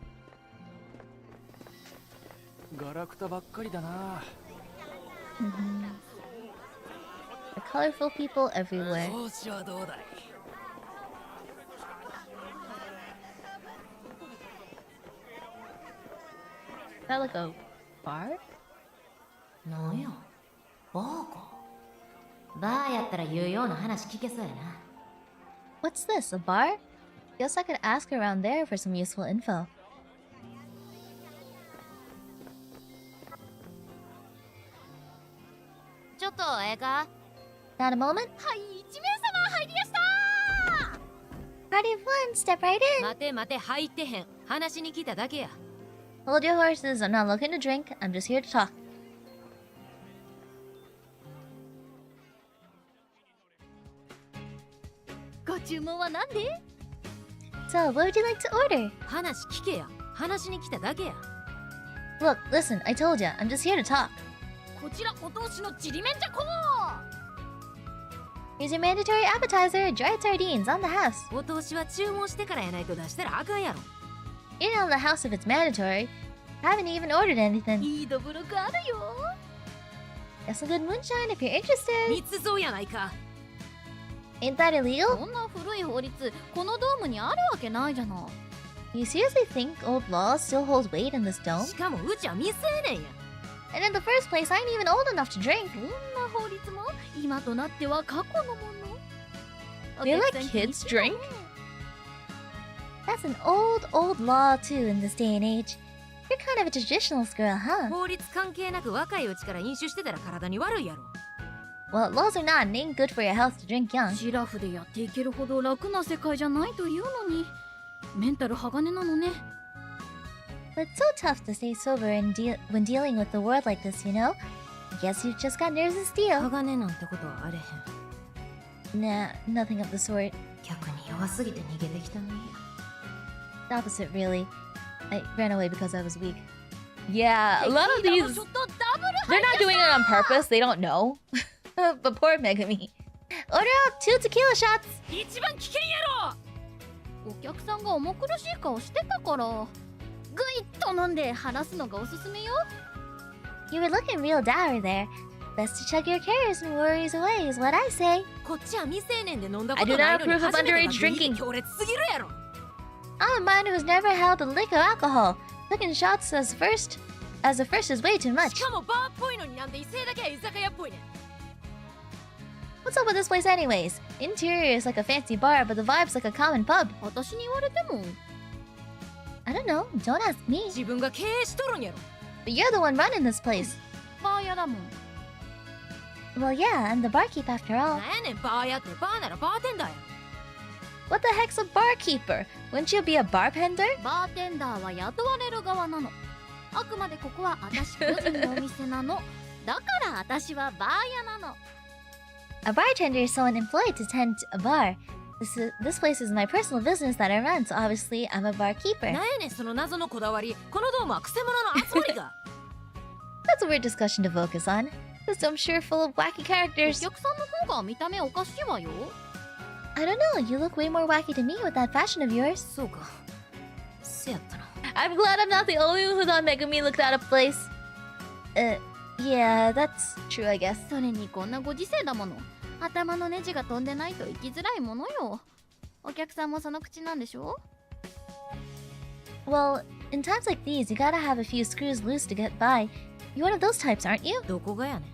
ガラクタばっかりだな。The colorful people everywhere. 調子はどうだい？ Is that like a bar? なんやバーか。バーやったら言うような話聞けそうやな。What's this, a bar? Guess I could ask around there for some useful info. ちょっとええか？ Got a moment? はい、一名様入りやした。 Party of one, step right in. 待て待て、入ってへん。話に来ただけや。Hold your horses, I'm not looking to drink, I'm just here to talk. So, what would you like to order? 話聞けや。話に来ただけや。 Look, listen, I told ya, I'm just here to talk. こちらお通しのちりめんじゃこ。 Here's your mandatory appetizer, dried sardines on the house. お通しは注文してからやないと出したらあかんやろ。 Eat on the house if it's mandatory. Haven't even ordered anything. いいどぶろくあるよ。 Got some good moonshine if you're interested. 密造やないか。 Ain't that illegal? こんな古い法律、このドームにあるわけないじゃない。 You seriously think old law still holds weight in this dome? しかもうちは未成年や。 And in the first place, I ain't even old enough to drink. こんな法律も今となっては過去のもの。 They let kids drink? That's an old law too in this day and age. You're kind of a traditionalist girl, huh? 法律関係なく若いうちから飲酒してたら体に悪いやろ。 Well, laws or not, it ain't good for your health to drink young. シラフでやっていけるほど楽な世界じゃないというのに、メンタル鋼なのね。 But it's so tough to stay sober and when dealing with the world like this, you know? I guess you've just got nerves of steel. 鋼なんてことはあれへん。 Nah, nothing of the sort. 逆に弱すぎて逃げてきたのに。 The opposite, really. I ran away because I was weak. Yeah, a lot of these... They're not doing it on purpose, they don't know. But poor Megami. Order out 2 tequila shots! 一番危険やろ。お客さんが重苦しい顔してたから、ぐいっと飲んで話すのがおすすめよ。 You were looking real dour there. Best to chug your cares and worries away is what I say. こっちは未成年で飲んだこ I と do ない not のに approve of 初めて underage がビー drinking. ル強烈すぎるやろ。 I'm a man who's never held a lick of alcohol. Taking shots as first as the first is way too much. しかもバーっぽいのになんで異性だけは居酒屋っぽいねん。 What's up with this place anyways? Interior is like a fancy bar, but the vibe's like a common pub. 私に言われても I don't know, don't ask me. 自分が経営しとるんやろ。 But you're the one running this place. バー屋だもん。 Well, yeah, I'm the barkeep after な all. んやねんバーやってバーならバーテンダーや。 What the heck's a barkeeper? Wouldn't you be a bartender? バーテンダーは雇われる側なの。あくまでここは私個人のお店なの。だから私はバー屋なの。 A bartender is someone employed to tend a bar. This place is my personal business that I run, so obviously I'm a barkeeper. なんやねんその謎のこだわり。このドームはクセ者の集まりが。 That's a weird discussion to focus on. This I'm sure full of wacky お characters. 客さんの方が見た目おかしいわよ。 I don't know, you look way more wacky to me with that fashion of yours. そうか。せやったな。 I'm glad I'm not the only one who thought Megumi looked out of place. Yeah, that's true, I guess. それにこんなご時世だもの。頭のネジが飛んでないと生きづらいものよ。お客さんもその口なんでしょ？ Well, in times like these, you gotta have a few screws loose to get by. You're one of those types, aren't you? どこがやねん。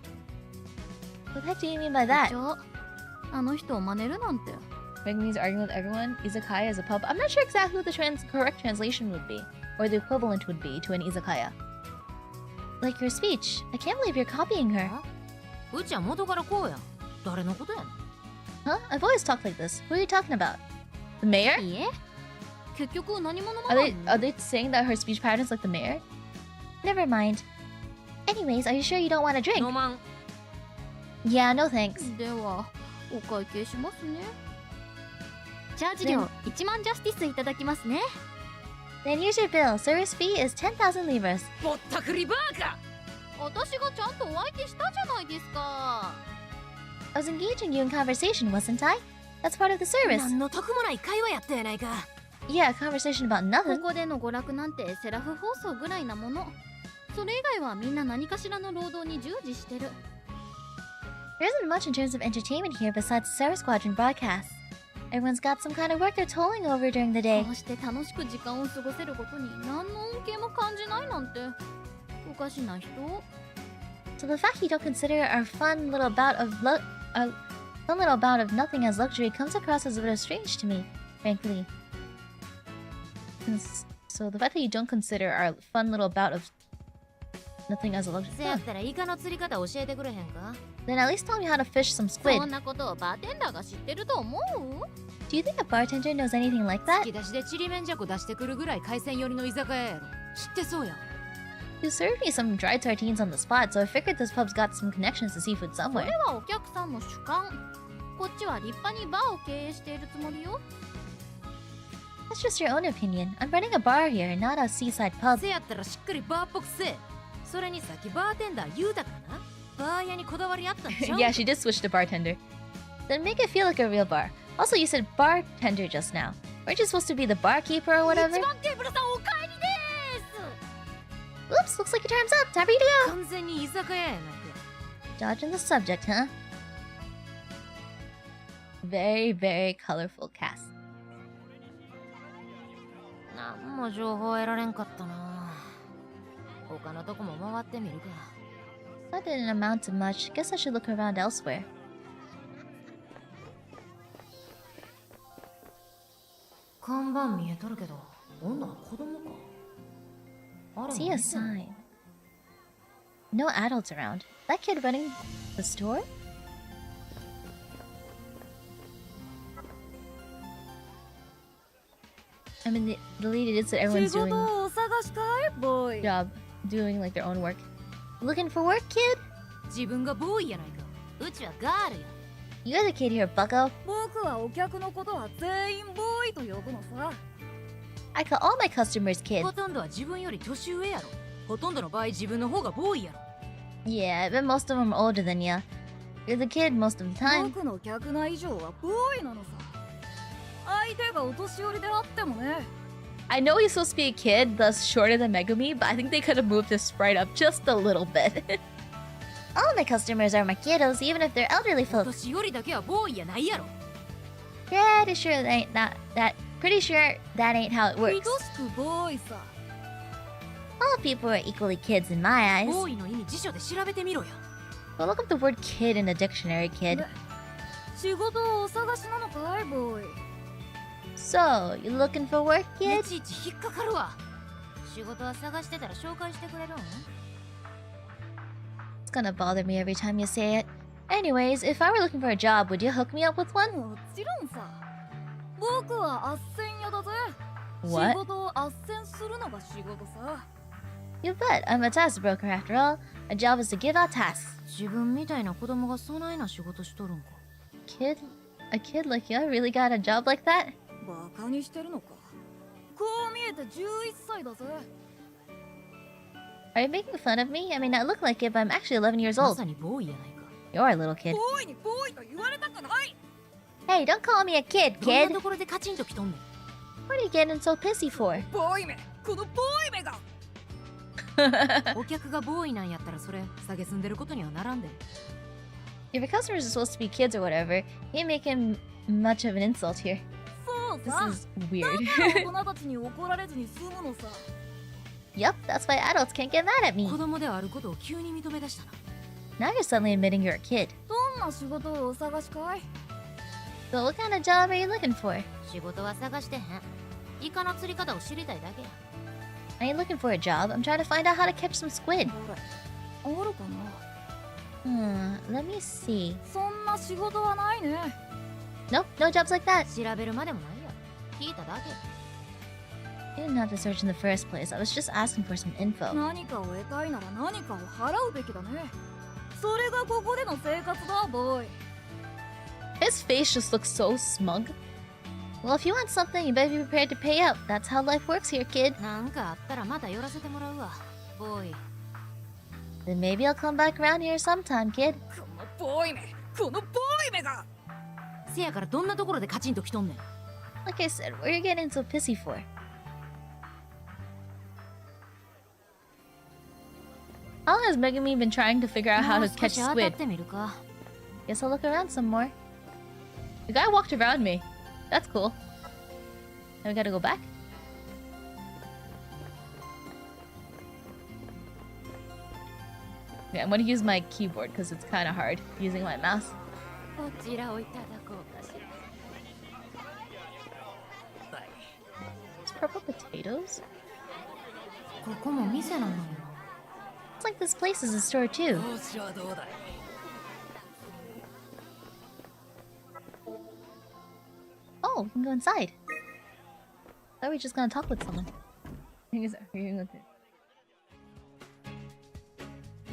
What the heck do you mean by that? 部長、あの人を真似るなんて。 Megumi's arguing with everyone. Izakaya is a pub. I'm not sure exactly what the correct translation would be, or the equivalent would be to an izakaya. Like your speech. I can't believe you're copying her. うちは元からこうや。誰のことやねん。 Huh? I've always talked like this. Who are you talking about? The mayor? いいえ。結局何者な Are の？ they saying that her speech pattern's like the mayor? Never mind. Anyways, are you sure you don't want a drink? 飲まん。 Yeah, no thanks. ではお会計しますね。チャージ料1万ジャスティスいただきますね。 Then here's your bill. Service fee is 10,000 libras. ぼったくりバーか。私がちゃんとお相手したじゃないですか。 I was engaging you in conversation, wasn't I? That's part of the service. 何の得もない会話やったやないか。 Yeah, a conversation about nothing. ここでの娯楽なんてセラフ放送ぐらいなもの。それ以外はみんな何かしらの労働に従事してる。 There isn't much in terms of entertainment here besides the Star Squadron broadcasts. Everyone's got some kind of work they're tolling over during the day. こうして楽しく時間を過ごせることに何の恩恵も感じないなんておかしな人。 So the fact you don't consider our fun little bout of nothing as luxury comes across as a bit strange to me, frankly. So the fact that you don't consider our fun little bout of nothing as a luxury. せやったらイカの釣り方教えてくれへんか。 Then at least tell me how to fish some squid. そんなことをバーテンダーが知ってると思う？ Do you think a bartender knows anything like 突 that? き出しでちりめんじゃこ出してくるぐらい海鮮寄りの居酒屋やろ。知ってそうや。 You served me some dried sardines on the spot, so I figured this pub's got some connections to seafood そ somewhere. れはお客さんの主観。こっちは立派にバーを経営しているつもりよ。 That's just your own opinion. I'm running a bar here, not a seaside pub. せやったらしっかりバーっぽくせえ。それにさっきバーテンダー言うたからな。バー屋にこだわりあったんちゃう？ Yeah, she did switch to bartender. Then make it feel like a real bar. Also, you said bartender just now. Weren't you supposed to be the barkeeper or whatever? 一番テーブルさんお帰りです。 Oops, looks like your time's up. Time for you to go. 完全に居酒屋やないか。 Dodging the subject, huh? Very, very colorful cast. なんも情報得られんかったな。他のとこも回ってみるか。 That didn't amount to much. Guess I should look around elsewhere. 看板見えとるけど、女は子供か。あれ See a sign. No adults around. That kid running the store? I mean, the lady did say everyone's 仕 doing 事をお探しかいボーイ。 job, doing like their own work. Looking for work, kid? 自分がボーイやないか。うちはガールや。 You're the kid here, bucko. 僕はお客のことは全員ボーイと呼ぶのさ。I call all my customers kid. ほとんどは自分より年上やろ。ほとんどの場合自分の方がボーイやろ。 Yeah, I bet most of them are older than you. You're the kid most of the time. 僕の客が以上はボーイなのさ。相手がお年寄りであってもね。 I know he's supposed to be a kid, thus shorter than Megumi, but I think they could have moved his sprite up just a little bit. All my customers are my kiddos, even if they're elderly お folks. 年寄りだけはボーイやないやろ。 Pretty sure that ain't how it 愛 works. しくボーイさ。All people are equally kids in my eyes. ボーイの意味辞書で調べてみろよ。 Well, look up the word kid in the dictionary, kid. 仕事をお探しなのかい、ボーイ。 So, you looking for work, い kid? ちいち引っかかるわ。仕事は探してたら紹介してくれるん？ It's gonna bother me every time you say it. Anyways, if I were looking for a job, would you hook me up with one? もちろんさ。僕は斡旋屋だぜ。 What? 仕事を斡旋するのが仕事さ。 You bet. I'm a task broker after all. My job is to give out tasks. 自分みたいな子供がそないな仕事しとるんか。 Kid? A kid like you really got a job like that? バカにしてるのか。こう見えて11歳だぜ。 Are you making fun of me? I may not look like it, but I'm actually 11 years ま old. さにボーイやないか。 You're a little kid. ボーイにボーイと言われたくない。 Hey, don't call me a kid, どんな kid. ところでカチンときとんねん。 What are you getting so pissy for? ボーイめ、このボーイめが。お客がボーイなんやったらそれ下げすんでることにはならんで。 If your customers are supposed to be kids or whatever, you make him much of an insult here. そう This さ。 is weird. 大人たちに怒られずに済むのさ。 Yep, that's why adults can't get mad at me. 子供であることを急に認め出したな。 Now you're suddenly admitting you're a kid. どんな仕事をお探しかい？ So what kind of job are you looking for? 仕事は探してへん。イカの釣り方を知りたいだけや。 I ain't looking for a job. I'm trying to find out how to catch some squid. あるかな。 Let me see. そんな仕事はないね。 Nope, no jobs like that. 調べるまでもないや。聞いただけや。 I didn't have to search in the first place. I was just asking for some info. 何かを得たいなら何かを払うべきだね。それがここでの生活だ、ボーイ。 His face just looks so smug. Well, if you want something, you better be prepared to pay up. That's how life works here, kid. なんかあったらまた寄らせてもらうわ。ボーイ。 Then maybe I'll come back around here sometime, kid. このボーイめ、このボーイめが。せやからどんなところでカチンときとんねん。 Like I said, what are you getting so pissy for? How has Megami been trying to figure out how to catch もう少し当たっ squid? てみるか。 Guess I'll look around some more. The guy walked around me. That's cool. Now we gotta go back? Yeah, I'm gonna use my keyboard because it's kind of hard using my mouse. こちらをいただこうかしら。 It's purple potatoes? ここも店なのよ。 It's like this place is a store too. 調子はどうだい？ Oh, we can go inside. I thought we were just gonna talk with someone. Agreeing with it.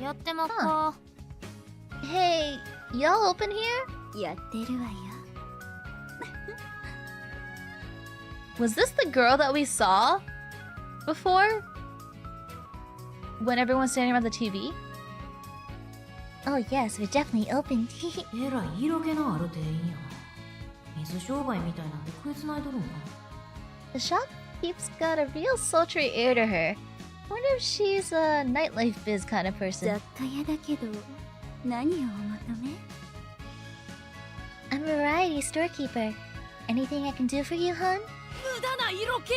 やってもっか。 Hey, y'all open here? やってるわよ。 Was this the girl that we saw before? When everyone's standing around the TV? Oh yes, we're definitely open. えらい色気のある店員や。水商売みたいなんで食いつないどるんか。 The shopkeep's got a real sultry air to her. Wonder if she's a nightlife biz kind of person. 雑貨屋だけど、何をお求め？ I'm a variety storekeeper. Anything I can do for you, hon? 無駄な色気。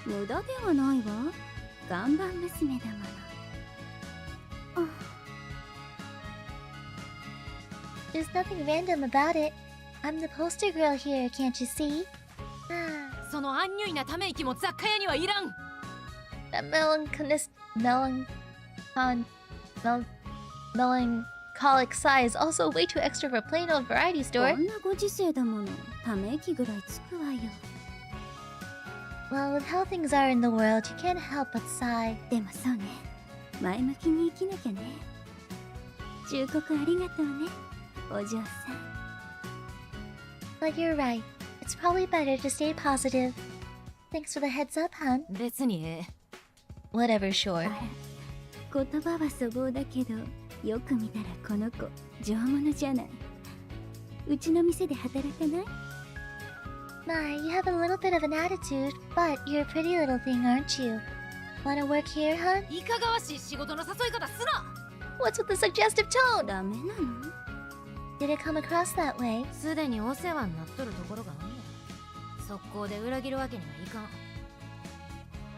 無駄ではないわ。看板娘だもの。There's nothing random about it. I'm the poster girl here, can't you see? そのアンニュイなため息も雑貨屋にはいらん。 That melancholic sigh is also way too extra for a plain old variety こ store. んなご時世だもの。ため息ぐらいつくわよ。Well, with how things are in the world, you can't help but sigh. でもそうね。前向きに生きなきゃね。忠告ありがとうね、お嬢さん。But you're right. It's probably better to stay positive. Thanks for the heads up, hon. 別にええ。 Whatever, sure. 言葉は粗暴だけど、よく見たらこの子、上物じゃない。うちの店で働かない？ My, you have a little bit of an attitude, but you're a pretty little thing, aren't you? Wanna work here, hon? いかがわしい仕事の誘い方すな。 What's with the suggestive tone? ダメなの？ Did it come across that way? すでにお世話になっとるところがあんねん。速攻で裏切るわけにはいかん。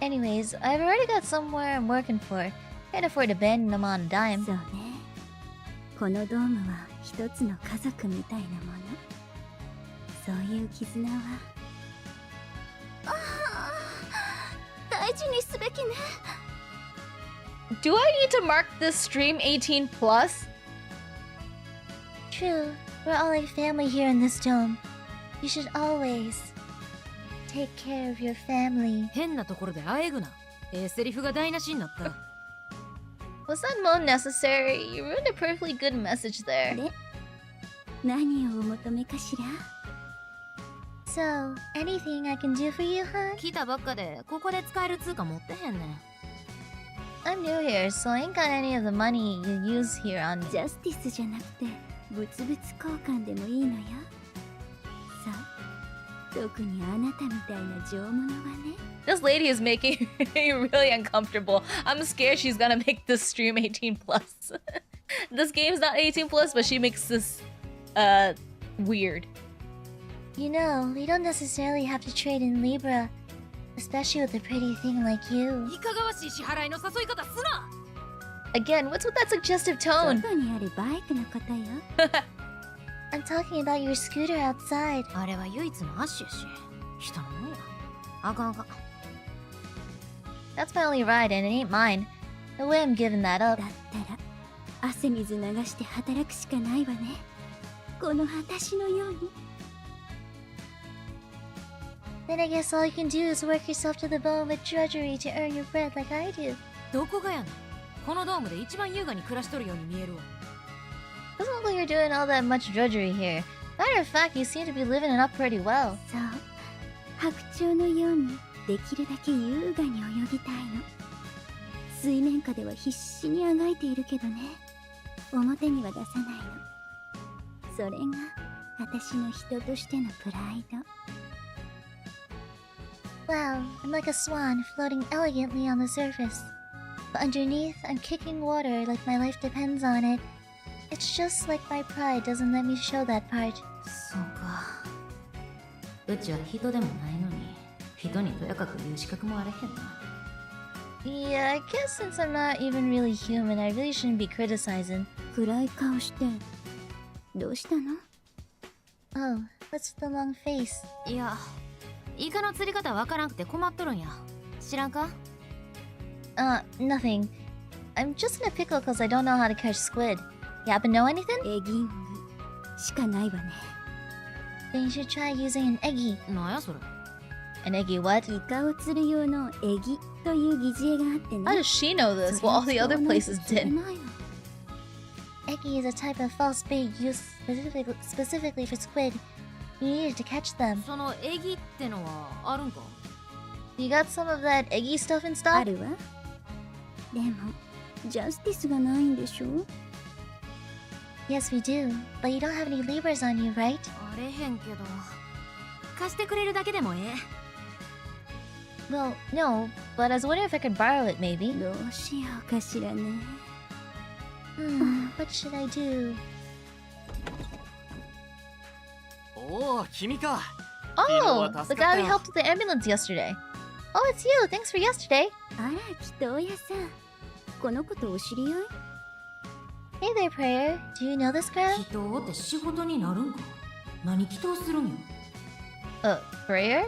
Anyways, I've already got somewhere I'm working for. Can't afford to abandon them on a dime. そうね。このドームは一つの家族みたいなもの。そういう絆は。大事にすべきね。Do I need to mark this stream 18 plus? True, we're all like family here in this dome. You should always take care of your family. 変なところであえぐな。セリフが台無しになった。Was that mode necessary? You ruined a perfectly good message there. で、何をお求めかしら So, anything I can do for you, hon? 来たばっかでここで使える通貨持ってへんねん。I'm new here, so I ain't got any of the money you use here on me. ジャスティスじゃなくて物々交換でもいいのよ。さあ、特にあなたみたいな上物はね。This lady is making me really uncomfortable. I'm scared she's gonna make this stream 18 plus. This game's not 18 plus, but she makes this weird. You know, we don't necessarily have to trade in Libra, especially with a pretty thing like you. いかがわしい支払いの誘い方すな。 Again, what's with that suggestive tone? 外にあるバイクのことよ。I'm talking about your scooter outside. あれは唯一の足やし、人のもんや。あかんあかん。That's my only ride, and it ain't mine. No way I'm giving that up. だったら汗水流して働くしかないわね。この私のように。Then I guess all you can do is work yourself to the bone with drudgery to earn your bread like I do. どこがやねん。このドームで一番優雅に暮らしとるように見えるわ。Doesn't look like you're doing all that much drudgery here. Matter of fact, you seem to be living it up pretty well. そう、白鳥のようにできるだけ優雅に泳ぎたいの。水面下では必死にあがいているけどね。表には出さないの。それが私の人としてのプライド。Wow, I'm like a swan floating elegantly on the surface. But underneath, I'm kicking water like my life depends on it. It's just like my pride doesn't let me show that part. そうか。うちは人でもないのに、人にとやかく言う資格もあれへんな。Yeah, I guess since I'm not even really human, I really shouldn't be criticizing. 暗い顔して。どうしたの Oh, what's the long face? いや、イカの釣り方わからんくて困っとるんや。知らんか？ Nothing. I'm just in a pickle because I don't know how to catch squid. You happen to know anything? エギングしかないわね。Then you should try using an eggie. なんやそれ。An eggie what? イカを釣る用のエギという疑似餌があってね。How does she know this while all the other places did? Eggie is a type of false bait used specifically for squid. You needed to catch them. そのエギってのはあるんか？ You got some of that eggy stuff in あ stock? るわ。でも、ジャスティスがないんでしょ Yes, we do. But you don't have any Libras on you, right? あれへんけど。貸してくれるだけでもええ。Well, no, but I was wondering if I could borrow it maybe. どうしようかしらね。What should I do? おお、君か。 Oh, the guy we helped with the ambulance yesterday. Oh, it's you. Thanks for yesterday. あら、祈祷屋さん。この子とお知り合い Hey there, Prayer. Do you know this girl? 祈祷って仕事になるんか？何祈祷するんや？ Prayer?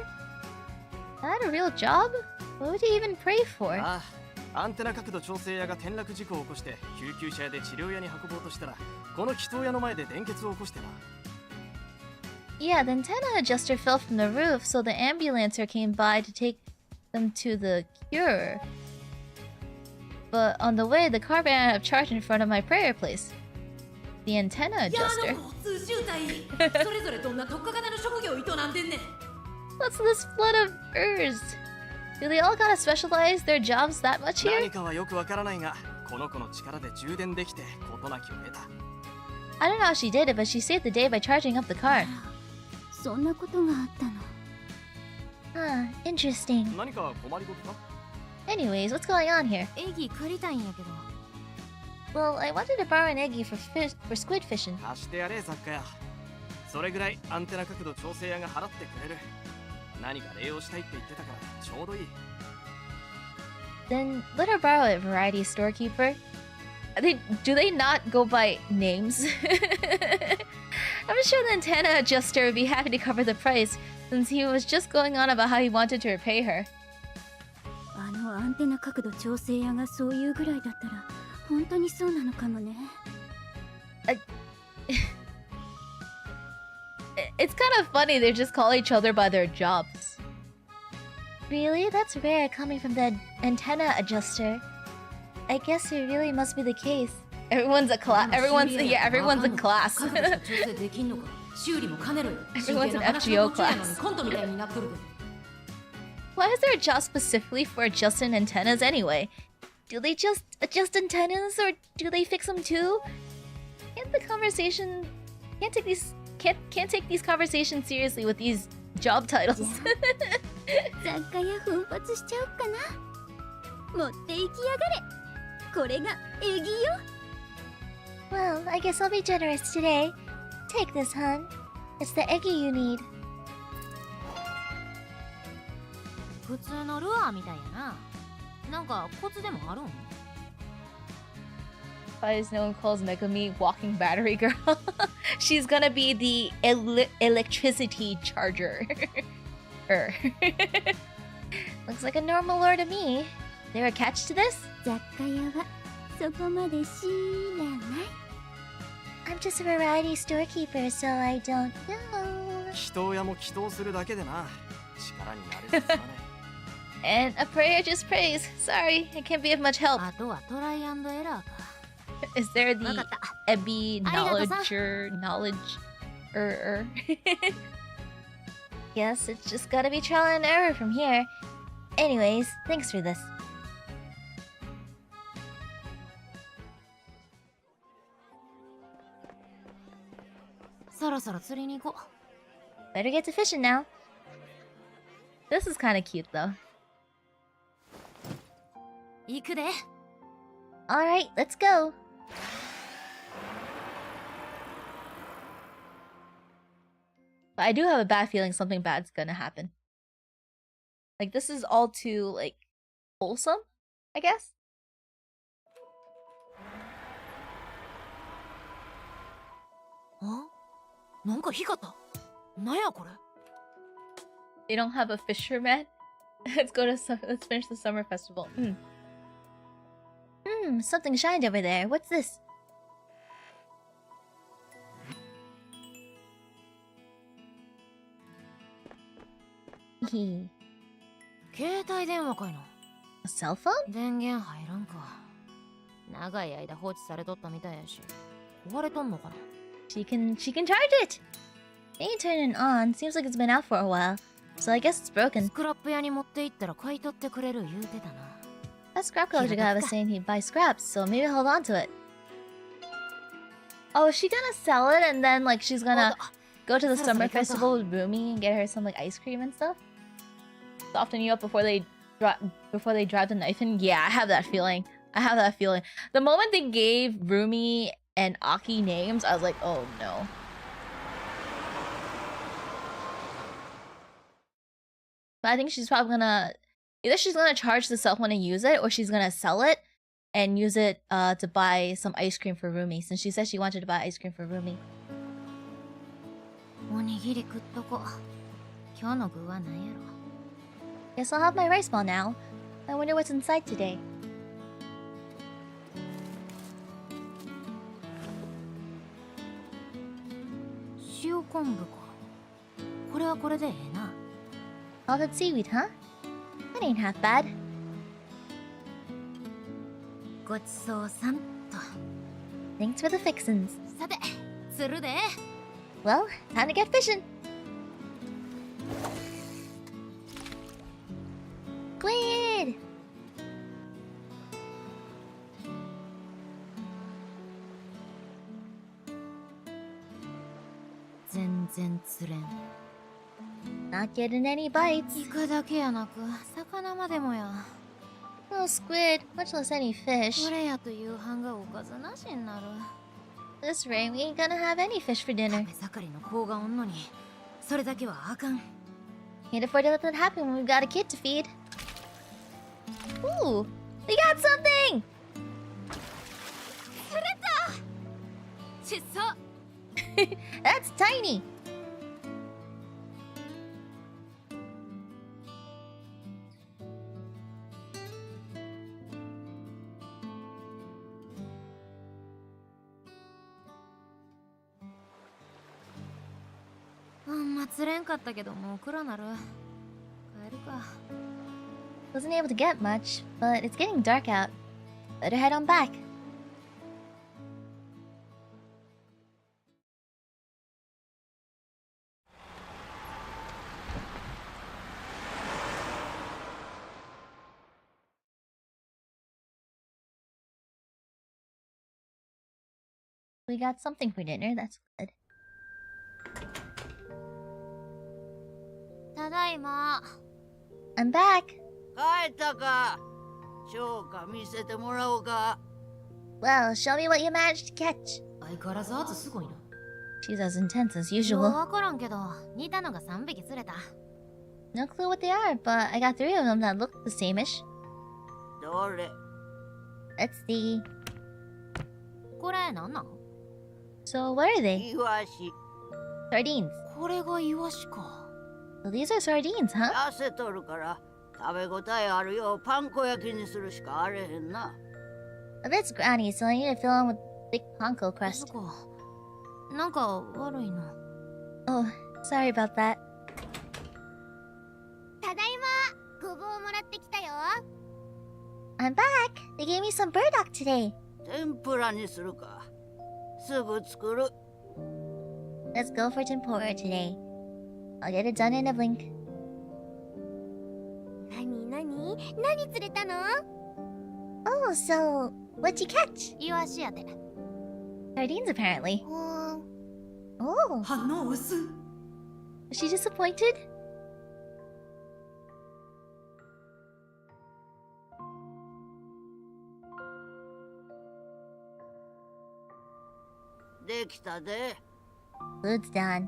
That a real job? What would you even pray for? ああ、アンテナ角度調整屋が転落事故を起こして救急車屋で治療屋に運ぼうとしたら、この祈祷屋の前で電結を起こしてな。Yeah, the antenna adjuster fell from the roof, so the ambulancer came by to take them to the cure. But on the way, the car ran out of charge in front of my prayer place. The antenna adjuster? 交通渋滞。それぞれどんな特化型の職業を営んでんねん。What's this flood of Urs? Do they all gotta specialize their jobs that much here? 何かはよくわからないが、この子の力で充電できて事なきを得た。I don't know how she did it, but she saved the day by charging up the car. そんなことがあったの Huh, interesting. 何か困りごとか？ Anyways, what's going on here? エギ借りたいんやけど。Well, I wanted to borrow an eggie for squid fishing. 貸してやれ、雑貨屋。それぐらいアンテナ角度調整屋が払ってくれる。何か礼をしたいって言ってたからちょうどいい。Then let her borrow it, variety storekeeper. Do they not go by names? I'm sure the antenna adjuster would be happy to cover the price, since he was just going on about how he wanted to repay her. あのアンテナ角度調整屋がそういうぐらいだったら本当にそうなのかもね。It's kind of funny they just call each other by their jobs. Really? That's rare coming from the antenna adjuster. I guess it really must be the case. Everyone's a class. Everyone's in class. Everyone's an FGO class. Why is there a job specifically for adjusting antennas anyway? Do they just adjust antennas or do they fix them too? Can't take these conversations seriously with these job titles. 雑貨屋奮発しちゃおっかな。持っていきやがれ。これがエギよ。Well, I guess I'll be generous today. Take this, hun. It's the eggy you need. 普通のルアーみたいやな。なんかコツでもあるん？ Why is no one calls Megami walking battery girl? She's gonna be the electricity charger. Looks like a normal lure to me. There a catch to this? 雑貨屋はそこまで知らない。I'm just a variety storekeeper, so I don't know. 祈祷屋も祈祷するだけでな。力になれずすまない。And a prayer just prays. Sorry, I can't be of much help. あとはトライアンドエラーか。Is there the Ebby knowledge? Guess it's just gotta be trial and error from here. Anyways, thanks for this. Better get to fishing now. This is kind of cute though. Alright, let's go. But I do have a bad feeling something bad's gonna happen. Like, this is all too, like, wholesome, I guess? They don't have a fisherman? Let's finish the summer festival. Something shined over there. What's this? A cell phone? 電源入らんか。長い間放置されとったみたいやし、壊れとんのかな。She can charge it! They ain't turning on. Seems like it's been out for a while. So I guess it's broken. スクラップ屋に持って行ったら買い取ってくれる言うてたな。That scrap collector guy was saying he'd buy scraps, so maybe hold on to it. Oh, is she gonna sell it and then, like, she's gonna go to the summer festival with Rumi and get her some, like, ice cream and stuff? Soften you up before they drive the knife in? Yeah, I have that feeling. The moment they gave Rumi and Aki names, I was like, oh no. But I think she's probably gonna... Either she's gonna charge the cell phone and use it, or she's gonna sell it and use it to buy some ice cream for Rumi, since she said she wanted to buy ice cream for Rumi. おにぎり食っとこ。今日の具は何やろ。 Guess I'll have my rice ball now. I wonder what's inside today. 塩昆布か。これはこれでええな。All that seaweed, huh? That ain't half bad. ごちそうさんと。 Thanks for the fixins. さて、釣るで。 Well, time to get fishing. Squid! 全然釣れん。 Not getting any bites. イカだけやなく、魚までもや。 No squid, much less any fish. これやと夕飯がおかずなしになる。 This rain, we ain't gonna have any fish for dinner. 食べ盛りの子がおんのに、それだけはあかん。 Can't afford to let that happen when we've got a kid to feed. Ooh, We got something! ちっそ That's tiny! Wasn't able to get much, but it's getting dark out. Better head on back. We got something for dinner, that's good. ただいま。 I'm back! 帰ったか。超か見せてもらおうか。Well, show me what you managed to catch. 相変わらず圧すごいな。 She's as intense as よう usual. わからんけど、似たのが3匹釣れた。 No clue what they are, but I got 3 of them that look the same-ish. どれ。 Let's see. これなんなん？ So what are they? イワシ。Sardines. これがイワシか。 So these are sardines, huh? 痩せとるから食べ応えあるようパン粉焼きにするしかあれへんな。A bit's growny, so I need to fill them with thick panko そ crust. っか。なんか悪いな。 Oh, sorry about that. ただいま。ごぼうもらってきたよ。 I'm back! They gave me some burdock today. 天ぷらにするか。すぐ作る。 Let's go for tempura today. I'll get it done in a blink. 何釣れたの？ Oh, so what'd you catch? イワシやで。 Sardines, apparently. うーん。 Oh, 反応薄い。 is she disappointed? できたで。 Food's done.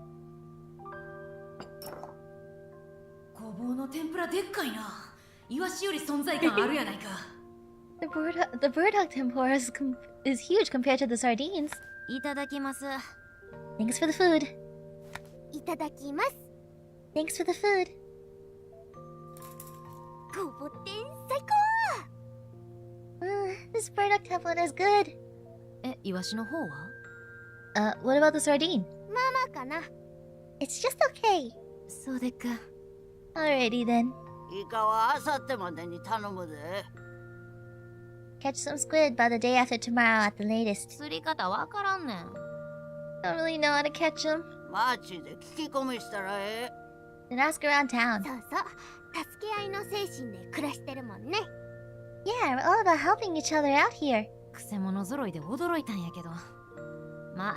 ごぼうの天ぷらでっかいな。イワシより存在感あるやないか。The burdock tempura is huge compared to the sardines. いただきます。 Thanks for the food. いただきます。 Thanks for the food. ごぼ天最高。 This burdock template is good. え、イワシの方は？ What about the sardine? まあかな。 It's just okay. そうでっか。 Alrighty then. イカはあさってまでに頼むで。 Catch some squid by the day after tomorrow at the latest. 釣り方わからんねん。 Don't really know how to catch them. マジで聞き込みしたらええ。 Then ask around town. そうそう。助け合いの精神で暮らしてるもんね。 Yeah, we're all about helping each other out here. くせ者揃いで驚いたんやけど。まあ、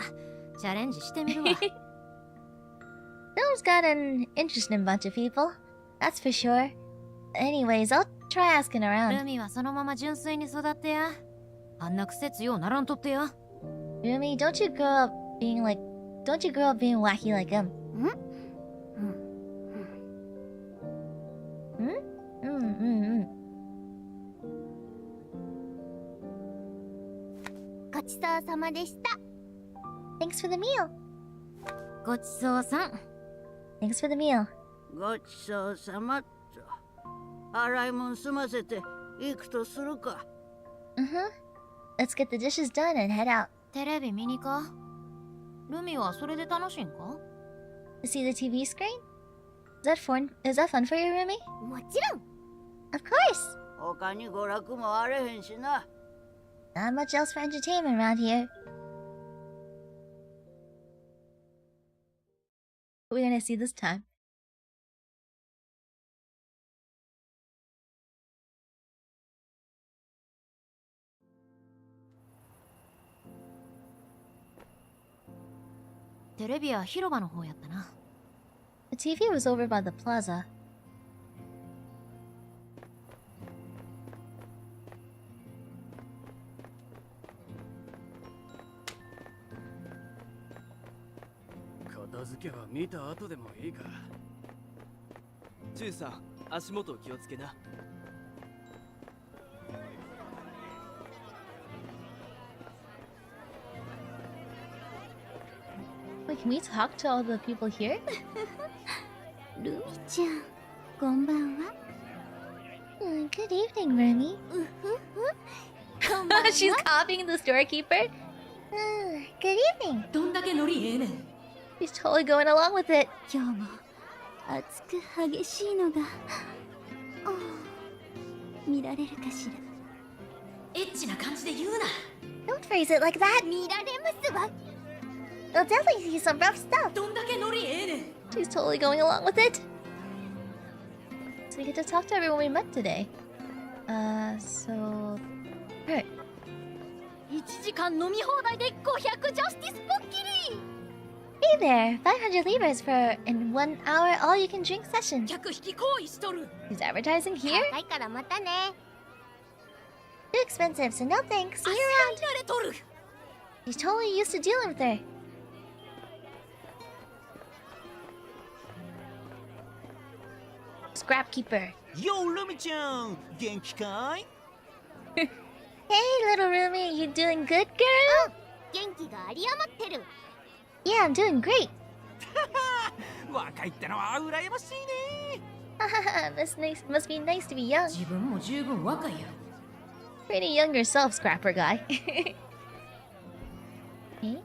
チャレンジしてみるわ。Noah's got an interesting bunch of people. That's for sure. Anyways, I'll try asking ル around. ミはそのまま純粋に育ってや。あんな癖強ならんとってや。Rumi, don't you grow up being wacky like him? Hmm? ごちそうさまでした。 Thanks for the meal. ごちそうさん。 Thanks for the meal. ごちそうさまっと。洗い物済ませて行くとするか。Let's get the dishes done and head out. テレビ見にか？ルミはそれで楽しいんか？ To see the TV screen? Is that fun for you, Rumi? もちろん。 Of course. 他に娯楽もあれへんしな。Not much else for entertainment around here. What are we gonna see this time? The TV は広場の方やったな。 The TV was over by the plaza. 片付けは見た後でもいいか。チュウさん、足元気をつけな。Wait, can we talk to all the people here? ルミちゃん、こんばんは。Good evening, Rumi. こんばんは。 She's copying the storekeeper. Good evening. どんだけノリええねん。 She's totally going along with it. 今日も熱く激しいのが見られるかしら。エッチな感じで言うな。 Don't phrase it like that. 見られますわ。 They'll definitely see some rough stuff. どんだけノリええねん。 She's totally going along with it. So we get to talk to everyone we met today. So... Alright. 1時間飲み放題で500ジャスティスポッキリ。 Hey there! 500 libras for an 1 hour all-you-can-drink session. 客引き行為しとる。 He's advertising here? 高いからまたね。 Too expensive, so no thanks. See you 足 around. がいられとる。 He's totally used to dealing with her. Scrapkeeper. ようルミちゃん元気かい Hey, little Rumi, you doing good, girl? 元気が有り余ってる。 Yeah, I'm doing great. 若いってのは羨ましいね must be nice to be young. 自分も十分若いやろ。 Pretty young yourself, scrapper guy. Okay.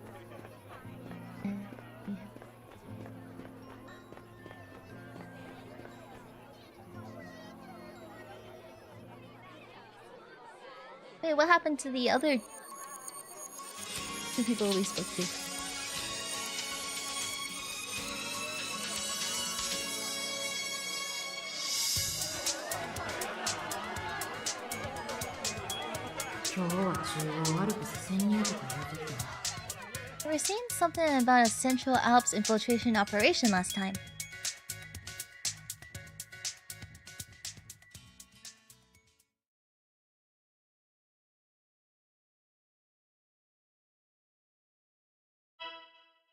Wait, what happened to the other two people we spoke to? We were saying something about a Central Alps infiltration operation last time.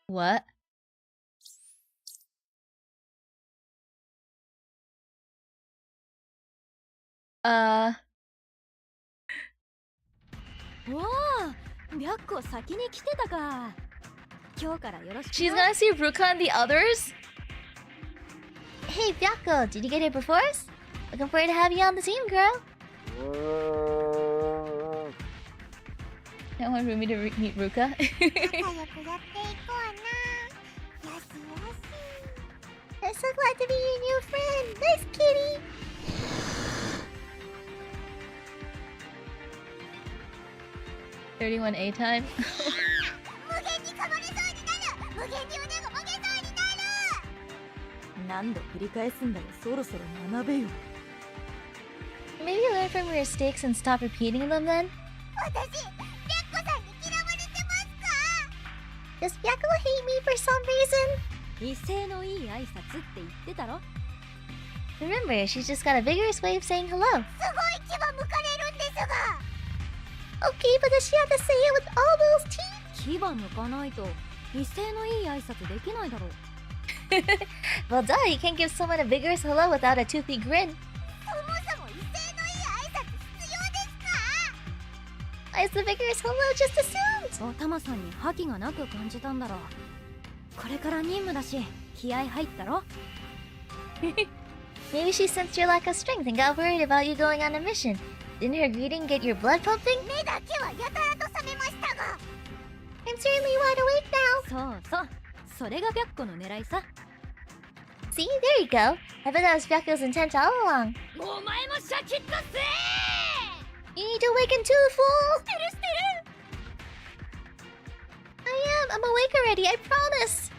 What?わあ、白子先に来てたか。今日からよろしく。 She's gonna see Ruka and the others? Hey, Byako, did you get here before us? Looking forward to have you on the team, girl. I want Rumi to meet Ruka. 仲良くやっていこうな。よしよし。 I'm so glad to be your new friend. Nice kitty. $31A time. 無限にかまれそうになる。無限に腕が曲げそうになる。何度繰り返すんだよ。そろそろ学べよ。 Maybe learn from your mistakes and stop repeating them then? 私、白子さんに嫌われてますか？ Does Byako hate me for some reason? 威勢のいい挨拶って言ってたろ。 Remember, she's just got a vigorous way of saying hello. すごい牙向かれるんですが。 Okay, but does she have to say it with all those teeth? 牙抜かないと威勢のいい挨拶できないだろう。Well, duh, you can't give someone a vigorous hello without a toothy grin. そもそも威勢のいい挨拶必要ですか？ Why is the vigorous hello just assumed? おたまさんに覇気がなく感じたんだろう。これから任務だし気合入ったろ。Maybe she sensed your lack of strength and got worried about you going on a mission. Didn't her greeting get your blood pumping? 目だけはやたらと覚めましたが。 I'm certainly wide awake now. そうそう、それが白子の狙いさ。 See, there you go. I bet that was Byako's intent all along. お前もシャキッとせー。 You need to awaken too, fool! してるしてる。 I'm awake already, I promise!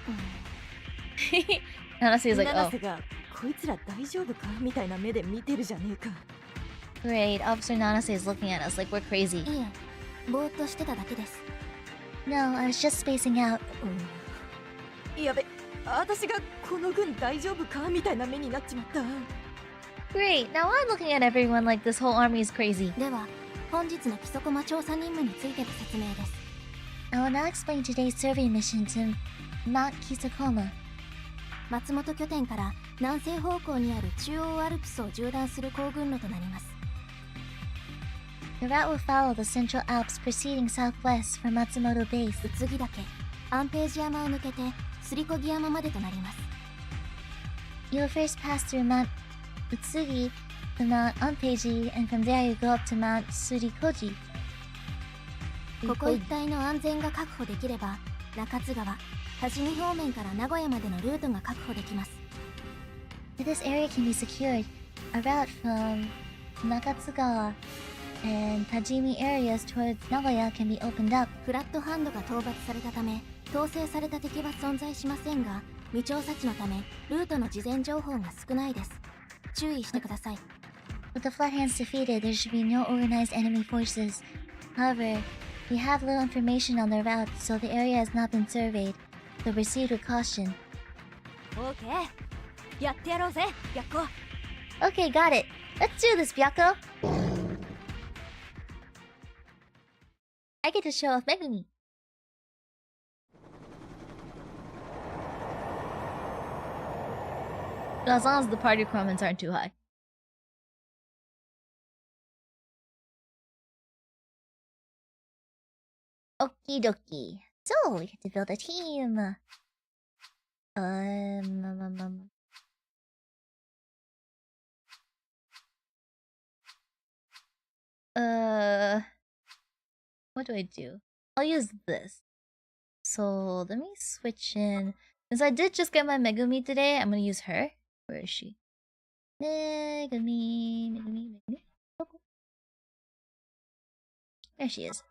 Nanase is like, 七 oh, 瀬がこいつら大丈夫かみたいな目で見てるじゃねえか。 great. Officer Nanase is looking at us like we're crazy. いえ、ぼーっとしてただけです。 No, I was just spacing out. やべ、私がこの軍大丈夫かみたいな目になっちまった。 Great, now I'm looking at everyone like this whole army is crazy. では、本日の規則魔調査任務についての説明です。 I will now explain today's survey mission to Mount Kisakoma. 松本拠点から南西方向にある中央アルプスを縦断する行軍路となります。 The route will follow the Central Alps proceeding southwest from Matsumoto Base. 宇津木岳、アンページ山を抜けてすりこぎ山までとなります。 You'll first pass through Mount Utsugi to Mount Anpeji, and from there you go up to Mount Surikoji. ここ一帯の安全が確保できれば、中津川、多治見方面から名古屋までのルートが確保できます。 If this area can be secured, a route from Nakatsugawa and Tajimi areas towards Nagoya can be opened up. フラットハンドが討伐されたため、統制された敵は存在しませんが、未調査地のためルートの事前情報が少ないです。注意してください。 With the Flathands defeated, there should be no organized enemy forces. However, we have little information on the route, so the area has not been surveyed. So proceed with caution. OK、 やってやろうぜ、白子。 Okay, got it. Let's do this, Byako. I get to show off Megumi. As long as the party requirements aren't too high. Okie dokie. So, we get to build a team. What do I do? I'll use this. So let me switch in. Since I did just get my Megumi today, I'm gonna use her. Where is she? Megumi. There she is.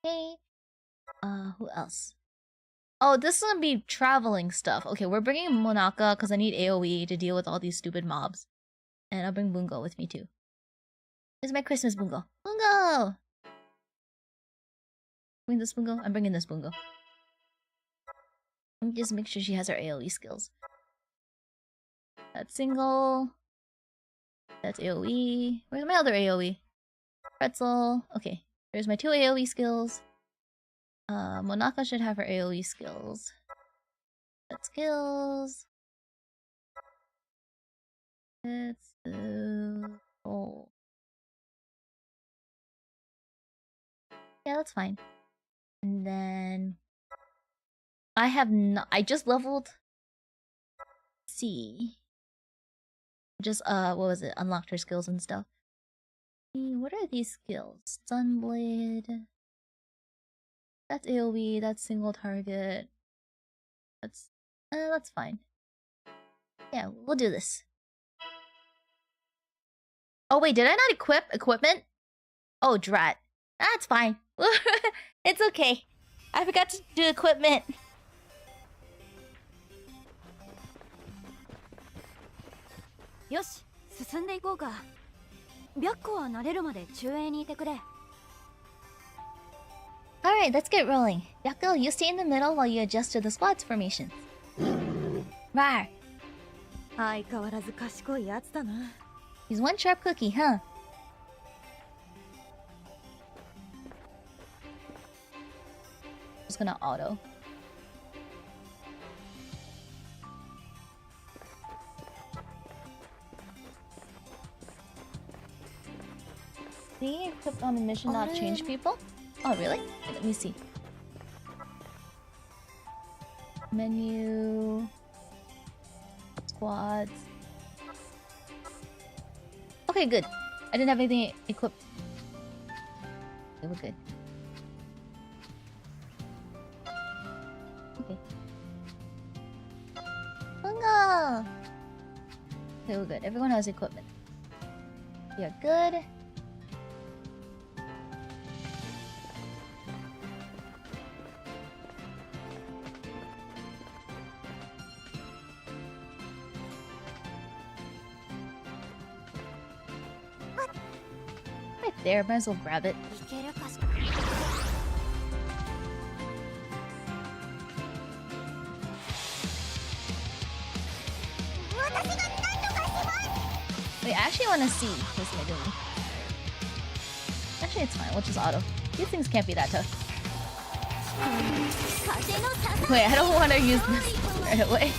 Okay. Who else? Oh, this is gonna be traveling stuff. Okay, we're bringing Monaka because I need AoE to deal with all these stupid mobs. And I'll bring Bungo with me too. This is my Christmas Bungo. Bungo! Bring this Bungo? I'm bringing this Bungo. Let me just make sure she has her AoE skills. That's single. That's AoE. Where's my other AoE? Pretzel. Okay. There's my 2 AoE skills. Monaka should have her AoE skills. That's skills. Let's oh. Yeah, that's fine. And then I have not. I just leveled C. Just what was it? Unlocked her skills and stuff. What are these skills? Sunblade. That's AoE. That's single target. That's fine. Yeah, we'll do this. Oh wait, did I not equip equipment? Oh drat. That's fine. It's okay. I forgot to do equipment. Yoshi, 進んでいこうか。白子は慣れるまで中衛にいてくれ。Alright, let's get rolling. Byako, you stay in the middle while you adjust to the squad's formations. Rar. 相変わらず賢いやつだな。 He's one sharp cookie, huh? Just gonna auto. Being equipped on a mission not change people? Oh really? Wait, let me see. Menu. Squads. Okay, good. I didn't have anything equipped. Okay, we're good. Okay. Bungo! Okay, we're good. Everyone has equipment. We are good. Right there, might as well grab it. Wait, I actually want to see this Megumi. Actually, it's fine. We'll just auto. These things can't be that tough. Wait, I don't want to use this right away.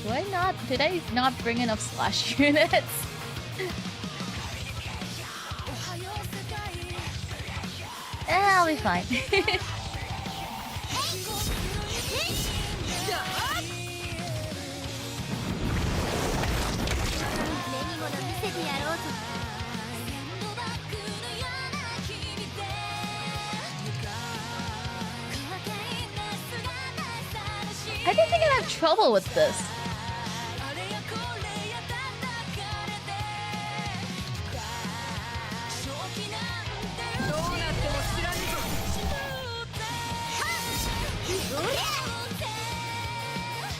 Do I not Did I not bring enough slash units? I'll be fine. I didn't think I'd have trouble with this.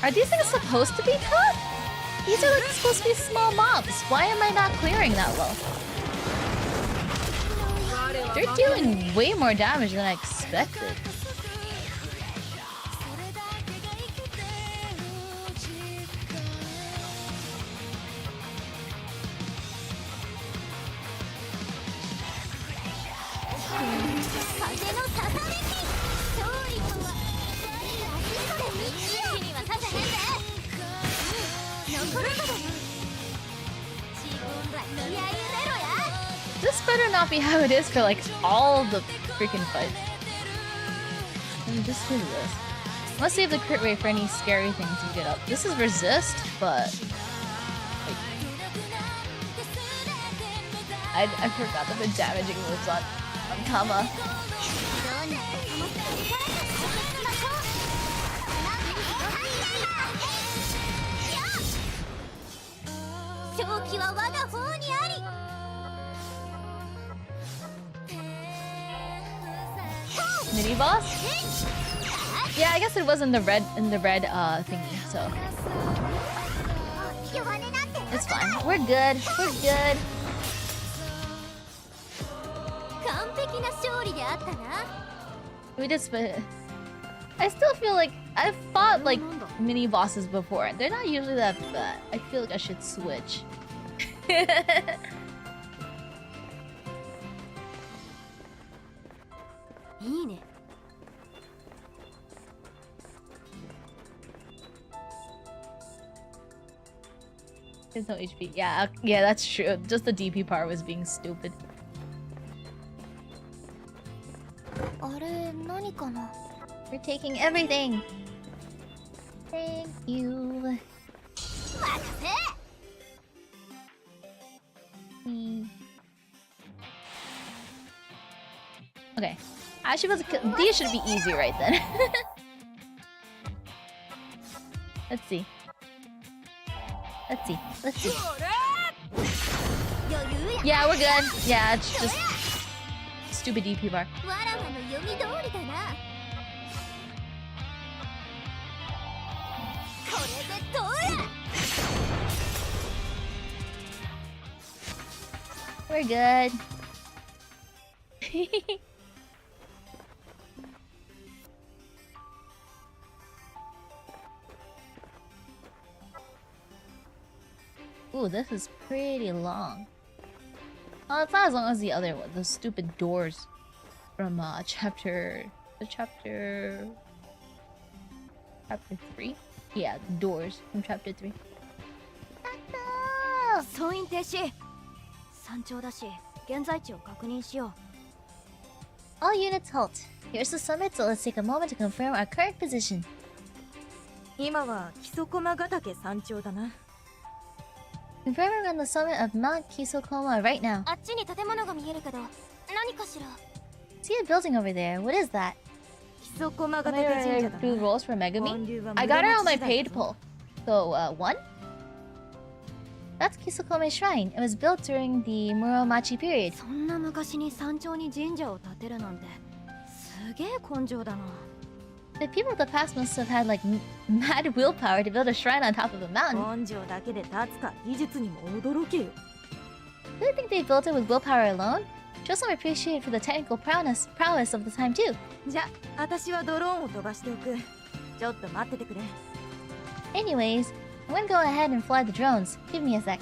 Are these things supposed to be tough? These are like supposed to be small mobs. Why am I not clearing that well? They're dealing way more damage than I expected. This better not be how it is for like all the freaking fights. Let me just do this. Let's save the crit rate for any scary things we get up. This is resist, but like, I forgot that the damaging moves on Kama. Mini boss? Yeah, I guess it was in the red thingy, so it's fine. We're good. We're good. We just split. I still feel like I've fought like mini bosses before. They're not usually that bad. I feel like I should switch. There's no HP. Yeah, that's true. Just the DP part was being stupid. We're taking everything. Thank you. Okay. These should be easy right then. Let's see. Yeah, we're good. Yeah, it's just stupid DP bar. We're good. Ooh, this is pretty long. Oh, it's not as long as the other one. Those stupid doors from chapter 3? Yeah, doors from chapter 3. All units halt. Here's the summit, so let's take a moment to confirm our current position. Confirming on the summit of Mount Kisokoma right now. See a building over there. What is that? Am I do rolls for Megami? I got her on my paid pull. So, 1? That's Kisokome Shrine. It was built during the Muromachi period. The people of the past must have had like mad willpower to build a shrine on top of a mountain. Do you think they built it with willpower alone? Show some appreciation for the technical prowess of the time too. Anyways, I'm gonna go ahead and fly the drones. Give me a sec.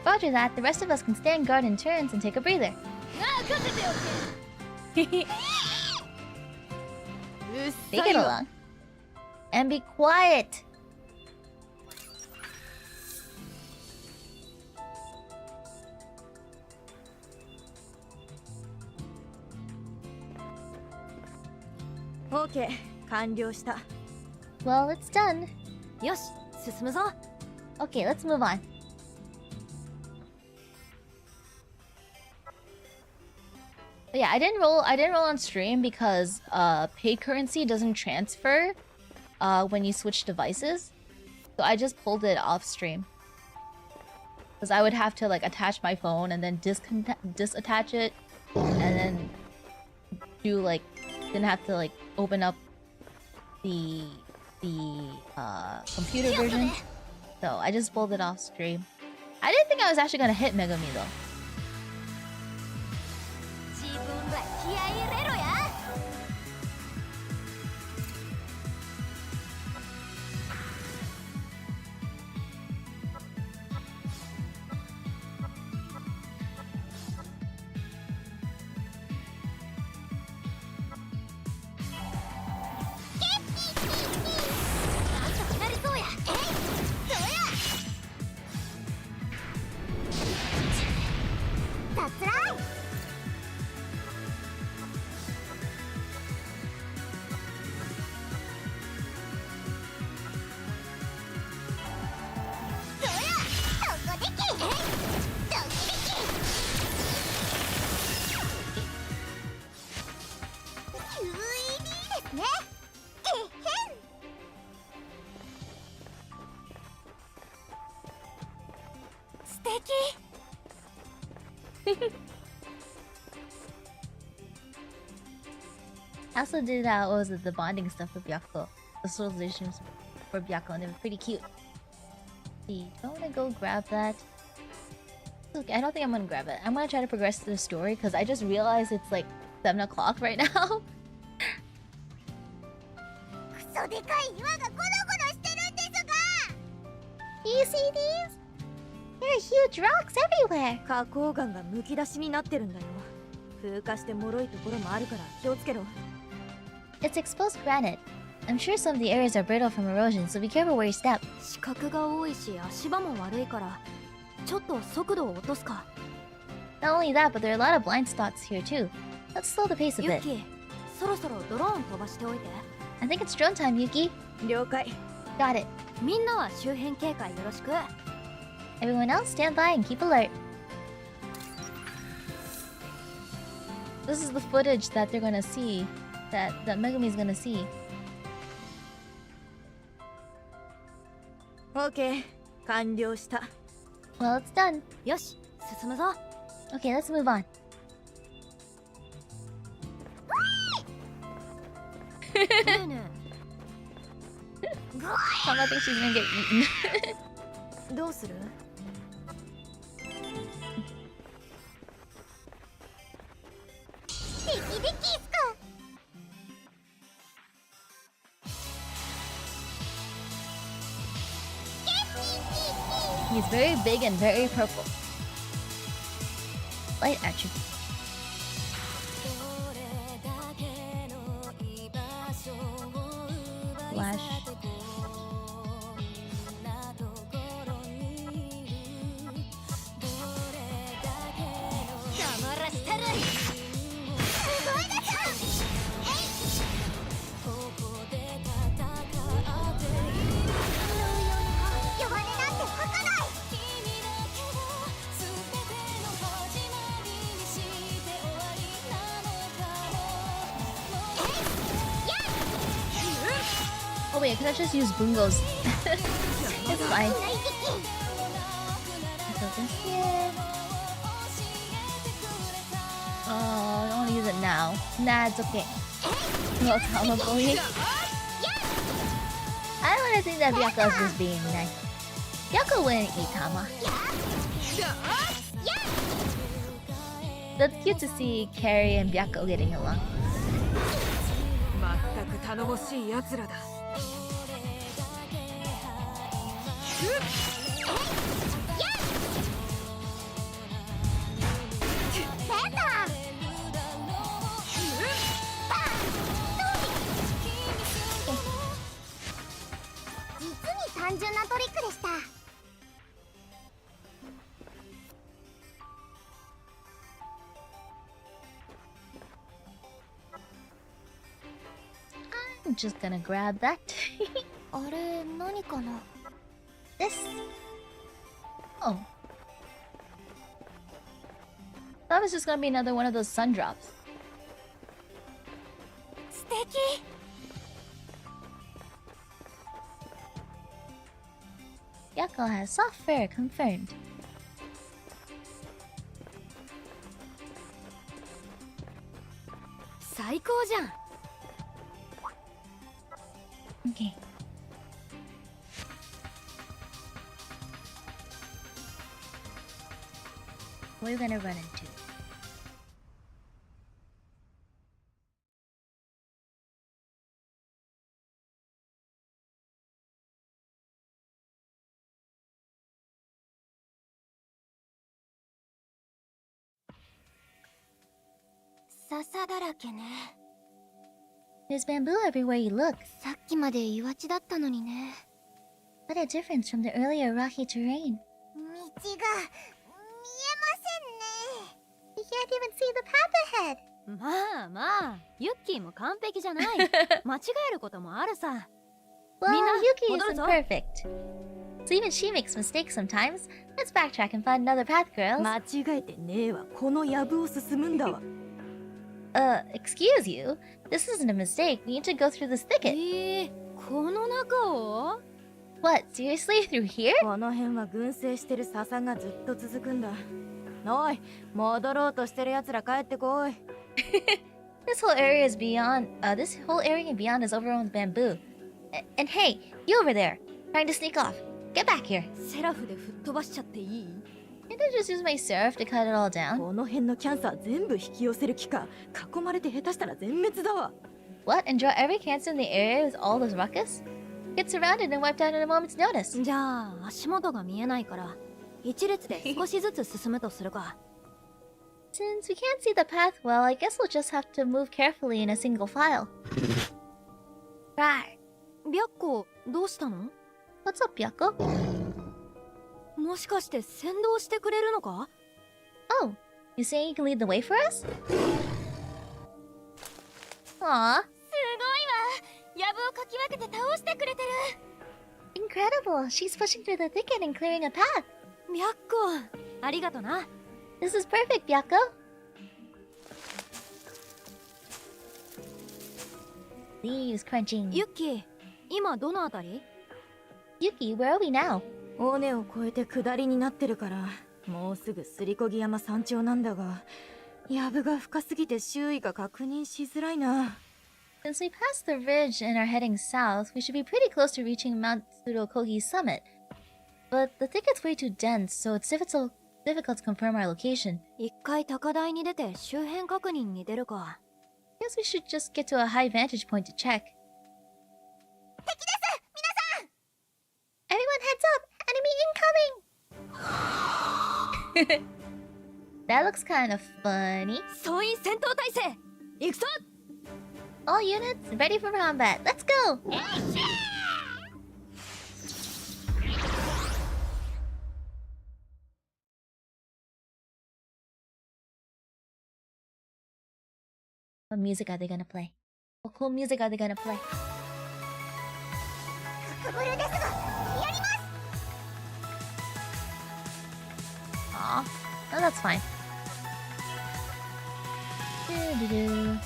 Roger that. The rest of us can stand guard in turns and take a breather. They get along. And be quiet. OK 完了した。 Well, it's done. よし進むぞ。 Okay, let's move on. But yeah, I didn't roll on stream because paid currency doesn't transfer when you switch devices. So I just pulled it off stream. Because I would have to like attach my phone and then disattach it and then do like didn't have to like open up the computer version. So I just pulled it off stream. I didn't think I was actually gonna hit Megami though. 自分は気合い入れろや。なんとかなりそうや。えい、そうや。That's right. 素敵。 I also did what was it, the bonding stuff for Byakko. The socializations for Byakko, and they were pretty cute. See, do I wanna go grab that? Okay, I don't think I'm gonna grab it. I'm gonna try to progress through the story because I just realized it's like 7 o'clock right now. クソでかい岩がゴロゴロしてるんですが。Do you see these? There are huge rocks everywhere. 花崗岩がむき出しになってるんだよ。風化して脆いところもあるから気をつけろ。 It's exposed granite. I'm sure some of the areas are brittle from erosion, so be careful where you step. 死角が多いし足場も悪いからちょっと速度を落とすか。 Not only that, but there are a lot of blind spots here too. Let's slow the pace a ユ bit. キ、そろそろドローン飛ばしておいて。 I think it's drone time, Yuki. 了解。 Got it. みんなは周辺警戒よろしく。 Everyone else, stand by and keep alert. This is the footage that they're gonna see, that Megami's gonna see. OK 完了した。 Well, it's done. よし進むぞ。 Okay, let's move on. Mama thinks she's gonna get eaten. どうする？ 敵でキスか。 He's very big and very purple. Light attribute. Flash. Oh wait, I could have just used Bungo's. It's fine. So this here. Oh, I don't want to use it now. Nah, it's okay. No Tama bullying. I don't want to think that Byakko is just being nice. Byakko wouldn't eat Tama. That's cute to see Carrie and Byakko getting along. 全く頼もしい奴らだ。単純なトリックでした。I'm just gonna grab that. あれ、何かな？ This. Oh. That was just gonna be another one of those sun drops. 素敵。Yako has soft fur confirmed. 最高じゃん。Okay. What are we gonna run into? Sasa だらけね。There's bamboo everywhere you look. さっきまで岩地だったのにね。What a difference from the earlier rocky terrain. 道が見えませんね。You can't even see the path ahead. まあまあ、ユッキーも完璧じゃない。間違えることもあるさ。 Well, Yuki 戻る isn't ぞ。 perfect. So even she makes mistakes sometimes. Let's backtrack and find another path, girls. 間違えてねえわ。この藪を進むんだわ。Excuse you? This isn't a mistake. We need to go through this thicket. この中を What, seriously? Through here? この辺は群生してる笹がずっと続くんだ。おい、戻ろうとしてる奴ら帰ってこい。This whole area is beyond, this whole area and beyond is overrun with bamboo. And hey, you over there, trying to sneak off. Get back here. セラフで吹っ飛ばしちゃっていい？ Can't I just use my seraph to cut it all down? この辺のキャンサー全部引き寄せる気か。囲まれて下手したら全滅だわ。What? And draw every cancer in the area with all this ruckus? Get surrounded and wiped out in a moment's notice. じゃあ足元が見えないから一列で少しずつ進むとするか。Since we can't see the path well, I guess we'll just have to move carefully in a single file. Right. 白子、どうしたの？ What's up, Yako? もしかして先導してくれるのか？ Oh, you saying you can lead the way for us? Aww. すごいわ。藪をかき分けて倒してくれてる。 Incredible! She's pushing through the thicket and clearing a path. 白子、ありがとな。This is perfect, Byako. Leaves crunching. ユッキー、今どのあたり？ Yuki, where are we now? 尾根を越えて下りになってるから、もうすぐすりこぎ山山頂なんだが、藪が深すぎて周囲が確認しづらいな。Since we passed the ridge and are heading south, we should be pretty close to reaching Mount Tsurukogi's summit. But the thicket's way too dense, so it's difficult to confirm our location. 一回高台に出て周辺確認に出るか。Guess we should just get to a high vantage point to check. 敵です、皆さん。 Everyone heads up! Enemy incoming! That looks kind of funny. 総員戦闘態勢、行くぞ！ All units, ready for combat. Let's go! What music are they gonna play? What cool music are they gonna play? クブルですが、やります。 Aw, no, that's fine. Doo-doo-doo.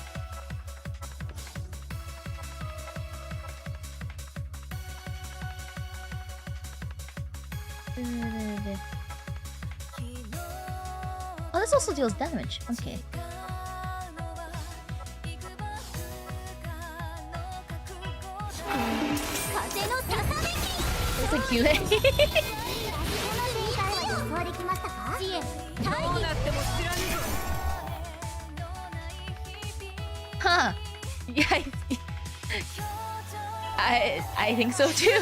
Doo-doo-doo. Oh, this also deals damage. Okay. That's a cute. Huh. Yeah, I think so too.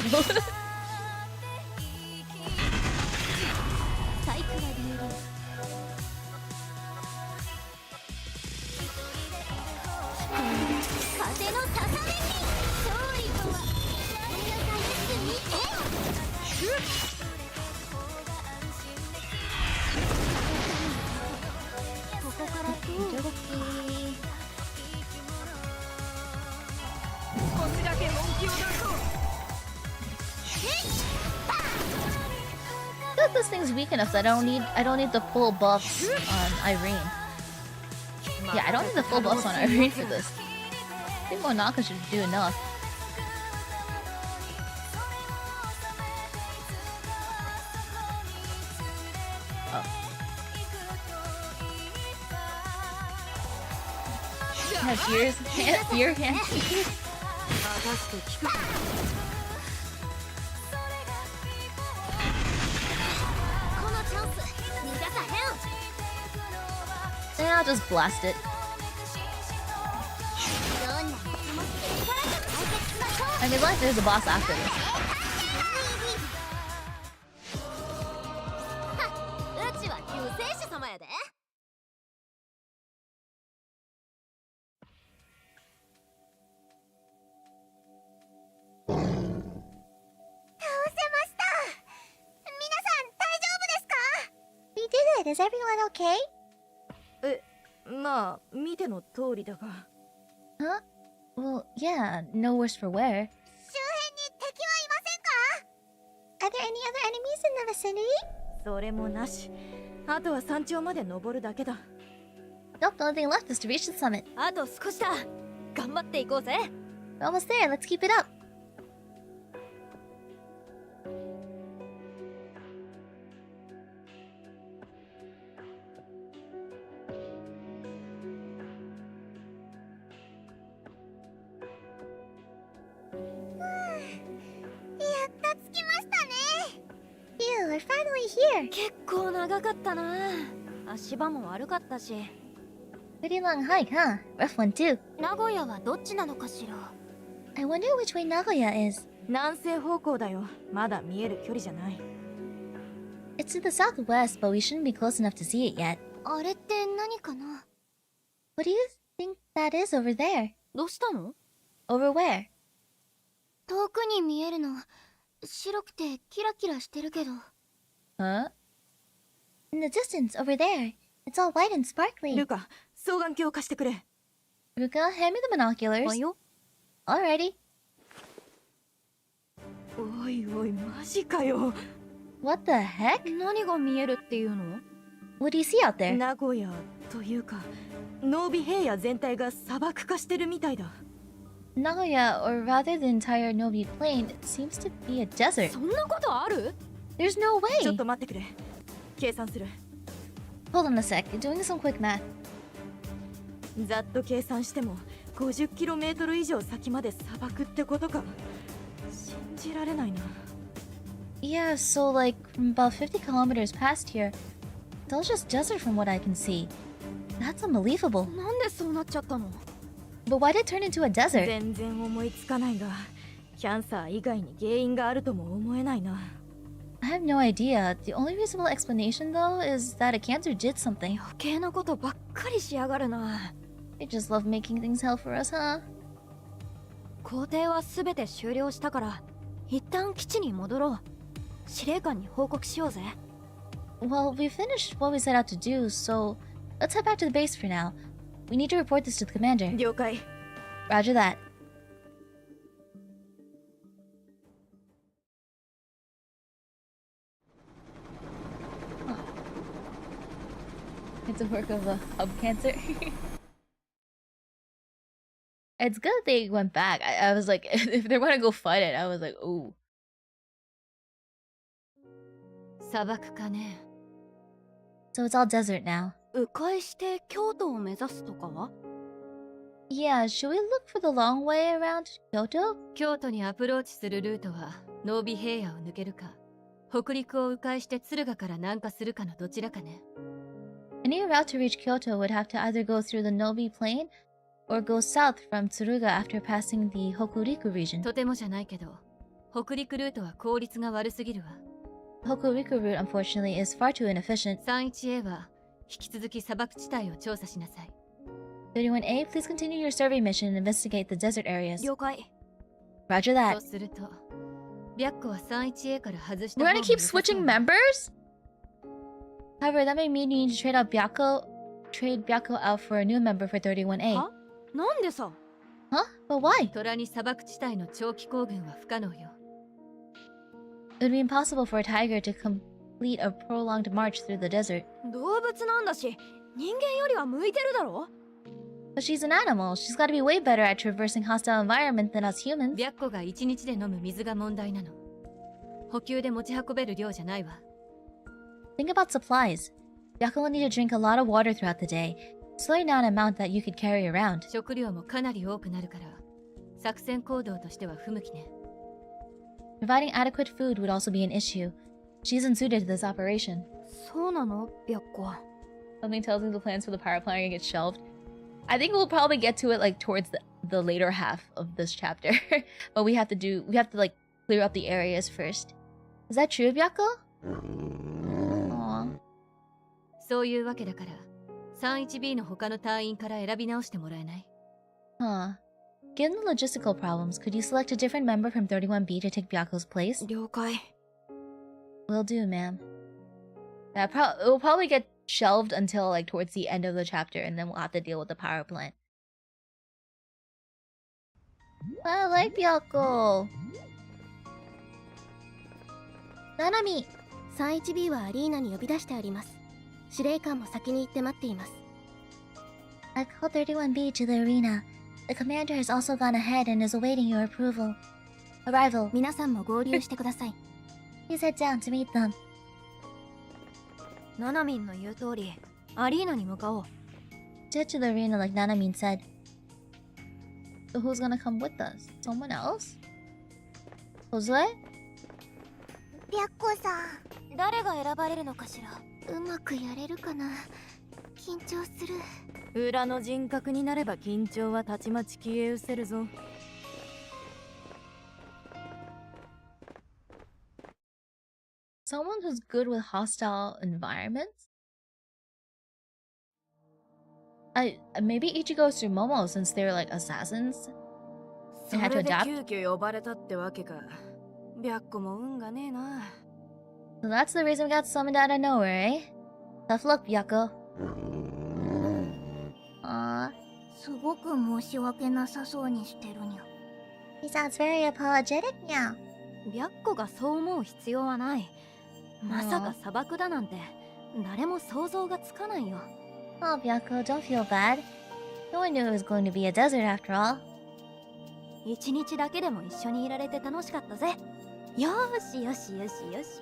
think this thing's weak enough that I don't need the full buffs on Irene. Yeah, I don't need the full buffs on Irene for this. I think Monaka should do enough. Oh. Has your hand. And I'll just blast it. I mean, like there's a boss after this. We did it! Is everyone okay? まあ見ての通りだが。 Huh? Well, yeah, no worse for wear. 周辺に敵はいませんか? Are there any other enemies in the vicinity? それもなし。あとは山頂まで登るだけだ。 Nope, the only thing left is to reach the summit. あと少しだ。頑張っていこうぜ。 We're almost there, let's keep it up. Phew, we're finally here. 結構長かったな。足場も悪かったし。 Pretty long hike, huh? Rough one too. 名古屋はどっちなのかしら。 I wonder which way Nagoya is. 南西方向だよ。まだ見える距離じゃない。 It's to the southwest, but we shouldn't be close enough to see it yet. あれって何かな。 What do you think that is over there? どうしたの？ Over where? 遠くに見えるの。白くてキラキラしてるけど。 Huh? In the distance, over there. It's all white and sparkly. ルカ、双眼鏡を貸してくれ。 Ruka, hand me the binoculars. あよ。 Alrighty. おいおい、マジかよ。 What the heck? 何が見えるっていうの？ What do you see out there? 名古屋というか、ノービ平野全体が砂漠化してるみたいだ。 Nagoya, or rather the entire Nobi Plain, seems to be a desert. そんなことある？ There's no ちょっ way. と待ってくれ。計算する。 Hold on a sec, doing some quick math. ざっと計算しても 50km 以上先まで砂漠ってことか。信じられないな。 Yeah, so like from about 50 kilometers past here, it's all just desert from what I can see. That's unbelievable. なんでそうなっちゃったの？ But why did it turn into a desert? 全然思いつかないが、キャンサー以外に原因があるとも思えないな。 I have no idea. The only reasonable explanation though is that a cancer did something. 余計なことばっかりしやがるな。 They just love making things hell for us, huh? 工程はすべて終了したから、一旦基地に戻ろう。司令官に報告しようぜ。 Well, we finished what we set out to do, so let's head back to the base for now. We need to report this to the commander. 了解。 Roger that. It's a work of a hub cancer. It's good that they went back. I was like, if they want to go fight it, I was like, ooh. 砂漠かね。 So it's all desert now. 迂回して京都を目指すとかは？ Yeah, should we look for the long way around Kyoto? 京都にアプローチするルートは濃尾平野を抜けるか、北陸を迂回して敦賀から南下するかのどちらかね。A new route to reach Kyoto would have to either go through the Nobi Plain or go south from Tsuruga after passing the Hokuriku region. とてもじゃないけど、北陸ルートは効率が悪すぎるわ。Hokuriku route, unfortunately, is far too inefficient. 31A は引き続き砂漠地帯を調査しなさい。31A, please continue your survey mission and investigate the desert areas. 了解。 Roger そ that. うすると、白虎は 31A から外した We're 方 gonna が keep 良さそう switching members? However, that may mean you need to trade Byako out for a new member for 31A. は？なんでさ？ Huh? But why? 虎に砂漠地帯の長期行軍は不可能よ。 It would be impossible for a tiger to complete a prolonged march through the desert. 動物なんだし、人間よりは向いてるだろ。 But she's an animal. She's got to be way better at traversing hostile environment than us humans. 白虎が1日で飲む水が問題なの。補給で持ち運べる量じゃないわ。Think about supplies. Byakko will need to drink a lot of water throughout the day. It's really not an amount that you could carry around. 食料もかなり多くなるから、作戦行動としては不向きね。Providing adequate food would also be an issue. She isn't suited to this operation. そうなの、白虎。 Something tells me the plans for the power plant are gonna get shelved. I think we'll probably get to it like towards the later half of this chapter. But we have to like clear up the areas first. Is that true, Byakko? Aww. そういうわけだから、31B の他の隊員から選び直してもらえない？ Huh. Given the logistical problems, could you select a different member from 31B to take Byakko's place? 了解。 Will do, ma'am. Yeah, it will probably get shelved until like towards the end of the chapter, and then we'll have to deal with the power plant. I like Byakko. Nanami. 31B はアリーナに呼び出してあります。司令官も先に行って待っています。I called 31B to the arena. The commander has also gone ahead and is awaiting your approval. Arrival. 皆さんも合流してください。Please head down to meet them. ナナミンの言う通り、アリーナに向かおう。 Head to the arena like Nanamin said. So who's gonna come with us? Someone else? Jose? 白虎さん、誰が選ばれるのかしら。うまくやれるかな。緊張する。裏の人格になれば緊張はたちまち消え失せるぞ。 Someone who's good with hostile environments? Maybe Ichigo Tsumomo, since they're like assassins. They had to adapt. それで急遽呼ばれたってわけか。白虎も運がねえな。 So that's the reason we got summoned out of nowhere, eh? Tough luck, Byakko. Aww. すごく申し訳なさそうにしてるにゃ。 He sounds very apologetic now. 白虎がそう思う必要はない。まさか砂漠だなんて誰も想像がつかないよ。 Oh, Byakko, don't feel bad. No one knew it was going to be a desert after all. 一日だけでも一緒にいられて楽しかったぜ。よーしよしよしよし。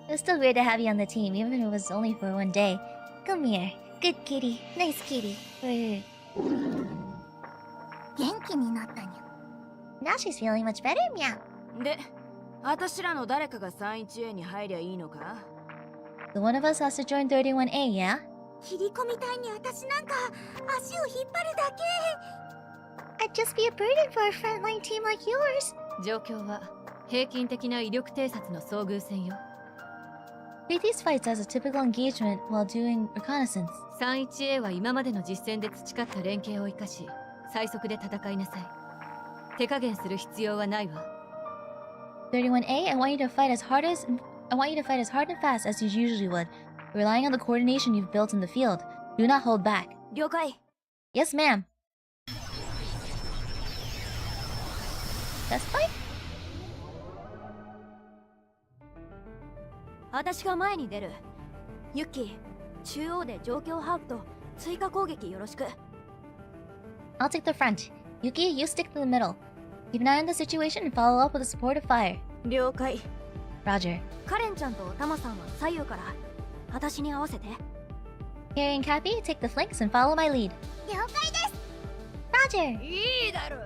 It was still great to have you on the team, even if it was only for one day. Come here. Good kitty. Nice kitty. Wait. 元気になったにゃ。 Now she's feeling much better, meow. で、私らの誰かが 31A に入りゃいいのか？ The one of us has to join 31A, yeah? 切り込みたいに私なんか足を引っ張るだけ。 I'd just be a burden for a frontline team like yours. 状況は平均的な威力偵察の遭遇戦よ。 Treat these fights as a typical engagement while doing reconnaissance. 31A は今までの実戦で培った連携を生かし、最速で戦いなさい。手加減する必要はないわ。 31A, I want you to fight as hard and fast as you usually would, relying on the coordination you've built in the field. Do not hold back. 了解。 Yes, ma'am. Test fight? 私が前に出る。ユッキー、中央で状況把握と追加攻撃よろしく。 I'll take the front. Yuki, you stick to the middle. Keep an eye on the situation and follow up with a supportive fire. 了解。 Roger. カレンちゃんとおたまさんは左右から。私に合わせて。 Carrie and Cappy, take the flanks and follow my lead. 了解です。Roger. いいだろ。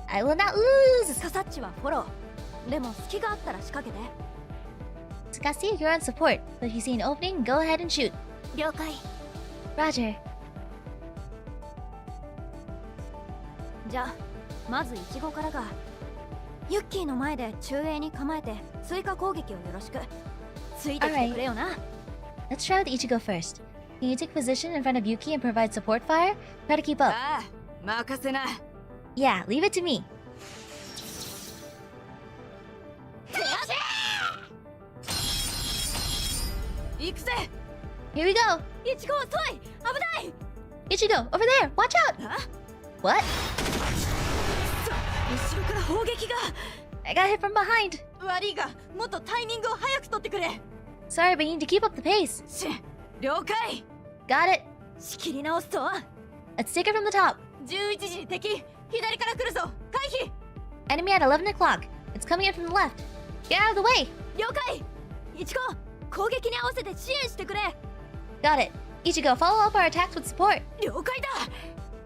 I will not lose. スカサッチはフォロー。でも隙があったら仕掛けて。 Tsukasi, you're on support. So if you see an opening, go ahead and shoot. 了解。 Roger. じゃあまずイチゴからが。ユッキーの前で中衛に構えて追加攻撃をよろしく。ついてきてくれよな。Let's try with Ichigo first. Can you take position in front of Yuki and provide support fire? Try to keep up. ああ、任せな。 Yeah, leave it to me. 行くぜ。 Here we go. イチゴ遅い。危ない。 Ichigo, over there. Watch out. あ？ What? 後ろから砲撃が。I got hit from behind. 悪いが、もっとタイミングを早く取ってくれ。 Sorry, but you need to keep up the pace. 了解。 Got it. 仕切り直すと。 Let's take it from the top. 11時に敵、左から来るぞ。回避。 Enemy at 11 o'clock. It's coming in from the left. Get out of the way. 了解。イチコ、攻撃に合わせて支援してくれ。 Got it. Ichigo, follow up our attacks with support. 了解だ。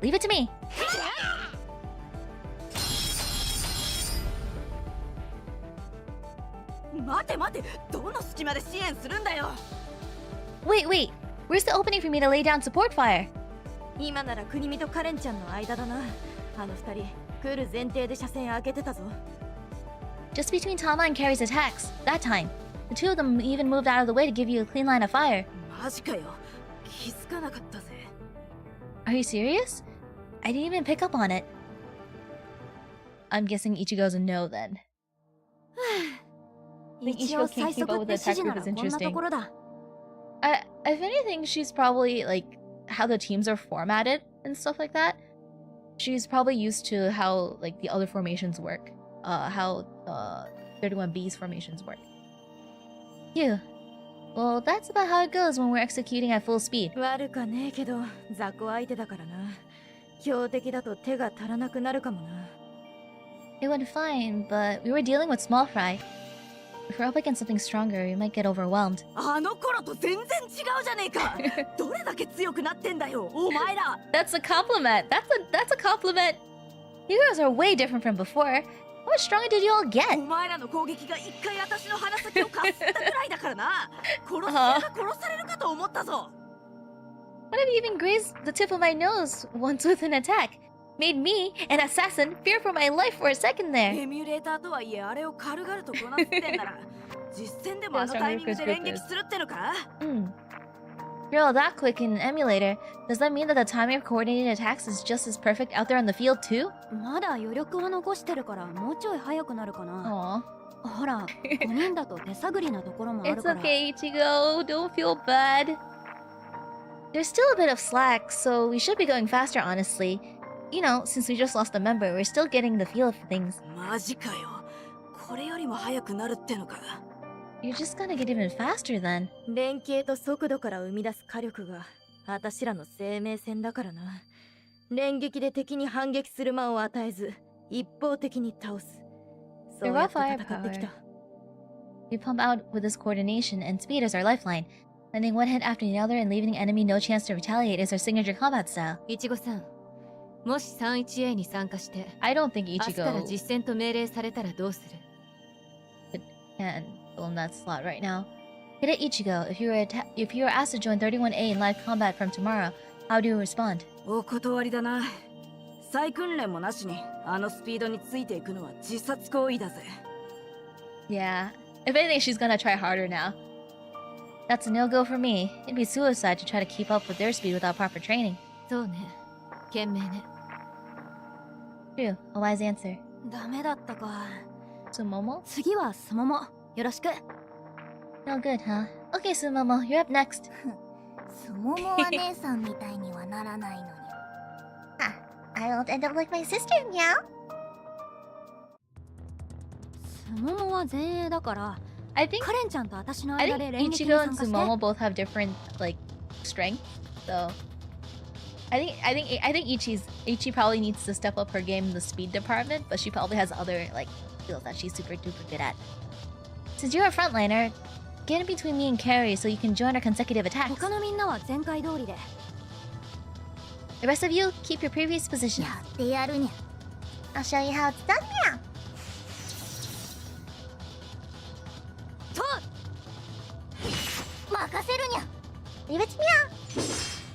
Leave it to me. 待て待て、どの隙間で支援するんだよ。 Wait. Where's the opening for me to lay down support fire? 今なら国見とカレンちゃんの間だな。あの二人、来る前提で車線開けてたぞ。 Just between Tama and Carrie's attacks. That time. The two of them even moved out of the way to give you a clean line of fire. マジかよ。気づかなかったぜ。 Are you serious? I didn't even pick up on it. I'm guessing Ichigo's a no then. I think 一 Ichigo 応 can't 最 keep 速 up っ with て the 指 attack 示な group ら is こんなと interesting. ころだ。 If anything, she's probably like how the teams are formatted and stuff like that. She's probably used to how like the other formations work. How 31B's formations work. Phew. Well, that's about how it goes when we're executing at full speed. 悪かねえけど、雑魚相手だからな。強敵だと手が足らなくなるかもな。 It went fine, but we were dealing with small fry. If we're up against something stronger, we might get overwhelmed. あの頃と全然違うじゃねえか。どれだけ強くなってんだよ、お前ら。That's a compliment. That's a compliment. You girls are way different from before. How much stronger did you all お get? 前らの攻撃が一回私の鼻先をかすったくらいだからな。殺されるかと思ったぞ。 What if you even grazed the tip of my nose once with an attack? Made me, an assassin, fear for my life for a second there. エミュレーターとはいえ、あれを軽々とこなすってんなら、実戦でもあのタイミングで連撃するってのか？ You're all that quick in an emulator. Does that mean that the timing of coordinated attacks is just as perfect out there on the field too? まだ余力は残してるからもうちょい早くなるかな。 Aw. ほら、5人だと手探りなところもある It's から。 okay, Ichigo. Don't feel bad. There's still a bit of slack, so we should be going faster, honestly. You know, since we just lost a member, we're still getting the feel of things. マジかよ。これよりも早くなるってのか。 You're just gonna get even faster then. 連携と速度から生み出す火力が私らの生命線だからな。連撃で敵に反撃する間を与えず、一方的に倒す。そうやって戦ってきた。 We pump out with this coordination, and speed is our lifeline. Landing one hit after the other and leaving the enemy no chance to retaliate is our signature combat style. いちごさん、もし 31A に参加して、 I don't think 明日から Ichigo 実戦と命令されたらどうする？ can fill in that slot right now. Hit it, Ichigo. If you were asked to join 31A in live combat from tomorrow, how do you respond? お断りだな。再訓練もなしにあのスピードについていくのは自殺行為だぜ。 Yeah. If anything, she's gonna try harder now. That's a no-go for me. It'd be suicide to try to keep up with their speed without proper training. そうね。賢明ね。 True. A wise answer. ダメだったか。 Sumomo? 次はスモモ。よろしく。 No good, huh? Okay, Sumomo, you're up next. スモモは姉さんみたいにはならないのに。I won't end up like my sister, meow. スモモは前衛だから。I think カレンちゃんと私の I 間で think 連撃に Ichigo and 参加して。 Sumomo both have different like strength, so I think Ichi probably needs to step up her game in the speed department, but she probably has other like skills that she's super duper good at. Since you're a frontliner, get in between me and Carrie so you can join our consecutive attacks. 他のみんなは前回通りで。 The rest of you keep your previous positions. やってやるにゃ。I'll show you how it's done, meow. 任せるにゃ。Leave it to meow.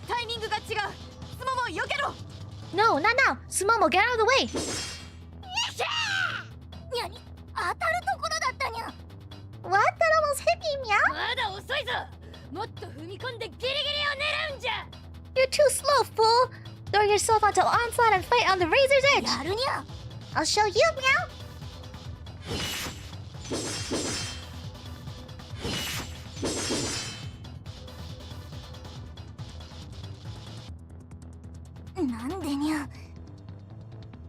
タイミングが違う。スモモ避けろ。 No, not now. Sumomo, get out of the way. にゃに、当たるところだったにゃ。What? That almost hit me, meow. まだ遅いぞ。もっと踏み込んでギリギリを狙うんじゃ。 You're too slow, fool. Throw yourself onto onslaught and fight on the razor's edge. やるにゃ。I'll show you, meow. なんでにゃ。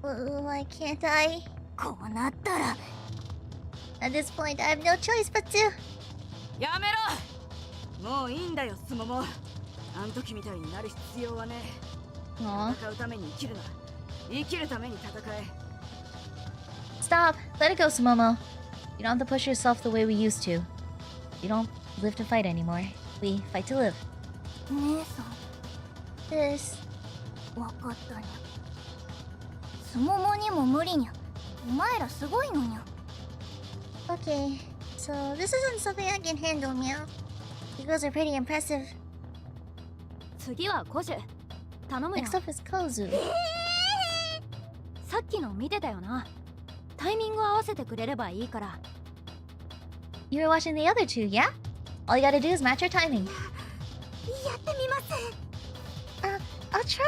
Why can't I? こうなったら At this point, I have no choice but to. やめろ。もういいんだよ、スモモ。あん時みたいになる必要はね。Aw. 戦うために生きるな。生きるために戦え。Stop! Let it go, Sumomo. You don't have to push yourself the way we used to. You don't live to fight anymore. We fight to live. 姉さん、 This. わかったにゃ。スモモにも無理にゃ。お前らすごいのにゃ。Okay, so this isn't something I can handle, meow. You guys are pretty impressive. 次はコジュ。頼むよ。 Next up is Kozu. さっきの見てたよな。タイミング合わせてくれればいいから。You were watching the other two, yeah? All you gotta do is match your timing. やってみます。I'll try.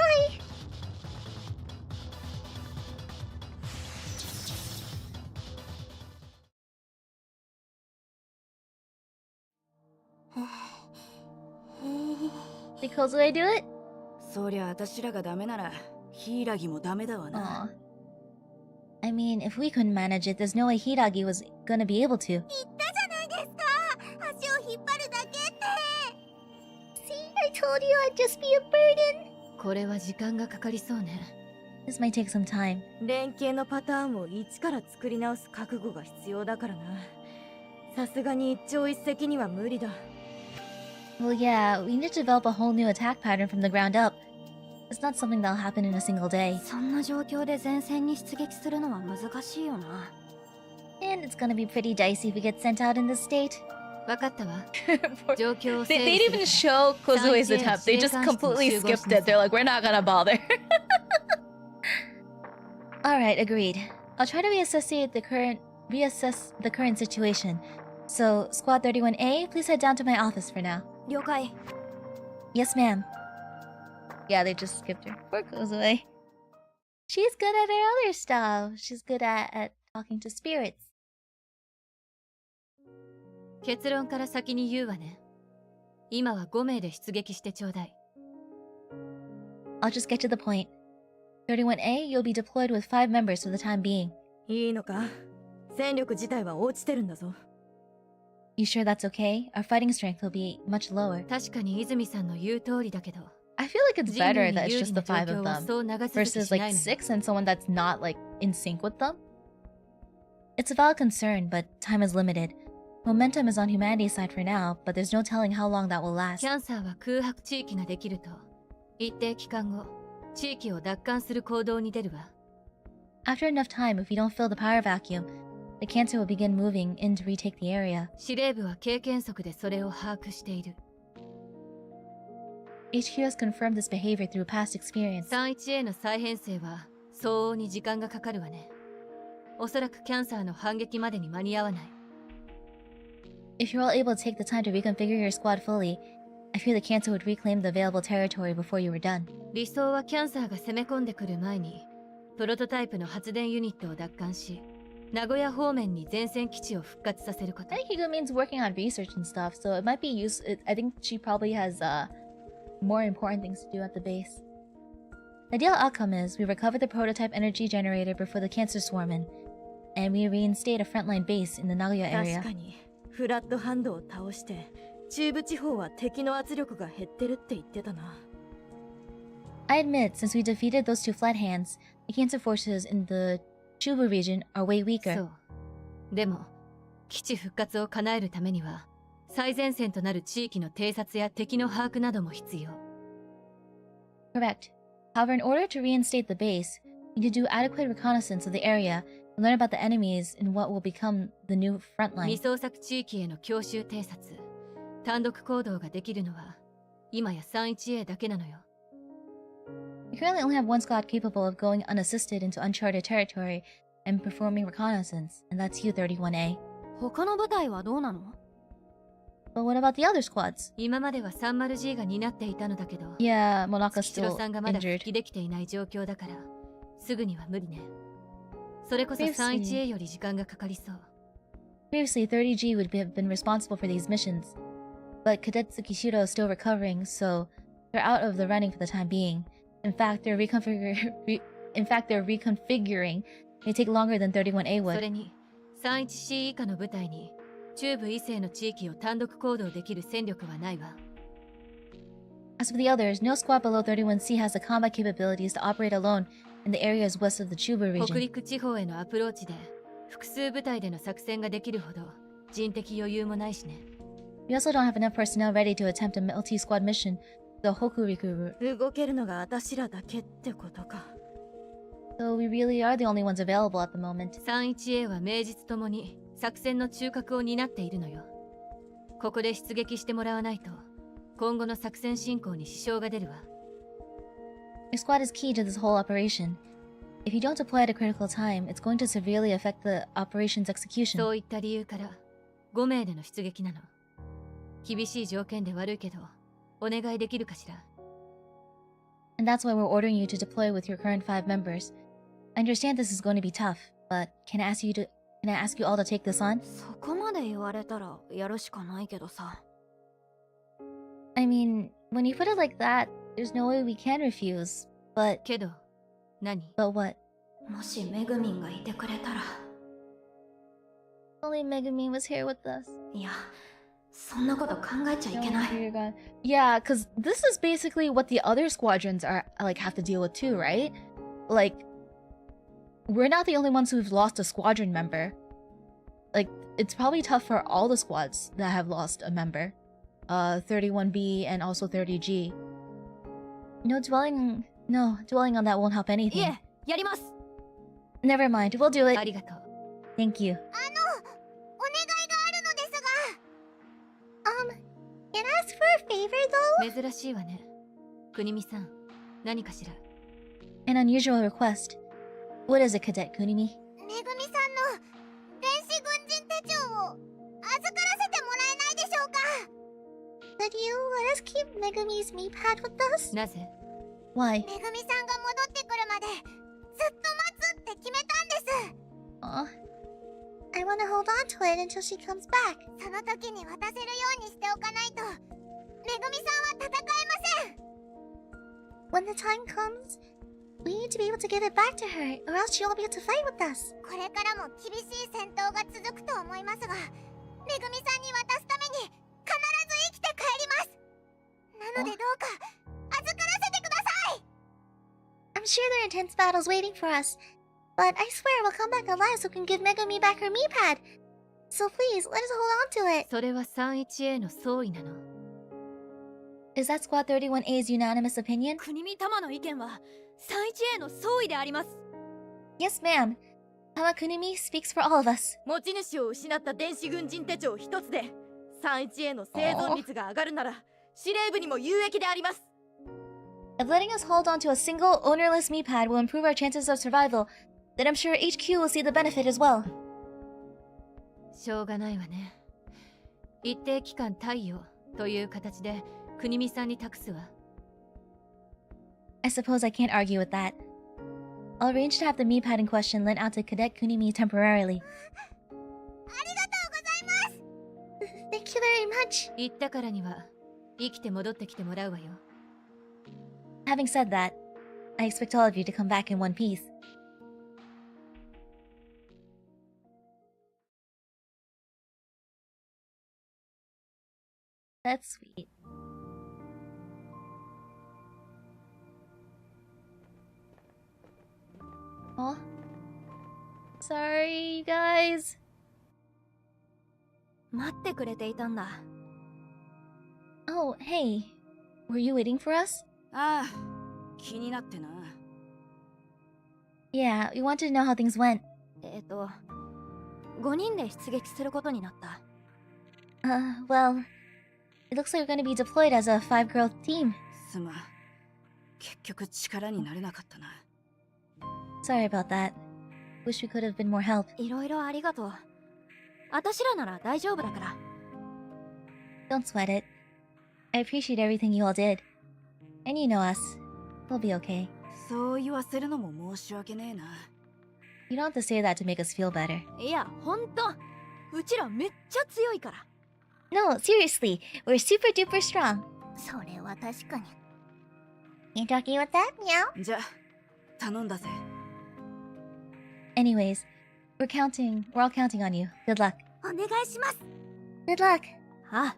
Did Kozue do it? そりゃ私らがダメならヒイラギもダメだわな。 Aw. I mean, if we couldn't manage it, there's no way Hiragi was gonna be able to. 言ったじゃないですか。足を引っ張るだけって。See, I told you I'd just be a burden. これは時間がかかりそうね。 This might take some time. 連携のパターンを一から作り直す覚悟が必要だからな。さすがに一朝一夕には無理だ。 Well, yeah, we need to develop a whole new attack pattern from the ground up. It's not something that'll happen in a single day. そんな状況で前線に出撃するのは難しいよな。 And it's gonna be pretty dicey if we get sent out in this state. わかったわ。状況を They 整 didn't 理 even する。 show Kozue's Sanjay attempt. They just 司令官室に completely 集合し skipped な it. さい。 They're like, we're not gonna bother. Alright, agreed. I'll try to reassess the current situation. So, Squad 31A, please head down to my office for now. 了解。 Yes, ma'am. Yeah, they just skipped her. Poor Kozue. She's good at her other stuff. She's good at talking to spirits. 結論から先に言うわね。今は5名で出撃してちょうだい。I'll just get to the point. 31A, you'll be deployed with 5 members for the time being. いいのか？戦力自体は落ちてるんだぞ。 You sure that's okay? Our fighting strength will be much lower. 確かに泉さんの言う通りだけど。 I feel like it's better that it's just the 5 of them versus like 6 and someone that's not like in sync with them. It's a valid concern, but time is limited. Momentum is on humanity's side for now, but there's no telling how long that will last. キャンサーは空白地域ができると、一定期間後、地域を奪還する行動に出るわ。After enough time, if we don't fill the power vacuum, the cancer will begin moving in to retake the area. 司令部は経験則でそれを把握している。HQ has confirmed this behavior through past experience. 31A の再編成は相応に時間がかかるわね。おそらくキャンサーの反撃までに間に合わない。If you're all able to take the time to reconfigure your squad fully, I fear the cancer would reclaim the available territory before you were done. 理想はキャンサーが攻め込んでくる前に、プロトタイプの発電ユニットを奪還し、名古屋方面に前線基地を復活させること。I think Higumin's working on research and stuff, so it might be useful. I think she probably has more important things to do at the base. The ideal outcome is we recover the prototype energy generator before the cancer swarm in, and we reinstate a frontline base in the Nagoya area. 確かにフラットハンドを倒して中部地方は敵の圧力が減ってるって言ってたな。I admit, since we defeated those 2 flat hands, the cancer forces in the Chubu region are way weaker. そう。でも、基地復活を叶えるためには、最前線となる地域の偵察や敵の把握なども必要。Correct. However, in order to reinstate the base, we need to do adequate reconnaissance of the area and learn about the enemies in what will become the new front 未 line. 捜索地域への強襲偵察、単独行動ができるのは、今や 31A だけなのよ。We currently only have 1 squad capable of going unassisted into uncharted territory and performing reconnaissance, and that's you, 31A. 他の部隊はどうなの？ But what about the other squads? 今までは 30G が担っていたのだけど、 Yeah, Monaka's 月城 still さんがまだ復 injured. 帰できていない状況だから、すぐには無理ね。それこそ Previously- 31A より時間がかかりそう。 Previously, 30G would have been responsible for these missions, but Cadet Tsukishiro is still recovering, so they're out of the running for the time being. In fact, their reconfiguring may take longer than 31A そ would. れに、31C 以下の部隊に中部以西の地域を単独行動できる戦力はないわ。As for the others, no squad below 31C has the combat capabilities to operate alone in the areas west of the Tuber 北 region. 陸地方へのアプローチで複数部隊での作戦ができるほど人的余裕もないしね。We also don't have enough personnel ready to attempt a multi-squad mission to the Hokuriku route. 動けるのが私らだけってことか。So we really are the only ones available at the moment. 31A は名実ともに作戦の中核を担っているのよ。ここで出撃してもらわないと今後の作戦進行に支障が出るわ。Your squad is key to this whole operation. If you don't deploy at a critical time, it's going to severely affect the operation's execution. そういった理由から5名での出撃なの。厳しい条件で悪いけどお願いできるかしら。 And that's why we're ordering you to deploy with your current 5 members. I understand this is going to be tough, but can I ask you all to take this on? そこまで言われたらやるしかないけどさ。I mean, when you put it like that, there's no way we can refuse. But けど何？ But what? もしめぐみんがいてくれたら。Only Megumin was here with us. いや、そんなこと考えちゃいけない。 Dear God. Yeah, because this is basically what the other squadrons are have to deal with too, right? Like, we're not the only ones who've lost a squadron member. Like, it's probably tough for all the squads that have lost a member. 31B and also 30G. Dwelling on that won't help anything. いえ、やります。 Never mind, we'll do it. ありがとう。 Thank you. お願いがあるのですが。Can I ask for a favor though? 珍しいわね。国見さん、何かしら。 An unusual request. What is it, Cadet Kunimi? めぐみさんの電子軍人手帳を預からせてもらえないでしょうか。Could you let us keep Megumi's MePad with us? なぜ？ Why? めぐみさんが戻ってくるまでずっと待つって決めたんです。I want to hold on to it until she comes back. その時に渡せるようにしておかないとめぐみさんは戦えません。When the time comes, we need to be able to give it back to her, or else she won't be able to fight with us. これからも厳しい戦闘が続くと思いますが、めぐみさんに渡すために必ず生きて帰ります。なのでどうか預からせてください。I'm sure there are intense battles waiting for us, but I swear we'll come back alive so we can give Megumi back her MePad. So please, let us hold on to it. それは 31A の総意なの。 Is that Squad 31A's unanimous opinion? 国見玉の意見は 31A の総意であります。 Yes, ma'am. Tama Kunimi speaks for all of us. 持ち主を失った電子軍人手帳一つで 31A の生存率が上がるなら司令部にも有益であります。 If letting us hold on to a single ownerless MePad will improve our chances of survival, then I'm sure HQ will see the benefit as well. しょうがないわね。一定期間貸与という形で国見さんに託すわ。 I suppose I can't argue with that. I'll arrange to have the MePad in question lent out to Cadet Kunimi temporarily. ありがとうございます。Thank you very much. 言ったからには生きて戻ってきてもらうわよ。 Having said that, I expect all of you to come back in one piece. That's sweet. Oh, sorry, you guys. 待ってくれていたんだ。 Oh, hey. Were you waiting for us? ああ、気になってな。Yeah, we wanted to know how things went. 5人で出撃することになった。Well, it looks like we're going to be deployed as a 5-girl team. すまん。結局力になれなかったな。Sorry about that. Wish we could have been more help. いろいろありがとう。私らなら大丈夫だから。Don't sweat it. I appreciate everything you all did. And you know us. We'll be okay. そう言わせるのも申し訳ねえな。You don't have to say that to make us feel better. いや、ほんと。うちらめっちゃ強いから。No, seriously. We're super duper strong. それは確かに。You talking with that, meow? じゃ、頼んだぜ。Anyways, We're counting. We're all counting on you. Good luck. お願いします。 Good luck. あ、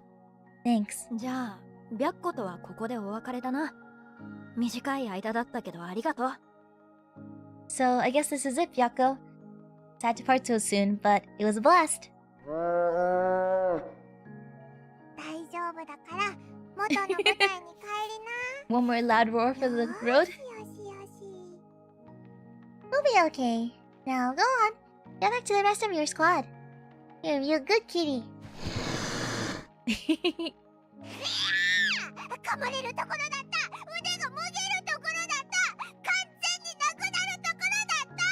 Thanks. じゃあ白子とはここでお別れだな。短い間だったけどありがとう。 So I guess this is it, Byakko. Sad to part so soon, but it was a blast. 大丈夫だから元の舞台に帰りな。 One more loud roar for the road. よしよし。We'll be okay. Now go on. Get back to the rest of your squad. You're a good kitty. 噛まれるところだった。腕がもげるところだった。完全になくなるところだった。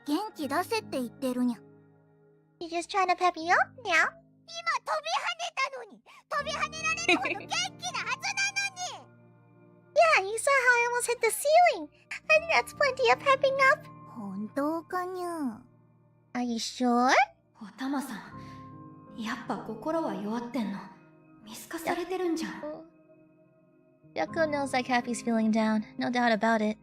元気出せって言ってるにゃ。You just trying to pep you up now? 今飛び跳ねたのに。飛び跳ねられるほど元気なはずなのに。Yeah, you saw how I almost hit the ceiling. And that's plenty of pepping up. 本当かにゃ。Are you sure? おたまさん、やっぱ心は弱ってんの。見透かされてるんじゃん。Byakko knows that Cappy's feeling down. No doubt about it.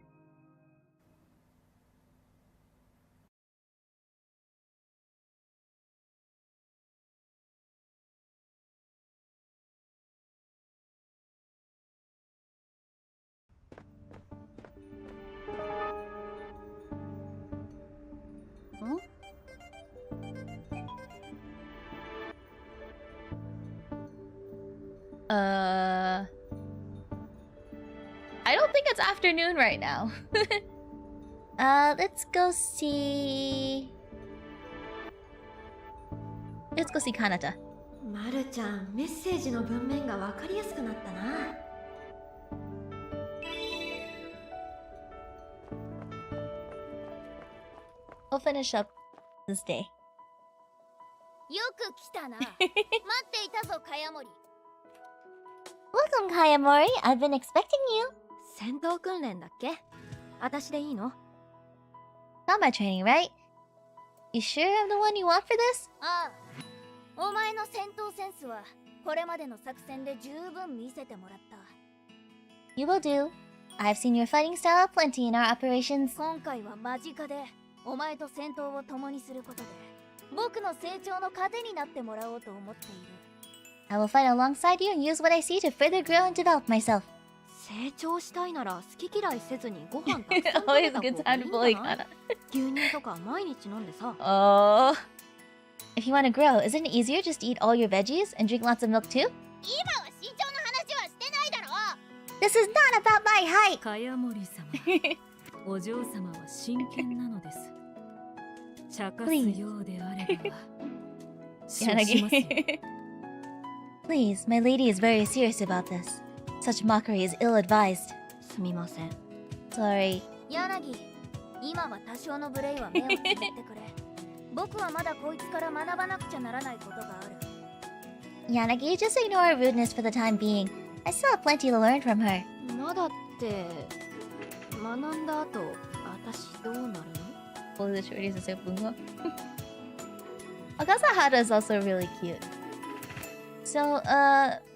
I don't think it's afternoon right now. Let's go see... Let's go see Kanata. まるちゃん、メッセージの文面がわかりやすくなったな。We'll finish up this day. よく来たな。待っていたぞ、茅森。Welcome, Kayamori. I've been expecting you. 戦闘訓練だっけ？私でいいの？ Combat training, right? You sure I'm the one you want for this? ああ。お前の戦闘センスはこれまでの作戦で十分見せてもらった。You will do. I've seen your fighting style plenty in our operations. 今回は間近でお前と戦闘を共にすることで僕の成長の糧になってもらおうと思っている。I will fight alongside you and use what I see to further grow and develop myself. 成長したいなら好き嫌いせずにご飯たくさん食 Always べ a た good 方 time がい to いん bully じゃない？ Kana. 牛乳とか毎日飲んでさ。Oh. If you want to grow, isn't it easier just to eat all your veggies and drink lots of milk too? 今は身長の話はしてないだろう。 This is not about my height. 茅森様、お嬢様は真剣なのです。茶化すようであれば、承知しますよ。 Please, my lady is very serious about this. Such mockery is ill-advised. すみません。 Sorry. 柳、今は多少の無礼は目をつぶってくれ。僕はまだこいつから学ばなくちゃならないことがある。 Yanagi, just ignore her rudeness for the time being. I still have plenty to learn from her. まだって学んだ後、私どうなるの？ Oh, the shorties are so bungo. Akasahara is also really cute. So,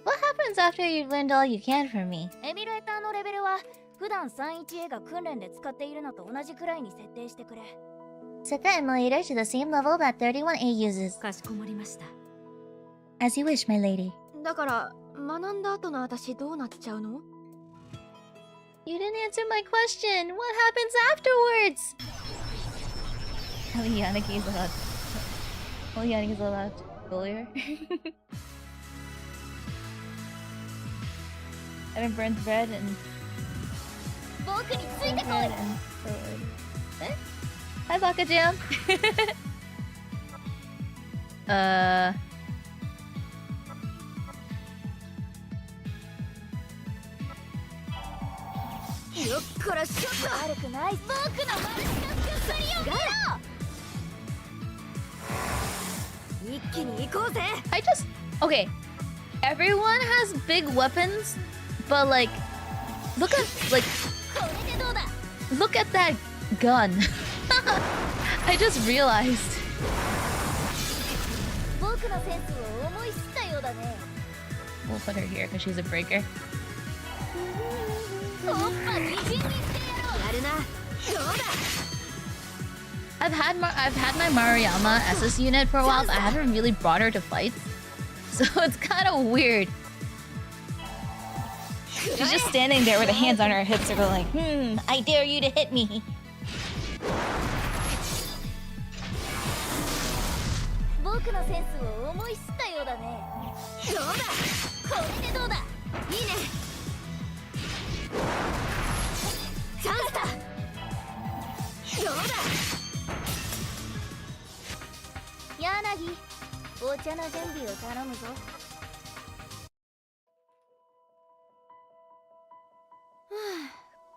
what happens after you've learned all you can from me? エミュレーターのレベルは普段 31A が訓練で使っているのと同じくらいに設定してくれ。 Set the emulator to the same level that 31A uses. かしこまりました。 As you wish, my lady. だから学んだ後の私どうなっちゃうの？ You didn't answer my question. What happens afterwards? Oh, Yanagi's allowed. Oh, Yanagi's allowed to bully her. Evan burns bread and... 僕についてこい。 bread and sword. Eh? Hi, Baka-jam. よっこらしょっと悪くない。僕のマルチタスクスリを見ろ。一気に行こうぜ。 I just... Okay. Everyone has big weapons, but like... Look at... Like... これでどうだ。 Look at that gun. I just realized. 僕のセンスを思い知ったようだね。 We'll put her here because she's a breaker. おっぱみじんにしてやろう。やるな。どうだ。I've had my Maruyama SS unit for a while, but I haven't really brought her to fights. So it's kind of weird. She's just standing there with her hands on her hips and going like, I dare you to hit me. 僕のセンスを思い知ったようだね。どうだ、これでどうだ。いいね。チャンスだ。どうだ。柳、お茶の準備を頼むぞ。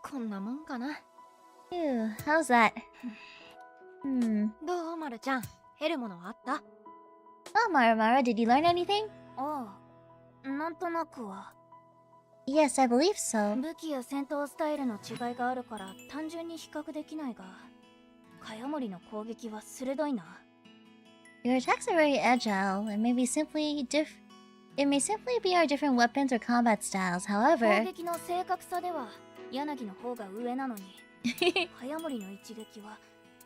こんなもんかな。Ew, how's that? どう、まるちゃん。得るものはあった？ Oh, Mara, did you learn anything? ああ、なんとなくは。Yes, I believe so. 武器や戦闘スタイルの違いがあるから単純に比較できないが、茅森の攻撃は鋭いな。Your attacks are very agile and may simply be our different weapons or combat styles. 攻 However, 撃の正確さでは柳の方が上なのに、茅森の一撃は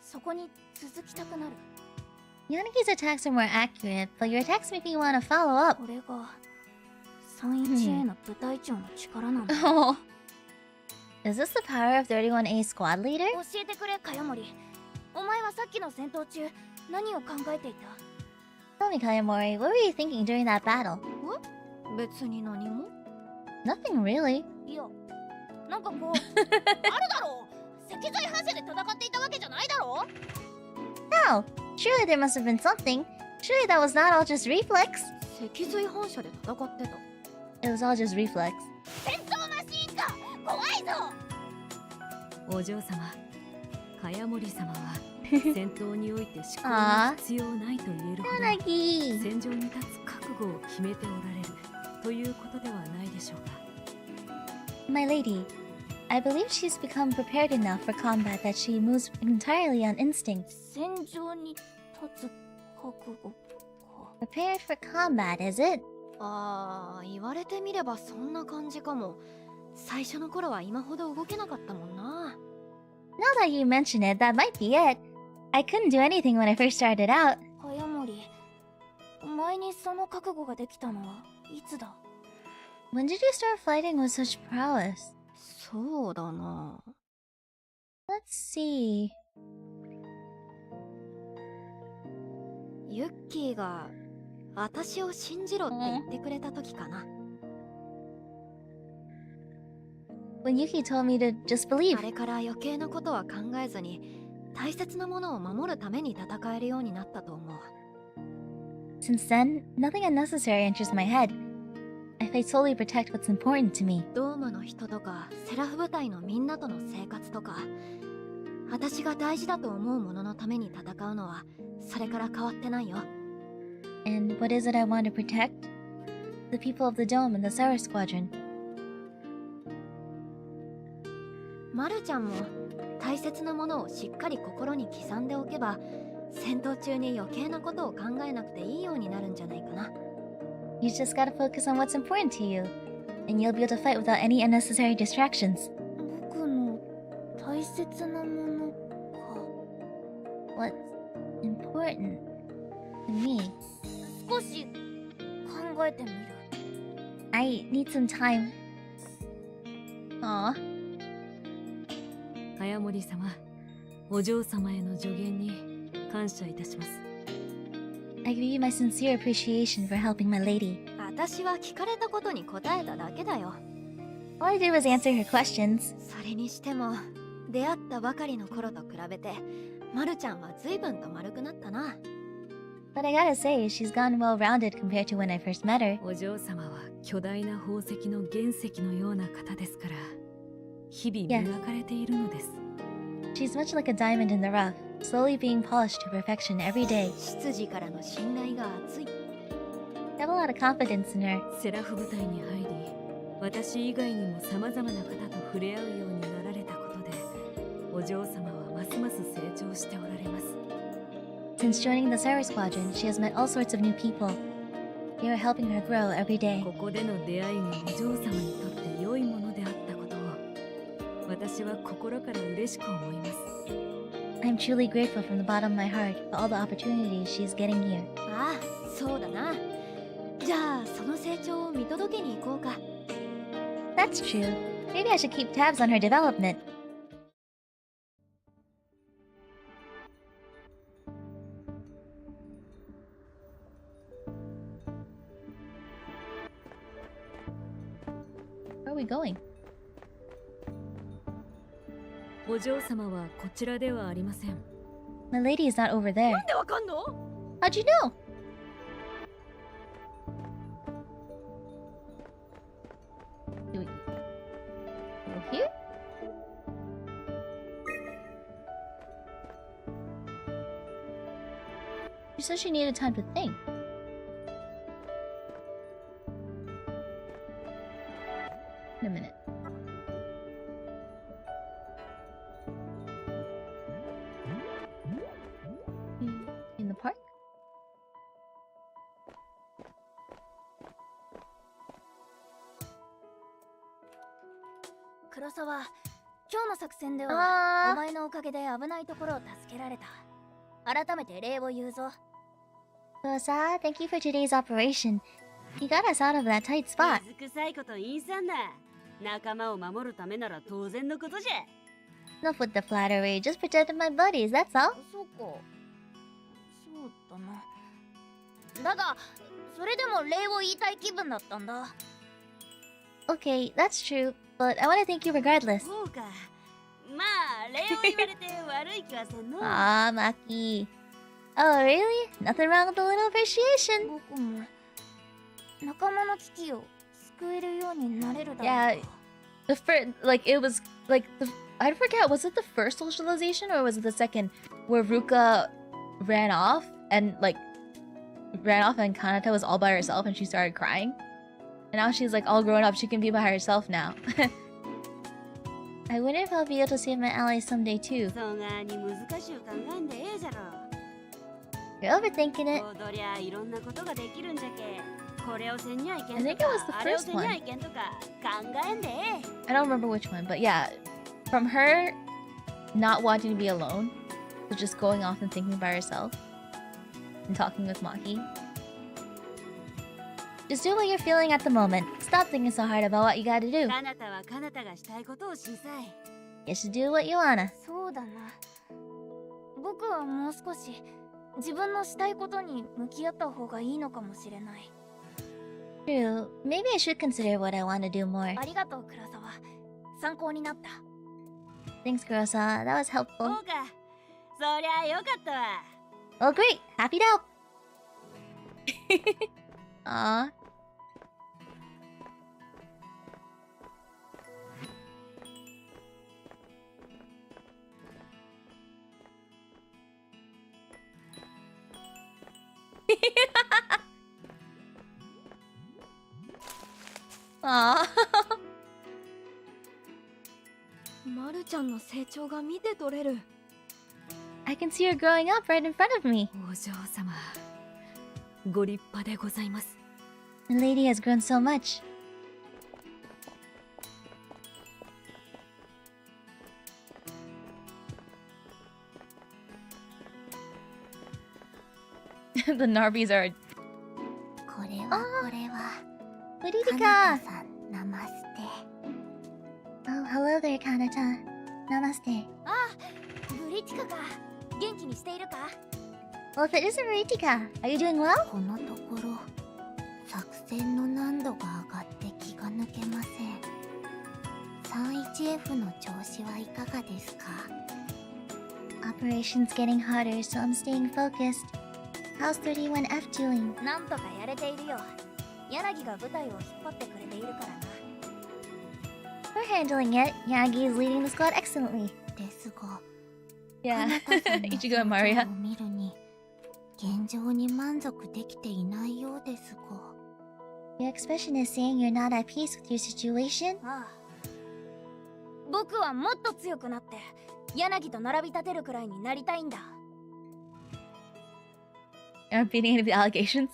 そこに続きたくなる。Yanagi's attacks are more accurate, but your attacks make me want to follow up. これが 31A の部隊長の力なんだ。Oh. Is this the power of 31A squad leader? 教えてくれ、茅森。お前はさっきの戦闘中何を考えていた？ Tell me, Kayamori, what were you thinking during that battle? 別に何も。 Nothing really. いや、なんかこうあるだろう。脊髄反射で戦っていたわけじゃないだろう。 No, surely there must have been something. Surely that was not all just reflex. 脊髄反射で戦ってた。 It was all just reflex. 戦闘マシーンか、怖いぞ。お嬢様、茅森様は戦闘において思考が必要ないと言えるほど Yanagi. 戦場に立つ覚悟を決めておられるということではないでしょうか。 My lady, I believe she's become prepared enough for combat that she moves entirely on instinct. 戦場に立つ覚悟か。 Prepared for combat, is it? ああ、言われてみればそんな感じかも。最初の頃は今ほど動けなかったもんな。 Now that you mention it, that might be it. I couldn't do anything when I first started out. 茅森、前にその覚悟ができたのはいつだ？ When did you start fighting with such prowess? そうだな。 Let's see. ユッキーが私を信じろって言ってくれた時かな。When Yuki told me to just believe. あれから余計なことは考えずに大切なものを守るために戦えるようになったと思う。 Since then, nothing unnecessary enters my head. I fight solely to protect what's important to me. ドームの人とかセラフ部隊のみんなとの生活とか、私が大事だと思うもののために戦うのはそれから変わってないよ。 And what is it I want to protect? The people of the Dome and the Sour Squadron. マルちゃんも大切なものをしっかり心に刻んでおけば、戦闘中に余計なことを考えなくていいようになるんじゃないかな。 You just gotta focus on what's important to you, and you'll be able to fight without any unnecessary distractions. 僕の大切なものか。 What's important to me? 少し考えてみる。 I need some time. Aw. 茅森様、お嬢様への助言に感謝いたします。 I give you my sincere appreciation for helping my lady. 私は聞かれたことに答えただけだよ。 All I did was answer her questions. それにしても出会ったばかりの頃と比べてマルちゃんは随分と丸くなったな。 But I gotta say, she's gone well-rounded compared to when I first met her. お嬢様は巨大な宝石の原石のような方ですから、日々磨かれているのです。 She's much like a diamond in the rough, slowly being polished to perfection every day. 執事からの信頼が厚い。 I have a lot of confidence in her. セラフ部隊に入り、私以外にも様々な方と触れ合うようになられたことで、お嬢様はますます成長しておられます。 Since joining the Sour Squadron, she has met all sorts of new people. They are helping her grow every day. ここでの出会いがお嬢様にとって良いものであったことを、私は心から嬉しく思います。I'm truly grateful from the bottom of my heart for all the opportunities she's getting here. ああ、そうだな。じゃあその成長を見届けに行こうか。 That's true. Maybe I should keep tabs on her development. Where are we going? お嬢様はこちらではありません。 My lady is not over there. なんでわかんの？ How'd you know? Do we go here? She said she needed time to think. Wait a minute. In the park? 黒沢、今日の作戦ではあーお前のおかげで危ないところを助けられた。改めて礼を言うぞ。 Rosa, thank you for today's operation. You got us out of that tight spot. 水臭いこと言いさんな。仲間を守るためなら当然のことじゃ。 Enough with the flattery, just protected my buddies, that's all. そうか。そうだな。だが、それでも礼を言いたい気分だったんだ。 Okay, that's true, but I want to thank you regardless. そうか。まあ、礼を言われて悪い気はせんの。 Ah, Maki. Oh, really? Nothing wrong with a little appreciation. 僕も仲間の危機を救えるようになれるだろうか。 Yeah, the first, like, it was, like, I forget, was it the first socialization or was it the second where Ruka ran off and Kanata was all by herself and she started crying? And now she's like all grown up, she can be by herself now. I wonder if I'll be able to save my allies someday too. そがに難しゅう考えんでええじゃろ。 You're overthinking it. 踊りゃいろんなことができるんじゃけ。これをせんにゃいけ I ん think と it was か the、あれを first せんにゃ one. いけんとか考えんでええ。 I don't remember which one, but yeah, from her not wanting to be alone to just going off and thinking by herself and talking with Maki. Just do what you're feeling at the moment. Stop thinking so hard about what you gotta do. かなたはかなたがしたいことをしんさい。 You should do what you wanna. そうだな。僕はもう少し自分のしたいことに向き合った方がいいのかもしれない。 True. Maybe I should consider what I want to do more. ありがとう、黒沢。参考になった。 Thanks, Kurosawa. That was そう helpful. か。そりゃよかったわ。 Oh, great. Happy to help. Aw. Aw. まるちゃんの成長が見て取れる。 I can see her growing up right in front of me. お嬢様、ご立派でございます。 The lady has grown so much. The Narbies are. これはこれは。 Buririka! かなたさん、ナマステ。Oh, hello there, Kanata. Namaste. あ、ブリティカか。元気にしているか？ Well, if it isn't Buririka, are you doing well? このところ、作戦の難度が上がって気が抜けません。31F の調子はいかがですか？ Operation's getting harder, so I'm staying focused. How's 31F doing? なんとかやれているよ。柳が部隊を引っ張ってくれているからな。 We're handling it. Yagi is leading the squad excellently. ですが、 Yeah. かなたさんの Ichigo and 表 Maria. 情を見るに、現状に満足できていないようですが。 Your expression is saying you're not at peace with your situation? ああ。僕はもっと強くなって柳と並び立てるくらいになりたいんだ。 You're not beating any of the allegations?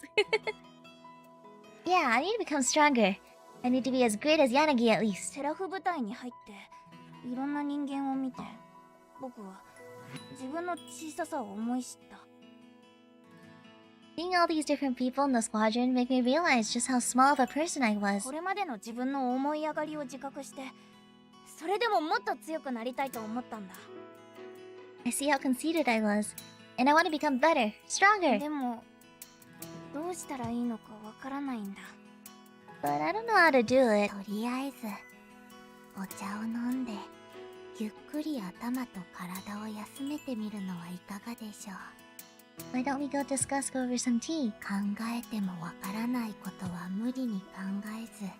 Yeah, I need to become stronger. I need to be as great as Yanagi at least. セラフ部隊に入っていろんな人間を見て、僕は自分の小ささを思い知った。 Seeing all these different people in the squadron make me realize just how small of a person I was. これまでの自分の思い上がりを自覚して、それでももっと強くなりたいと思ったんだ。 I see how conceited I was, and I want to become better, stronger. でもどうしたらいいのかわからないんだ。 But I don't know how to do it. とりあえずお茶を飲んでゆっくり頭と体を休めてみるのはいかがでしょう。 Why don't we go discuss over some tea? 考えてもわからないことは無理に考えず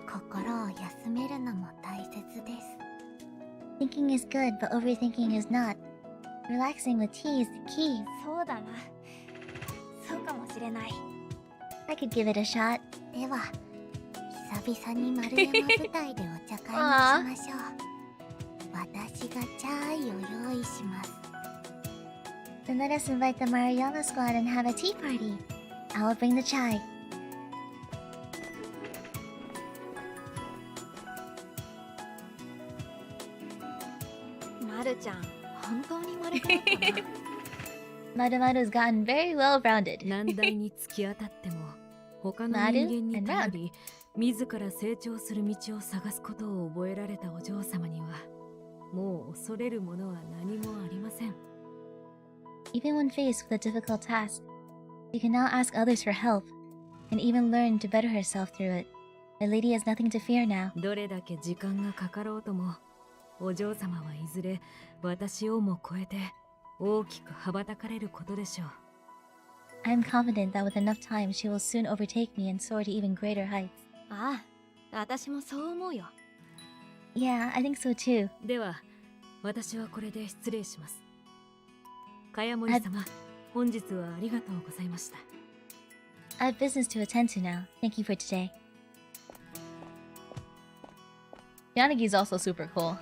心を休めるのも大切です。 Thinking is good, but overthinking is not. Relaxing with tea is the key. そうだな。そうかもしれない。 I could give it a shot. では久々に丸山舞台でお茶会にしましょう。私がチャイを用意します。 Then let us invite the Maruyama squad and have a tea party. I will bring the chai. まるちゃん、本当に丸くなったな。Marumaru's gotten very well rounded. 難題に突き当たっても他の人間に頼り自ら成長する道を探すことを覚えられたお嬢様にはもう恐れるものは何もありません。 Even when faced with a difficult task, she can now ask others for help, and even learn to better herself through it. The lady has nothing to fear now. どれだけ時間がかかろうともお嬢様はいずれ私をも超えて大きく羽ばたかれることでしょう。 I'm confident that with enough time, she will soon overtake me and soar to even greater heights. ああ、私もそう思うよ。 Yeah, I think so too. では私はこれで失礼します。茅森様、本日はありがとうございました。 I have business to attend to now. Thank you for today. Yanagi's also super cool.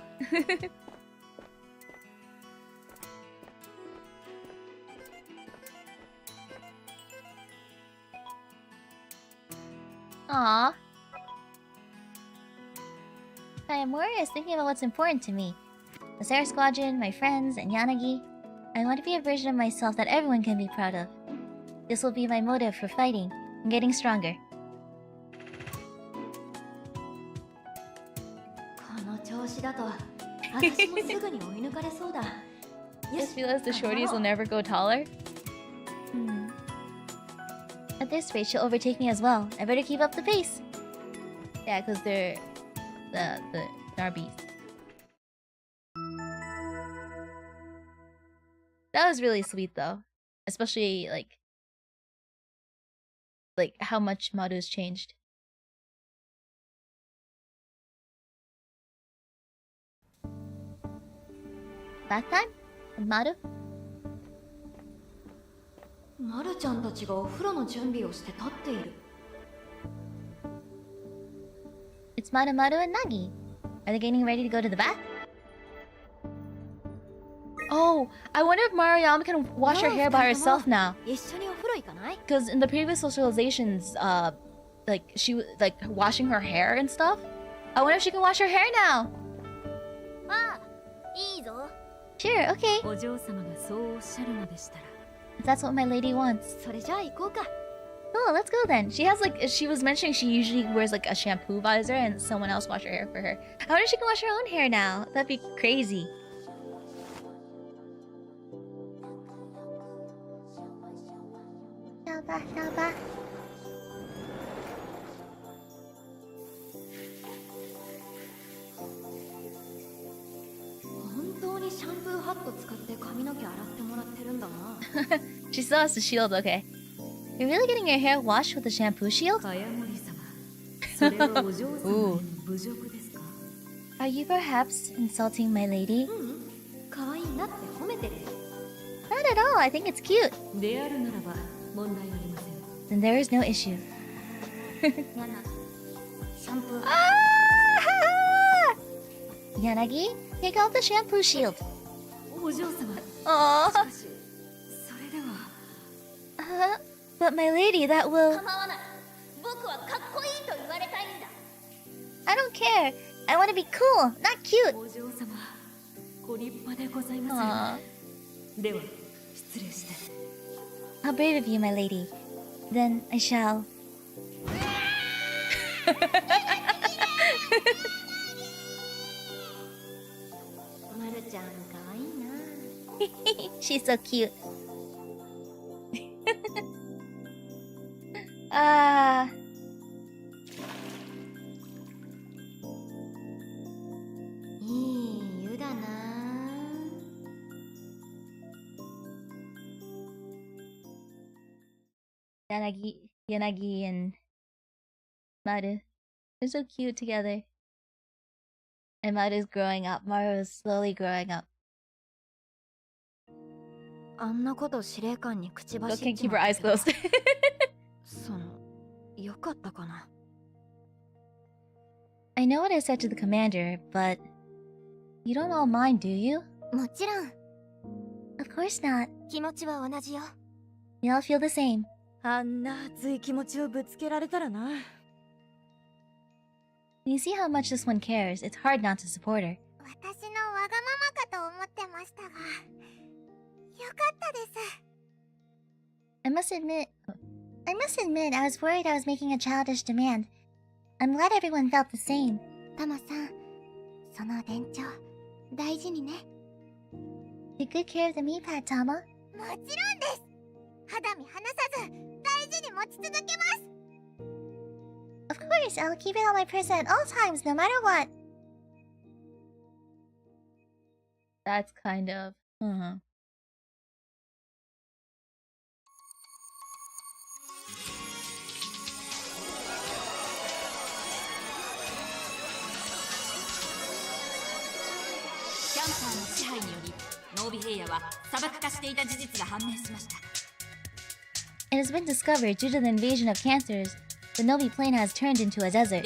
Aww. Kayamori is thinking about what's important to me. The Sarah Squadron, my friends, and Yanagi. I want to be a version of myself that everyone can be proud of. This will be my motive for fighting and getting stronger. この調子だと私もすぐに追い抜かれそうだ。 Just realized the shorties will never go taller? At this rate, she'll overtake me as well. I better keep up the pace. Yeah, because they're the Narbies. That was really sweet though. Especially like how much Maru's changed. Bath time? With Maru? まるちゃんたちがお風呂の準備をして立っている。 It's Maru and Nagi. Are they getting ready to go to the bath? Oh, I wonder if Maruyama can wash her hair by herself now. 一緒にお風呂行かない？ Because in the previous socializations, like she was like washing her hair and stuff. I wonder if she can wash her hair now. ああ、いいぞ。 Sure, okay. お嬢様がそうおっしゃるのでしたら。 If that's what my lady wants. それじゃあ行こうか。 Oh, let's go then. She has like she was mentioning she usually wears like a shampoo visor and someone else wash her hair for her. I wonder if she can wash her own hair now. That'd be crazy. Shaba. 本当にシャンプーハット使って髪の毛洗ってもらってるんだな。She still has the shield, okay. You're really getting your hair washed with the shampoo shield? 茅森様、それはお嬢様の侮辱ですか？ Are you perhaps insulting my lady? 可愛いなって褒めてる。 Not at all. I think it's cute. であるならば問題ありません。 Then there is no issue. シャンプー。Yanagi, take off the shampoo shield. お嬢様。 Aww. しかし、それでは。But my lady, that will. 構わない。僕はかっこいいと言われたいんだ。I don't care. I want to be cool, not cute. お嬢様、ご立派でございます。では失礼して。 How brave of you, my lady. Then I shall. She's so cute. Ah. Yanagi and Maru. They're so cute together. And Maru's growing up. Maru is slowly growing up. Go can't keep her eyes closed. I know what I said to the commander, but you don't all mind, do you? Of course not. We all feel the same. When you see how much this one cares, it's hard not to support her. I must admit, I was worried I was making a childish demand. I'm glad everyone felt the same. Take good care of the meat pad, Tama. Of course, I'll keep it on my person at all times, no matter what. That's kind of... It has been discovered due to the invasion of cancers, the Nobi plain has turned into a desert.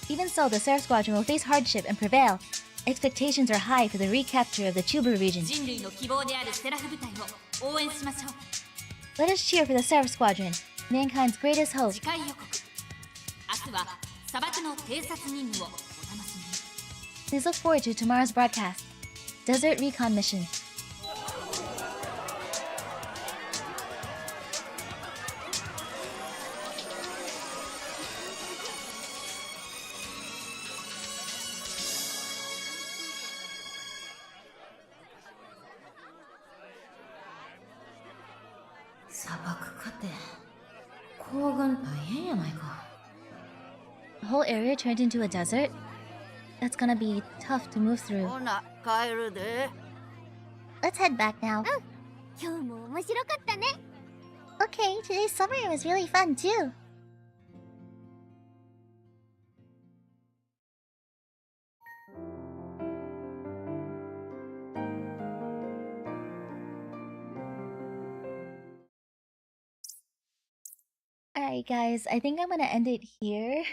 Even so, the Seraph Squadron will face hardship and prevail. Expectations are high for the recapture of the Tuber region. Let us cheer for the Seraph Squadron, mankind's greatest hope. Please look forward to tomorrow's broadcast. Desert Recon Mission. The whole area turned into a desert? That's gonna be tough to move through. Let's head back now. Okay, today's summary was really fun too. Alright guys, I think I'm gonna end it here.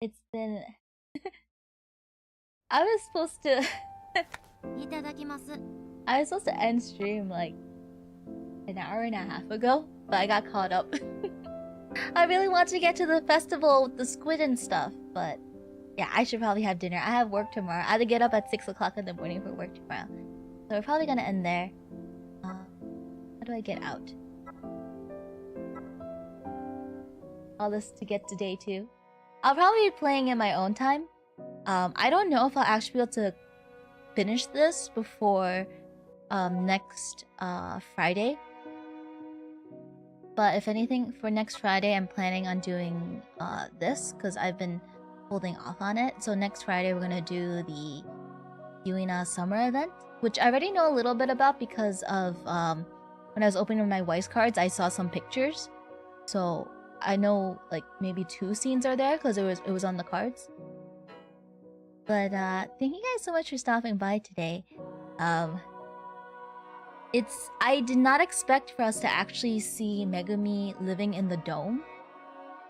It's been... I was supposed to end stream like an hour and a half ago, but I got caught up. I really want to get to the festival with the squid and stuff, but yeah, I should probably have dinner. I have work tomorrow. I have to get up at 6 o'clock in the morning for work tomorrow. So we're probably gonna end there. How do I get out? All this to get to day 2. I'll probably be playing in my own time. I don't know if I'll actually be able to finish this before next Friday. But if anything, for next Friday, I'm planning on doing this because I've been holding off on it. So next Friday, we're gonna do the Yuina summer event, which I already know a little bit about because of when I was opening my Weiss cards, I saw some pictures. So I know like maybe 2 scenes are there because it was on the cards. But thank you guys so much for stopping by today. I did not expect for us to actually see Megumi living in the dome.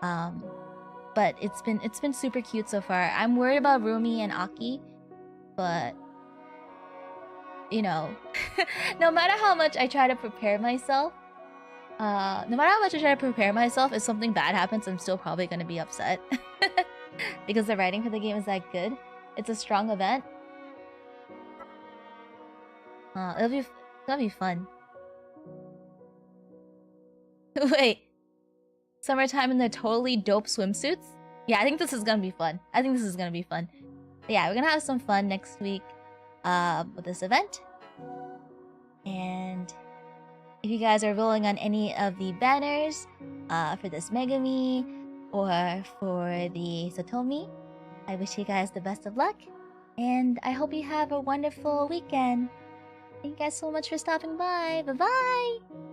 But it's been super cute so far. I'm worried about Rumi and Aki, but you know, no matter how much I try to prepare myself, No matter how much I try to prepare myself, if something bad happens, I'm still probably gonna be upset. Because the writing for the game is that good. It's a strong event. It's gonna be fun. Wait. Summertime in the totally dope swimsuits? Yeah, I think this is gonna be fun. But yeah, we're gonna have some fun next week with this event. And if you guys are rolling on any of the banners for this Megami or for the Satomi, I wish you guys the best of luck. And I hope you have a wonderful weekend. Thank you guys so much for stopping by. Bye-bye!